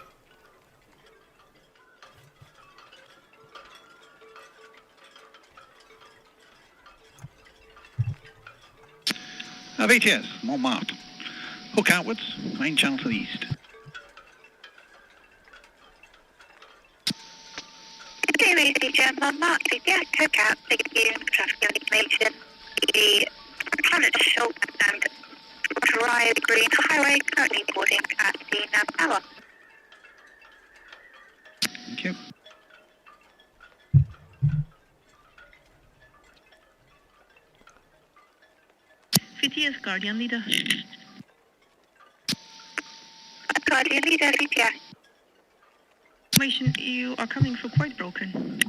S5: VTS, Montmartre. Hook outwards, main channel to the east.
S7: Okay, ladies and gentlemen, Montmartre, VTS, hook out, thank you for traffic information. The planet Schultz and Dry Green Highway currently boarding at the nav hour.
S5: Thank you.
S9: VTS, Guardian leader.
S7: Guardian leader, VTS.
S9: Information, you are coming through quite broken.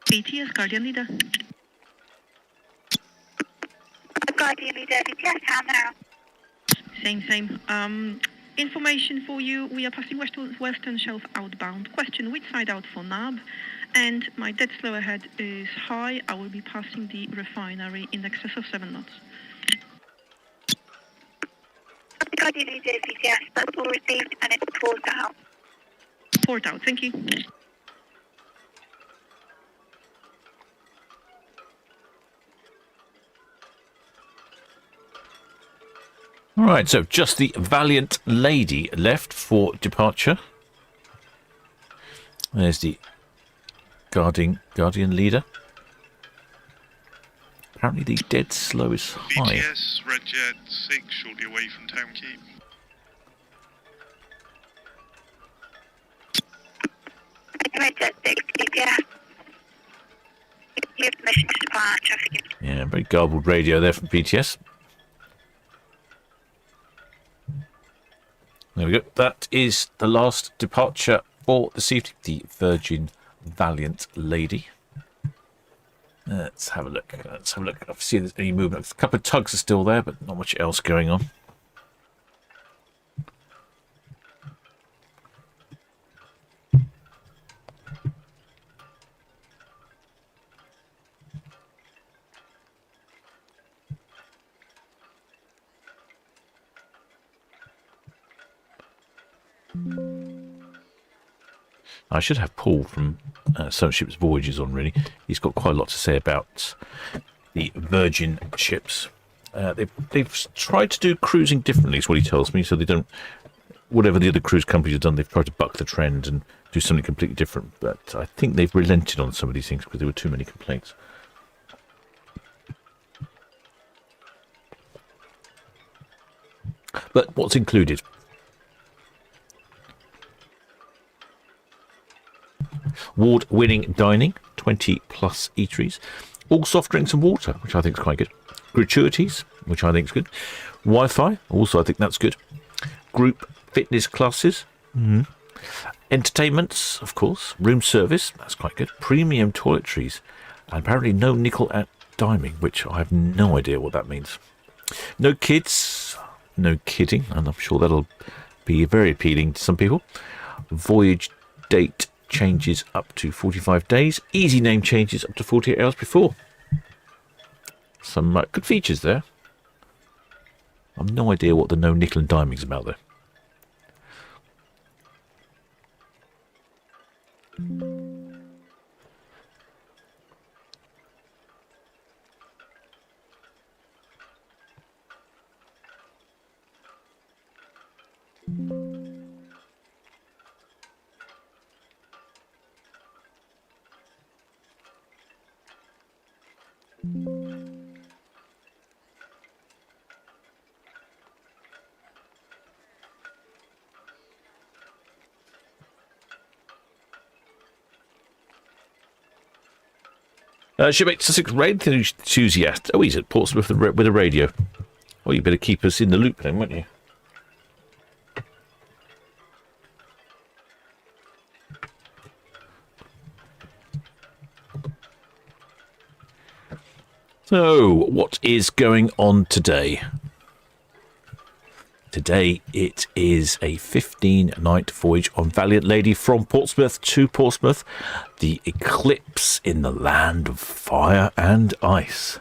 S9: VTS, Guardian leader.
S7: Guardian leader, VTS, how now?
S9: Same. Information for you, we are passing Western Shelf outbound. Question, which side out for NAB? And my dead slow ahead is high. I will be passing the refinery in excess of 7 knots.
S7: Guardian leader, VTS, that's all received and it's port out.
S9: Port out, thank you.
S2: All right, so just the Valiant lady left for departure. There's the Guardian leader. Apparently the dead slow is high.
S4: BTS, Red Jet 6, shortly away from Town Quay.
S7: Red Jet 6, VTS. You have permission to depart, traffic.
S2: Yeah, very garbled radio there from BTS. There we go. That is the last departure for this evening, the Virgin Valiant lady. Let's have a look. I'll see if there's any movement. A couple of tugs are still there, but not much else going on. I should have Paul from Solent Ships Voyages on, really. He's got quite a lot to say about the Virgin ships. They've tried to do cruising differently, is what he tells me, so they don't... Whatever the other cruise companies have done, they've tried to buck the trend and do something completely different. But I think they've relented on some of these things because there were too many complaints. But what's included? Award-winning dining, 20 plus eateries, all soft drinks and water, which I think is quite good. Gratuities, which I think is good. Wi-Fi, also I think that's good. Group fitness classes. Entertainments, of course. Room service, that's quite good. Premium toiletries, and apparently no nickel at diming, which I have no idea what that means. No kids, no kidding, and I'm sure that'll be very appealing to some people. voyage date changes up to 45 days. Easy name changes up to 48 hours before. Some good features there. I've no idea what the no nickel and diming is about, though. Shipmate Sussex Raid enthusiast. Oh, he's at Portsmouth with a radio. Oh, you better keep us in the loop then, won't you? So, what is going on today? Today it is a 15-night voyage on Valiant Lady from Portsmouth to Portsmouth. The eclipse in the land of fire and ice.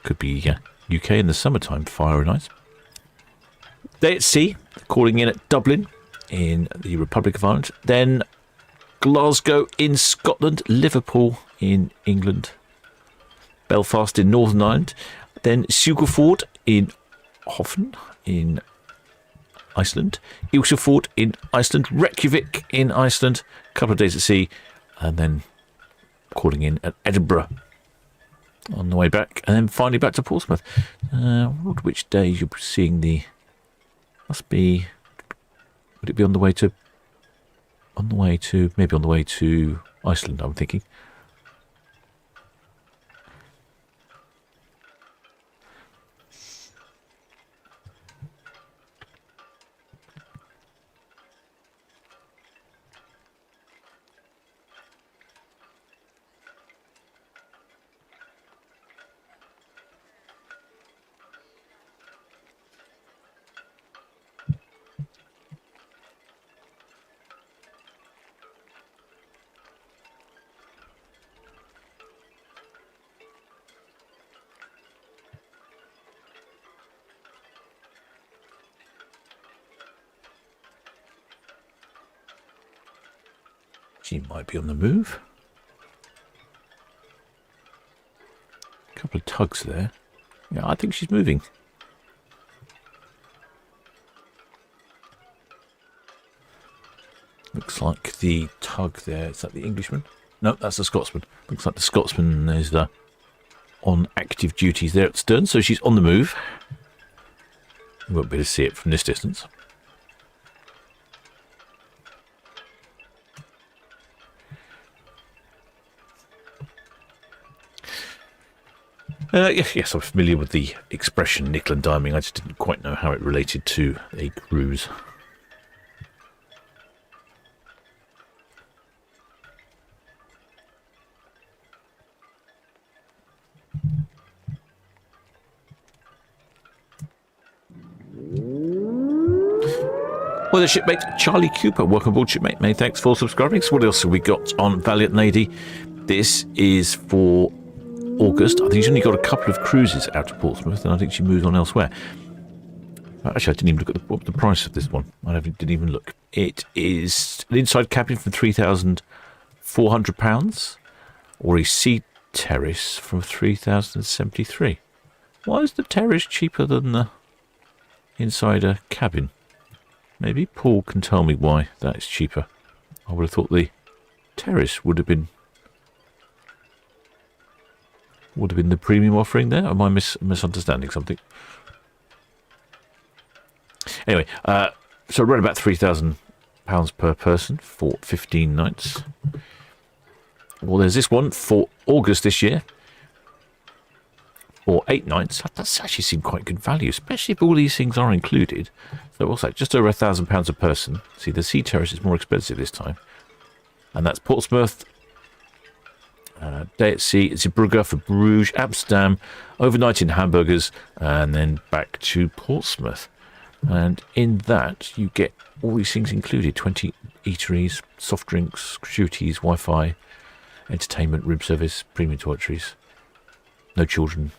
S2: Could be UK in the summertime, fire and ice. Day at sea, calling in at Dublin in the Republic of Ireland. Then Glasgow in Scotland, Liverpool in England, Belfast in Northern Ireland. Then Siglufjord in Hoffen in Iceland, Ísafjord in Iceland, Reykjavik in Iceland, a couple of days at sea, and then calling in at Edinburgh on the way back, and then finally back to Portsmouth. Which days you're seeing the... Must be... Would it be on the way to... Maybe on the way to Iceland, I'm thinking. She might be on the move. A couple of tugs there. Yeah, I think she's moving. Looks like the tug there. Is that the Englishman? No, that's the Scotsman. Looks like the Scotsman is on active duties there at stern, so she's on the move. You won't be able to see it from this distance. Yes, I'm familiar with the expression nickel and diming. I just didn't quite know how it related to a cruise. Well, the shipmate Charlie Cooper, welcome aboard, shipmate. Many thanks for subscribing. So what else have we got on Valiant Lady? This is for August. I think she's only got a couple of cruises out of Portsmouth, and I think she moves on elsewhere. Actually, I didn't even look at the price of this one. I didn't even look. It is an inside cabin for £3,400, or a sea terrace from £3,073. Why is the terrace cheaper than the inside cabin? Maybe Paul can tell me why that is cheaper. I would have thought the terrace would have been the premium offering there. Am I misunderstanding something? Anyway, so around about £3,000 per person for 15 nights. Well, there's this one for August this year for 8 nights. That does actually seem quite good value, especially if all these things are included. So what's that? Just over £1,000 a person. See, the sea terrace is more expensive this time, and that's Portsmouth. Day at sea, Zeebrugge for Bruges, Amsterdam, overnight in Hamburgers, and then back to Portsmouth. And in that, you get all these things included: 20 eateries, soft drinks, gratuities, Wi-Fi, entertainment, room service, premium toiletries, no children,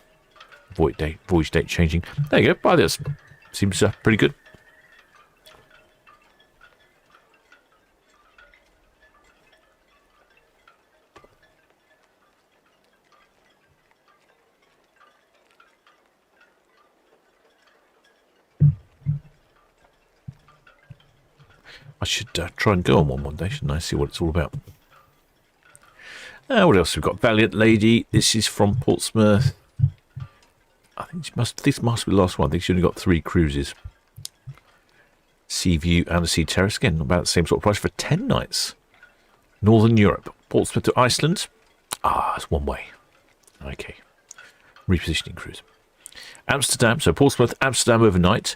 S2: voyage date changing. There you go. Buy this. Seems pretty good. I should try and go on one day, shouldn't I? See what it's all about. What else we've got? Valiant Lady. This is from Portsmouth. I think this must be the last one. I think she only got 3 cruises. Sea View and the Sea Terrace. Again, about the same sort of price for 10 nights. Northern Europe. Portsmouth to Iceland. It's one way. Okay. Repositioning cruise. Amsterdam. So Portsmouth, Amsterdam overnight.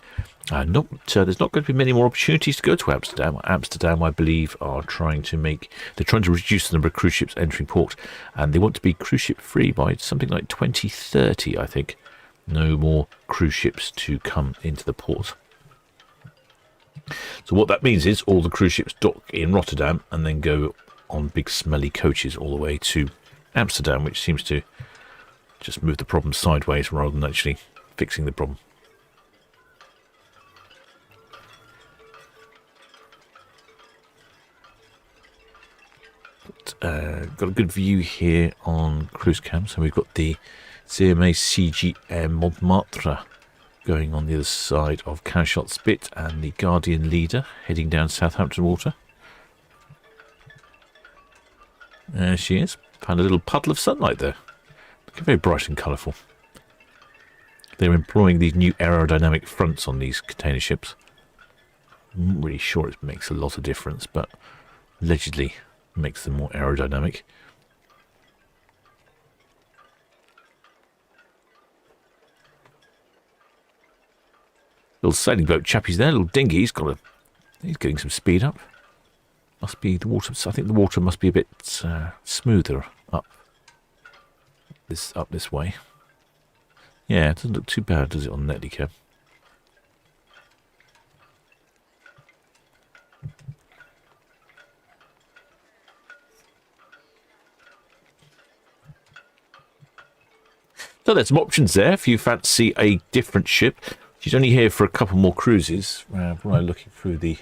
S2: There's not going to be many more opportunities to go to Amsterdam. Amsterdam, I believe, they're trying to reduce the number of cruise ships entering port, and they want to be cruise ship free by something like 2030, I think. No more cruise ships to come into the port. So what that means is all the cruise ships dock in Rotterdam and then go on big smelly coaches all the way to Amsterdam, which seems to just move the problem sideways rather than actually fixing the problem. Got a good view here on cruise cam. So we've got the CMA CGM Montmartre going on the other side of Cashot Spit, and the Guardian Leader heading down Southampton water. There she is. Found a little puddle of sunlight there. Looking very bright and colourful. They're employing these new aerodynamic fronts on these container ships. I'm not really sure it makes a lot of difference, but allegedly makes them more aerodynamic. Little sailing boat chappie's there, little dinghy. He's getting some speed up. Must be the water. I think the water must be a bit smoother up this way. Yeah, it doesn't look too bad, does it, on Netlycab? So there's some options there if you fancy a different ship. She's only here for a couple more cruises. When I'm looking through the...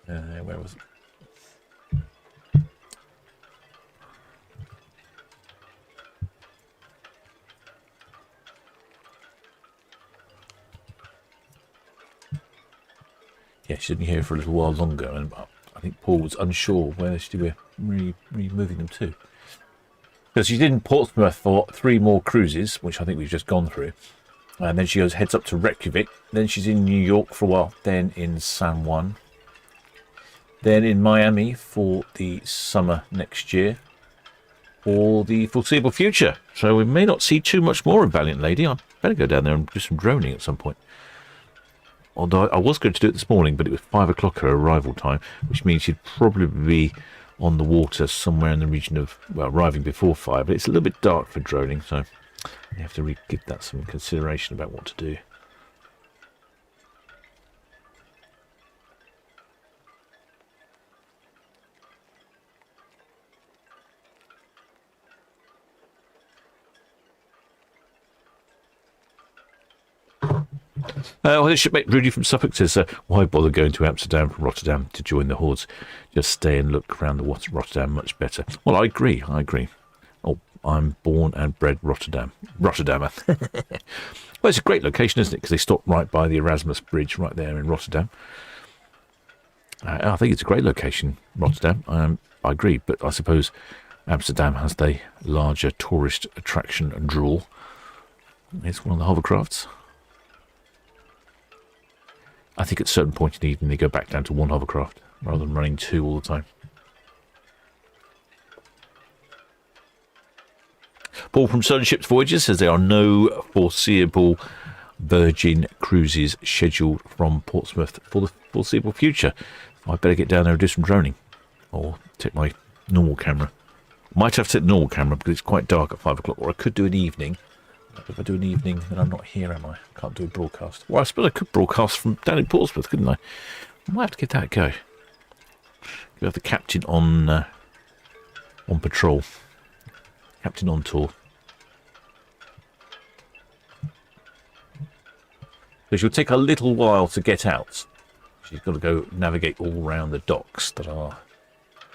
S2: where was it? Yeah, she's only here for a little while longer, and I think Paul was unsure where she were removing them to. Because she's in Portsmouth for 3 more cruises, which I think we've just gone through. And then she heads up to Reykjavik. Then she's in New York for a while. Then in San Juan. Then in Miami for the summer next year. For the foreseeable future. So we may not see too much more of Valiant Lady. I better go down there and do some droning at some point. Although I was going to do it this morning, but it was 5 o'clock her arrival time, which means she'd probably be on the water somewhere in the region of, well, arriving before 5, but it's a little bit dark for droning, so you have to give that some consideration about what to do. This shipmate Rudy from Suffolk says, why bother going to Amsterdam from Rotterdam to join the hordes? Just stay and look around the water. Rotterdam much better. Well, I agree. Oh, I'm born and bred Rotterdamer. Well, it's a great location, isn't it? Because they stop right by the Erasmus Bridge right there in Rotterdam. I think it's a great location, Rotterdam. I agree, but I suppose Amsterdam has the larger tourist attraction and draw. It's one of the hovercrafts. I think at a certain point in the evening they go back down to 1 hovercraft rather than running 2 all the time. Paul from Solent Ships Voyages says there are no foreseeable Virgin cruises scheduled from Portsmouth for the foreseeable future. I better get down there and do some droning. Or take my normal camera. Might have to take the normal camera because it's quite dark at 5 o'clock, or I could do an evening. If I do an evening, then I'm not here, am I? Can't do a broadcast. Well, I suppose I could broadcast from down in Portsmouth, couldn't I? I might have to give that a go. We have the captain on patrol. Captain on tour. So she'll take a little while to get out. She's got to go navigate all around the docks that are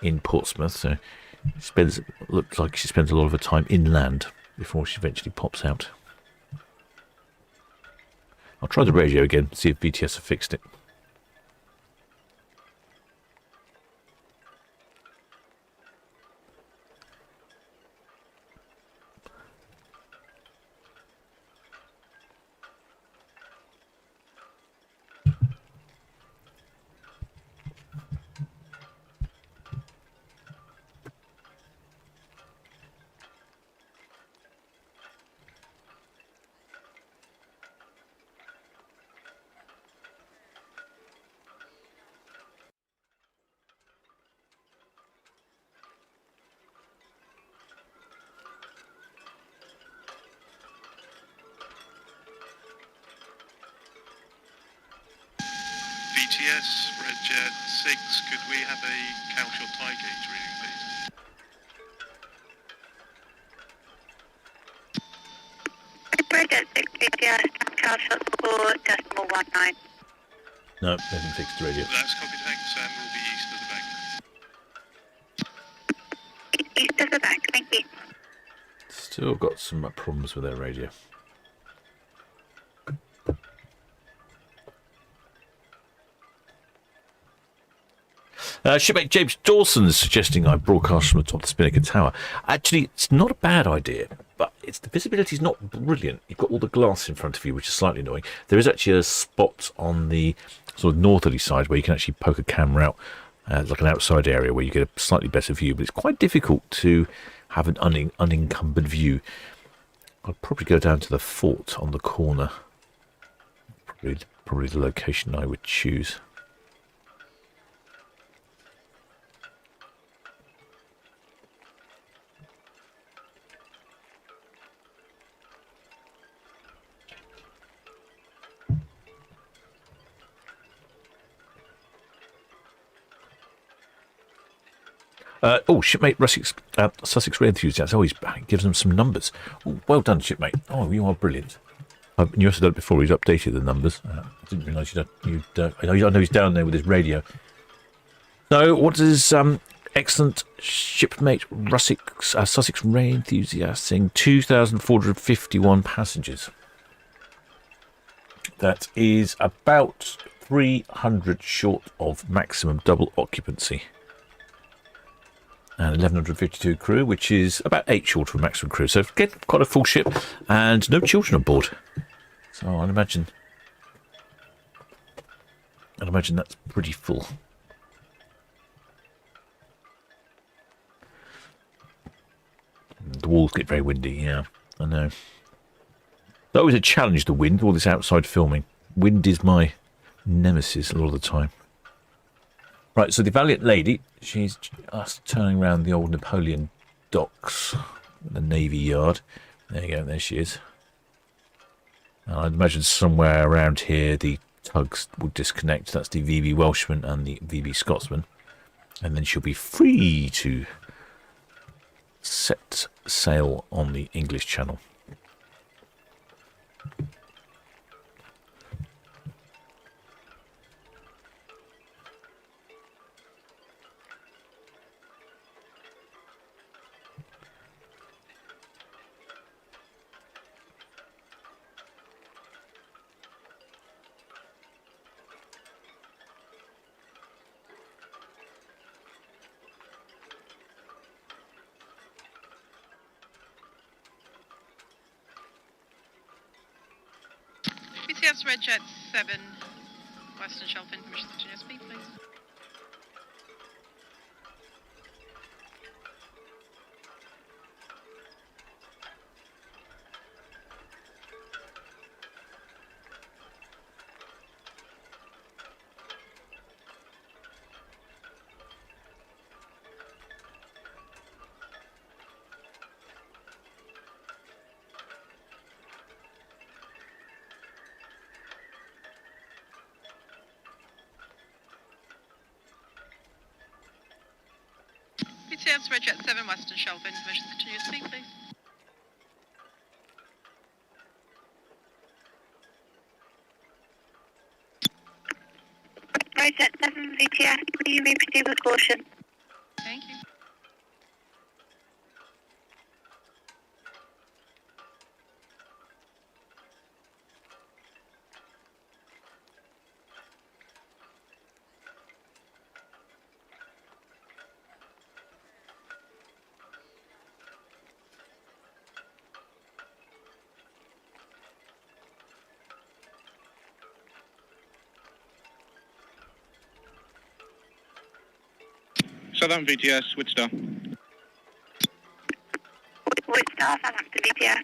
S2: in Portsmouth. So looks like she spends a lot of her time inland before she eventually pops out. I'll try the radio again, see if VTS have fixed it.
S4: VTS, Red Jet 6, could we have a Calshot tie gauge reading, please?
S7: Red Jet 6, VTS, Calshot for decimal 19.
S2: No, they haven't fixed the radio.
S4: That's copied, thanks, and we'll be east of the bank.
S7: East of the bank, thank you.
S2: Still got some problems with their radio. Shipmate James Dawson's suggesting I broadcast from the top of the Spinnaker Tower. Actually, it's not a bad idea, but the visibility is not brilliant. You've got all the glass in front of you, which is slightly annoying. There is actually a spot on the sort of northerly side where you can actually poke a camera out, like an outside area where you get a slightly better view, but it's quite difficult to have an unencumbered view. I'd probably go down to the fort on the corner. Probably the location I would choose. Shipmate Sussex Ray Enthusiast. Oh, he gives them some numbers. Oh, well done, shipmate. Oh, you are brilliant. You also done it before. He's updated the numbers. I didn't realise I know he's down there with his radio. So, what does excellent shipmate Sussex Ray Enthusiast saying? 2,451 passengers. That is about 300 short of maximum double occupancy. And 1,152 crew, which is about 8 short of maximum crew. So get quite a full ship and no children on board. So I'd imagine that's pretty full. The walls get very windy, yeah, I know. That was a challenge, the wind, all this outside filming. Wind is my nemesis a lot of the time. Right, so the Valiant lady, she's just turning around the old Napoleon docks, the Navy Yard. There you go, there she is. And I'd imagine somewhere around here the tugs will disconnect. That's the VB Welshman and the VB Scotsman. And then she'll be free to set sail on the English Channel.
S12: VTS Red Jet 7, Western Shelf information to speed, please. VTS Red Jet 7 Western Shelf, information to continue speed, please.
S7: Red Jet 7 VTS, you may proceed with caution.
S12: Thank you.
S10: Southampton VTS, Wichita.
S7: Wichita, Southampton VTS.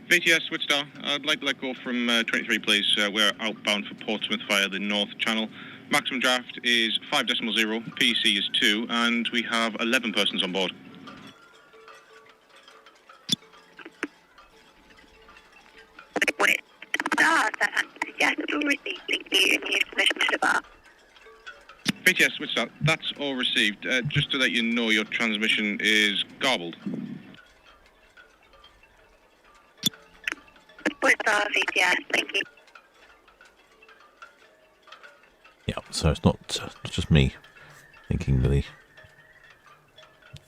S10: VTS, Wichita, I'd like to let go from 23, please. We're outbound for Portsmouth via the North Channel. Maximum draft is 5.0, PC is 2, and we have 11 persons on board.
S7: Southampton VTS, we'll receive the information to the bar.
S10: VTS, Wichita, that's all received. Just to let you know, your transmission is garbled.
S7: Wichita VTS, thank you.
S2: Yeah, so it's not just me thinking that the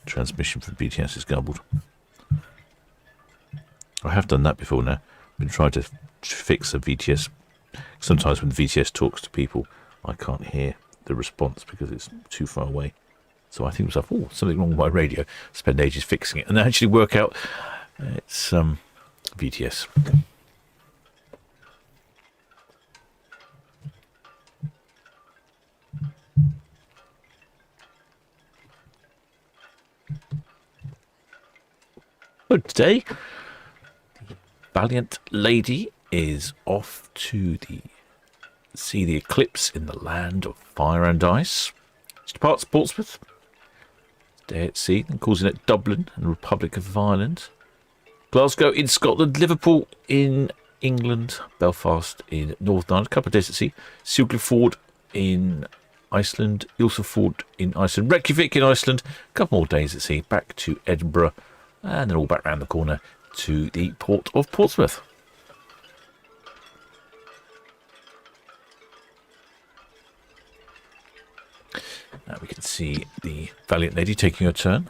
S2: transmission for BTS is garbled. I have done that before now. Been trying to fix a VTS. Sometimes when VTS talks to people, I can't hear the response because it's too far away. So I think to myself, oh, something wrong with my radio. Spend ages fixing it and then actually work out it's VTS. So today, the Valiant lady is off to see the eclipse in the land of fire and ice. She departs Portsmouth, stay at sea, then calls in at Dublin and the Republic of Ireland, Glasgow in Scotland, Liverpool in England, Belfast in Northern Ireland, a couple of days at sea, Siglufjord in Iceland, Ilsefjord in Iceland, Reykjavik in Iceland, a couple more days at sea, back to Edinburgh, and then all back round the corner to the port of Portsmouth. Now we can see the Valiant lady taking her turn.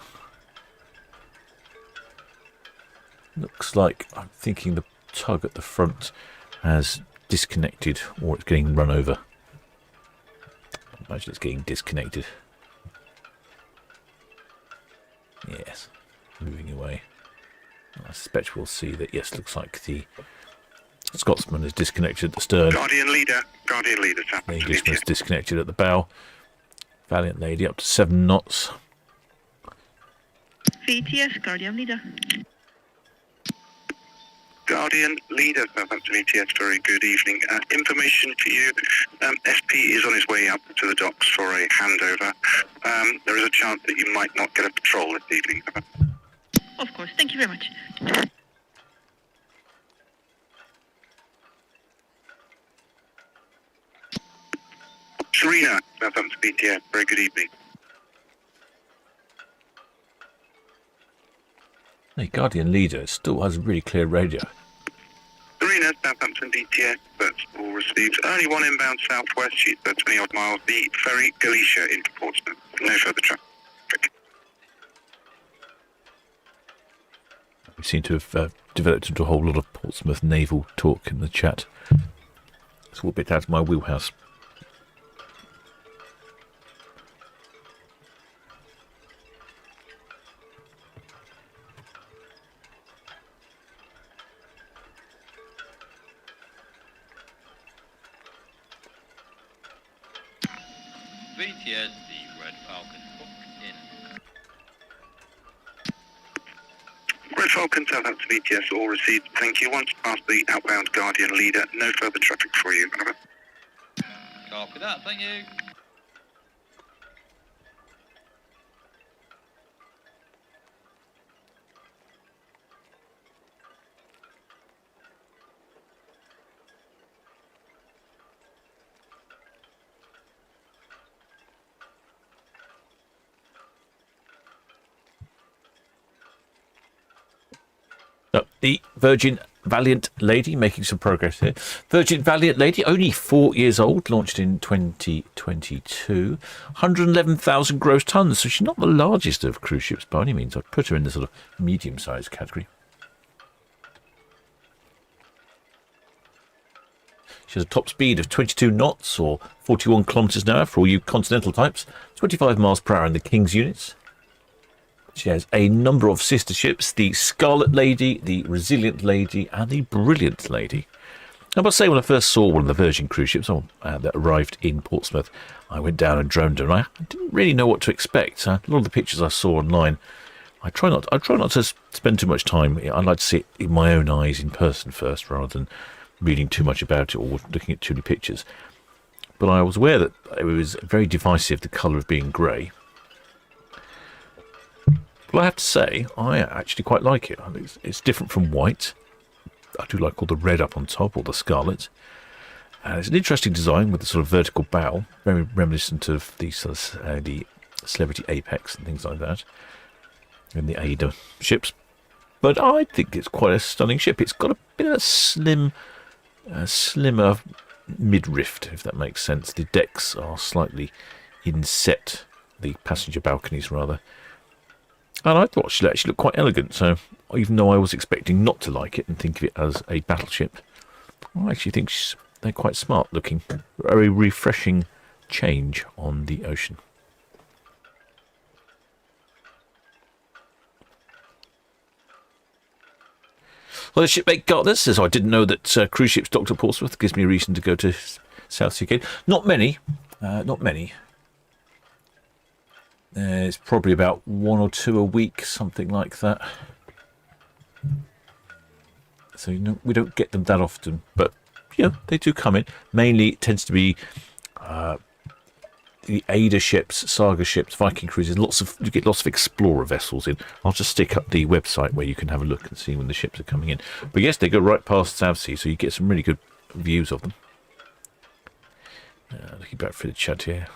S2: Looks like, I'm thinking the tug at the front has disconnected or it's getting run over. I imagine it's getting disconnected. Yes, moving away. I suspect we'll see that, yes, looks like the Scotsman is disconnected at the stern.
S1: Guardian leader,
S2: The Englishman's disconnected at the bow. Valiant lady up to 7 knots.
S9: VTS, Guardian Leader.
S1: Guardian leader, Southampton VTS, very good evening. Information for you, SP is on his way up to the docks for a handover. There is a chance that you might not get a patrol this evening.
S9: Of course, thank you very much.
S1: Sirena, Southampton VTS, very good evening.
S2: The Guardian leader still has a really clear radio.
S1: Sirena, Southampton VTS, that's all received. Only one inbound southwest, she's 20 odd miles. The ferry Galicia into Portsmouth. No further traffic.
S2: We seem to have developed into a whole lot of Portsmouth naval talk in the chat. It's all a bit out of my wheelhouse.
S13: VTS, the Red Falcon, booked in.
S1: Red Falcon, Southampton VTS, all received. Thank you. Once past the outbound Guardian leader, no further traffic for you.
S13: Copy that, thank you.
S2: Virgin Valiant Lady, making some progress here. Virgin Valiant Lady, only 4 years old, launched in 2022. 111,000 gross tons, so she's not the largest of cruise ships by any means. I'd put her in the sort of medium-sized category. She has a top speed of 22 knots, or 41 kilometres an hour for all you continental types, 25 miles per hour in the King's units. She has a number of sister ships, the Scarlet Lady, the Resilient Lady, and the Brilliant Lady. I must say, when I first saw one of the Virgin cruise ships that arrived in Portsmouth, I went down and droned her, and I didn't really know what to expect. A lot of the pictures I saw online, I try not to spend too much time. I like to see it in my own eyes in person first, rather than reading too much about it or looking at too many pictures. But I was aware that it was very divisive, the colour of being grey. But I have to say, I actually quite like it. I think it's different from white. I do like all the red up on top, or the scarlet. And it's an interesting design with the sort of vertical bow, very reminiscent of the sort of, the Celebrity Apex and things like that, in the Ada ships. But I think it's quite a stunning ship. It's got a bit of a slimmer midriff, if that makes sense. The decks are slightly inset, the passenger balconies rather. And I thought she actually looked quite elegant, so even though I was expecting not to like it and think of it as a battleship, I actually think they're quite smart looking. A very refreshing change on the ocean. Well, the shipmate Gartner says, I didn't know that cruise ships docked at Portsmouth. Gives me a reason to go to South Sea. Not many. Not many. It's probably about 1 or 2 a week, something like that. So, we don't get them that often. But, they do come in. Mainly, it tends to be the Ada ships, Saga ships, Viking cruises. You get lots of explorer vessels in. I'll just stick up the website where you can have a look and see when the ships are coming in. But yes, they go right past Southsea, so you get some really good views of them. Looking back through the chat here.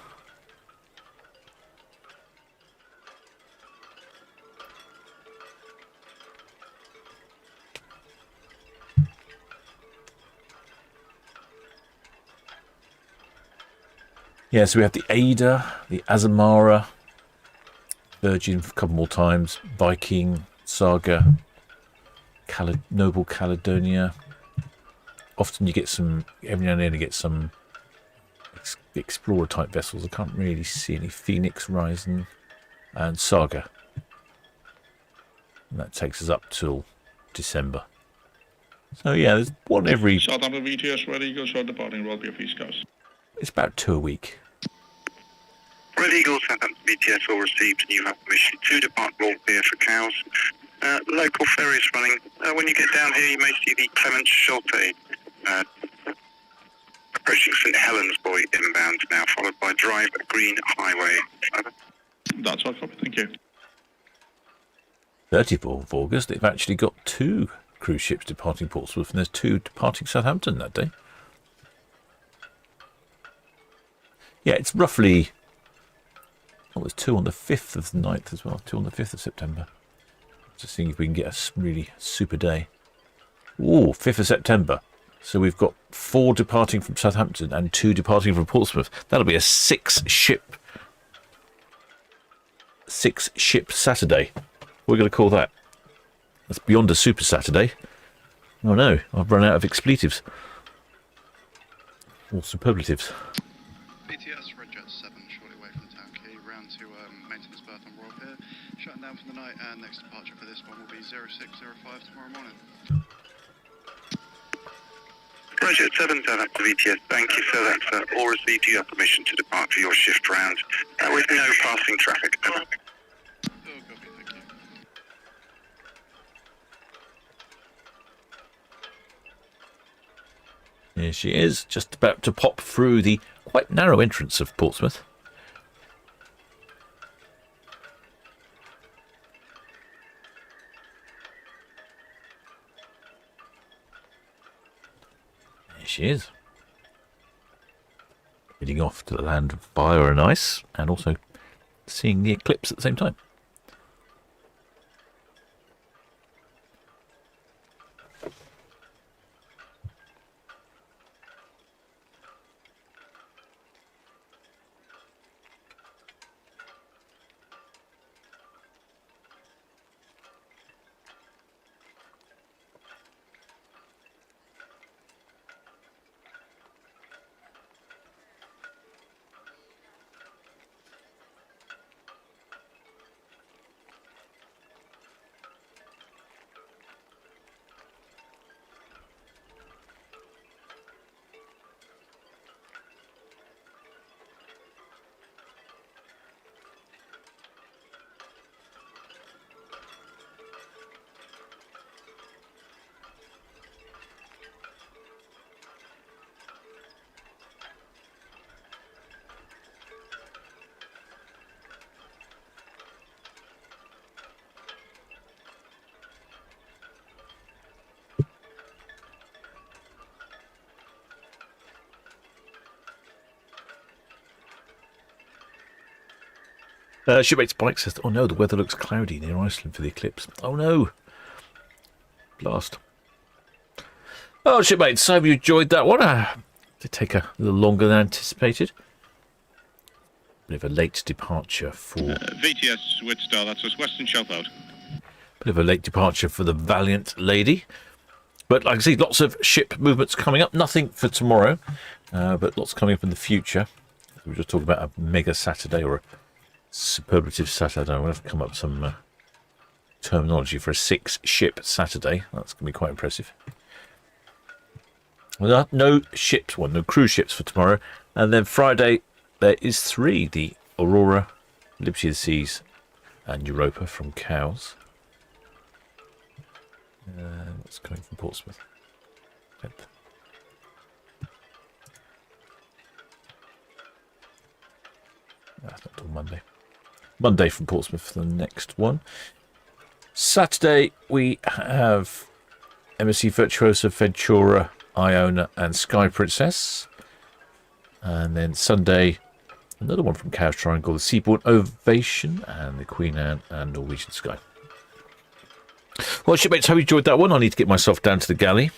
S2: Yeah, so we have the Ada, the Azamara, Virgin a couple more times, Viking, Saga, Noble Caledonia. Often you get every now and then you get some explorer type vessels. I can't really see any. Phoenix, Ryzen, and Saga. And that takes us up till December. So yeah, there's one every...
S10: Southampton VTS ready, go short departing Royal BF East Coast.
S2: It's about 2 a week.
S1: Red Eagle, Southampton VTS all received, and you have permission to depart Royal Pier for Cowes. Local ferries running. When you get down here, you may see the Clement Schulte approaching St Helens Buoy inbound now, followed by Drive Green Highway.
S10: That's all, copy. Thank you.
S2: 30th of August, they've actually got 2 cruise ships departing Portsmouth, and there's 2 departing Southampton that day. Yeah, it's roughly... Oh, there's 2 on the 5th of the 9th as well. 2 on the 5th of September. Just seeing if we can get a really super day. Ooh, 5th of September. So we've got 4 departing from Southampton and 2 departing from Portsmouth. That'll be a 6-ship Saturday. What are we going to call that? That's beyond a super Saturday. Oh no, I've run out of expletives. Or superlatives.
S14: BTS Red Jet 7, shortly away from Town Quay, round to maintenance berth on Royal Pier, shutting down for the night, and next departure for this one will be 0605 tomorrow morning.
S1: Red Jet 7, Southampton VTS, thank you, sir. That's all received. You have permission to depart for your shift round with no passing traffic. Over.
S2: Here she is, just about to pop through the quite narrow entrance of Portsmouth. Here she is. Heading off to the land of fire and ice, and also seeing the eclipse at the same time. Shipmates Bike says, oh no, the weather looks cloudy near Iceland for the eclipse. Oh no. Blast. Oh, shipmates, so have you enjoyed that one? Did take a little longer than anticipated. Bit of a late departure for...
S10: VTS Witstar, that's us, Western Shelf out.
S2: Bit of a late departure for the Valiant lady. But like I see, lots of ship movements coming up. Nothing for tomorrow, but lots coming up in the future. We were just talking about a mega Saturday or a superlative Saturday. We'll have to come up with some terminology for a 6-ship Saturday. That's going to be quite impressive. Well, no ships, well, no cruise ships for tomorrow. And then Friday, there is 3. The Aurora, Liberty of the Seas, and Europa from Cowes. What's coming from Portsmouth? 10th. That's not till Monday. Monday from Portsmouth for the next one. Saturday we have MSC Virtuosa, Ventura, Iona and Sky Princess. And then Sunday, another one from Cowes Triangle, the Seabourn Ovation and the Queen Anne and Norwegian Sky. Well, shipmates, hope you enjoyed that one. I need to get myself down to the galley.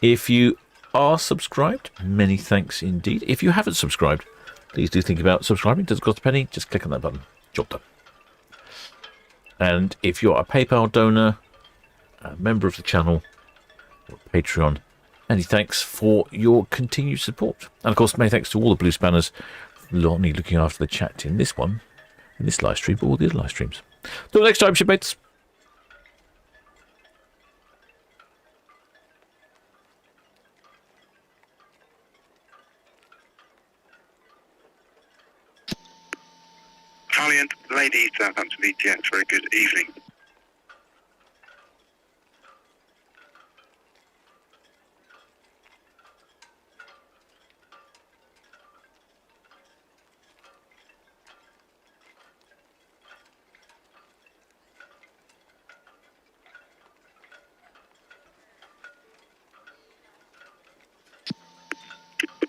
S2: If you are subscribed, many thanks indeed. If you haven't subscribed, please do think about subscribing. Doesn't cost a penny. Just click on that button. Job done. And if you're a PayPal donor, a member of the channel, or Patreon, many thanks for your continued support. And of course, many thanks to all the blue spanners not only looking after the chat in this one, in this live stream, but all the other live streams. Till next time, shipmates.
S1: Valiant, Lady, Southampton VTX, very good evening.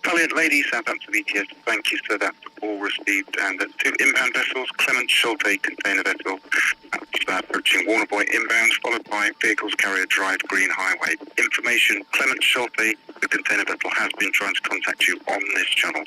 S1: Valiant Lady, Southampton VTS, thank you for that all received. And 2 inbound vessels, Clement Schulte container vessel, approaching Warnerboy inbound, followed by vehicles carrier drive Green Highway. Information, Clement Schulte, the container vessel has been trying to contact you on this channel.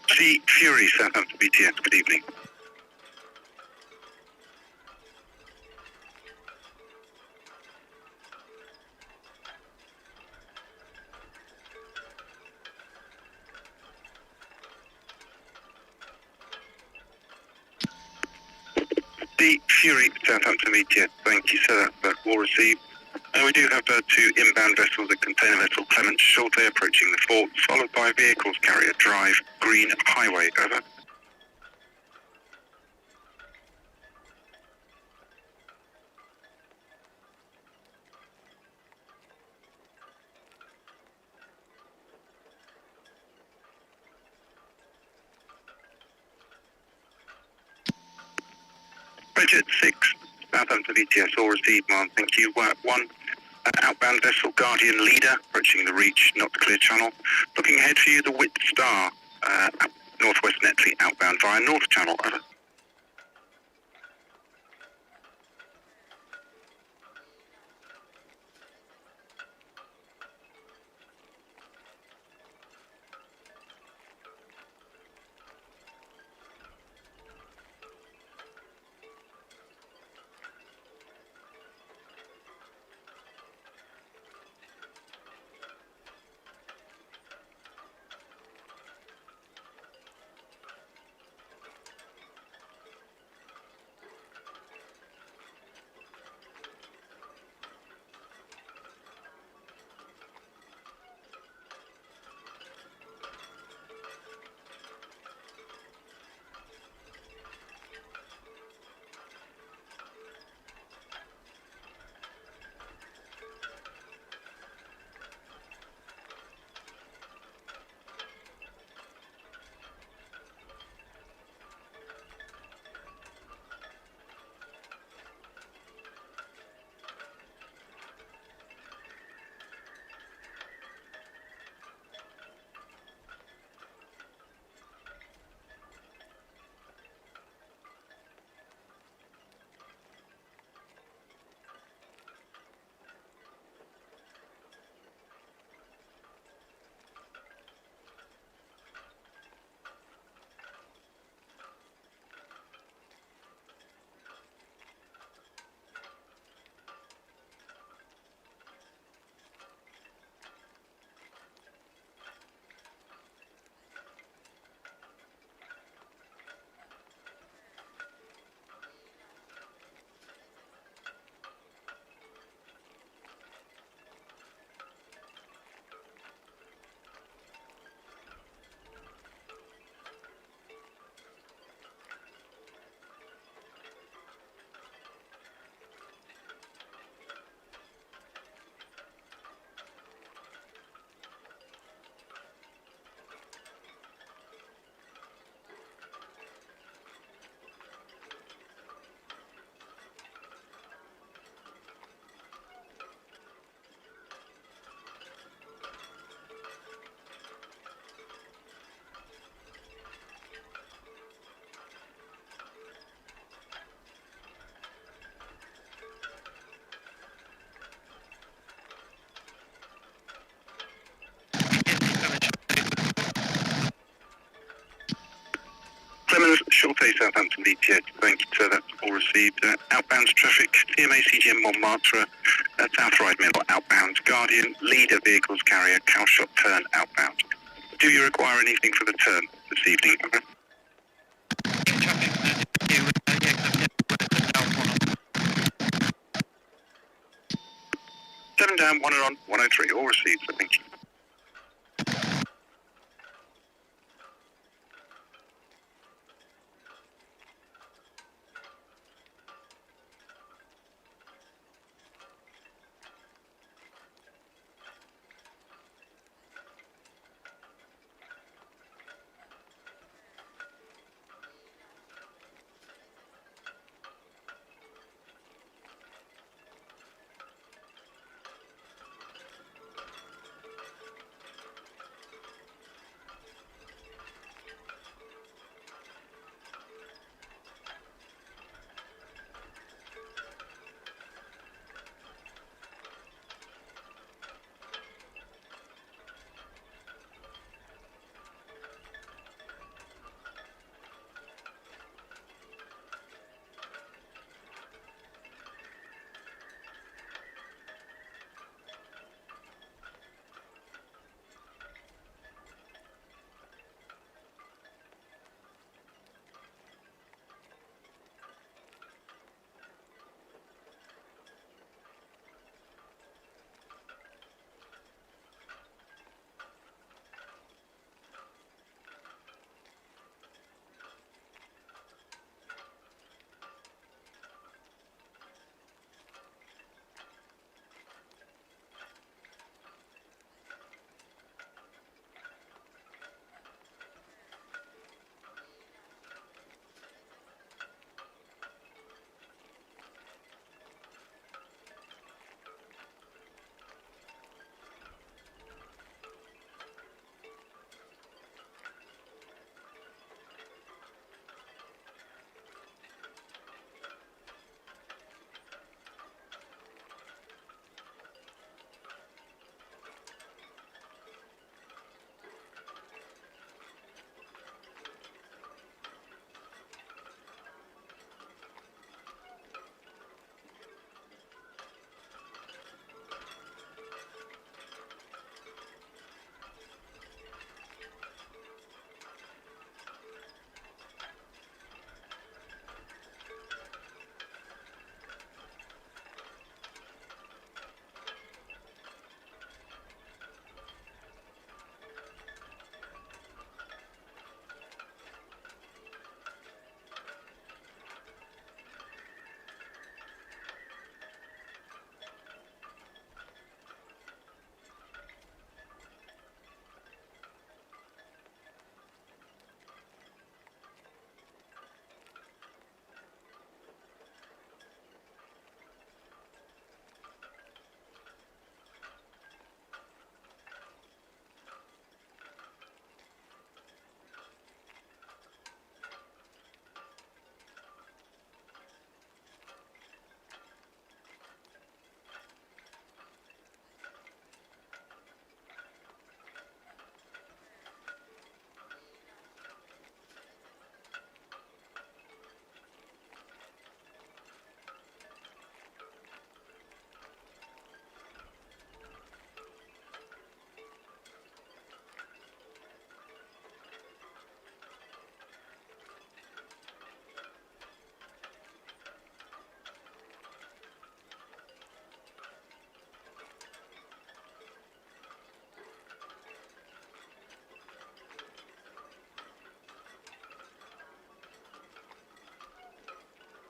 S1: Sea Fury, Southampton BTS, good evening. The Fury, Southampton VTS, thank you, sir. That's all received. We do have 2 inbound vessels, a container vessel, Clement Schulte, approaching the fort, followed by vehicles carrier Drive, Green Highway, over. Bridget 6, Southampton VTS, all received, ma'am. Thank you. 1, outbound vessel, Guardian Leader, approaching the Reach, not the clear channel. Looking ahead for you, the Wit Star, Northwest Netley, outbound via North Channel, over. Clemens, Schulte, Southampton VTS, thank you, sir, that's all received. Outbound traffic, CMA CGM Montmartre, South Ride Middle, outbound Guardian, Leader vehicles carrier, Cowshot turn, outbound. Do you require anything for the turn this evening? Okay. 7 down, 1 on, 103, all received, so thank you.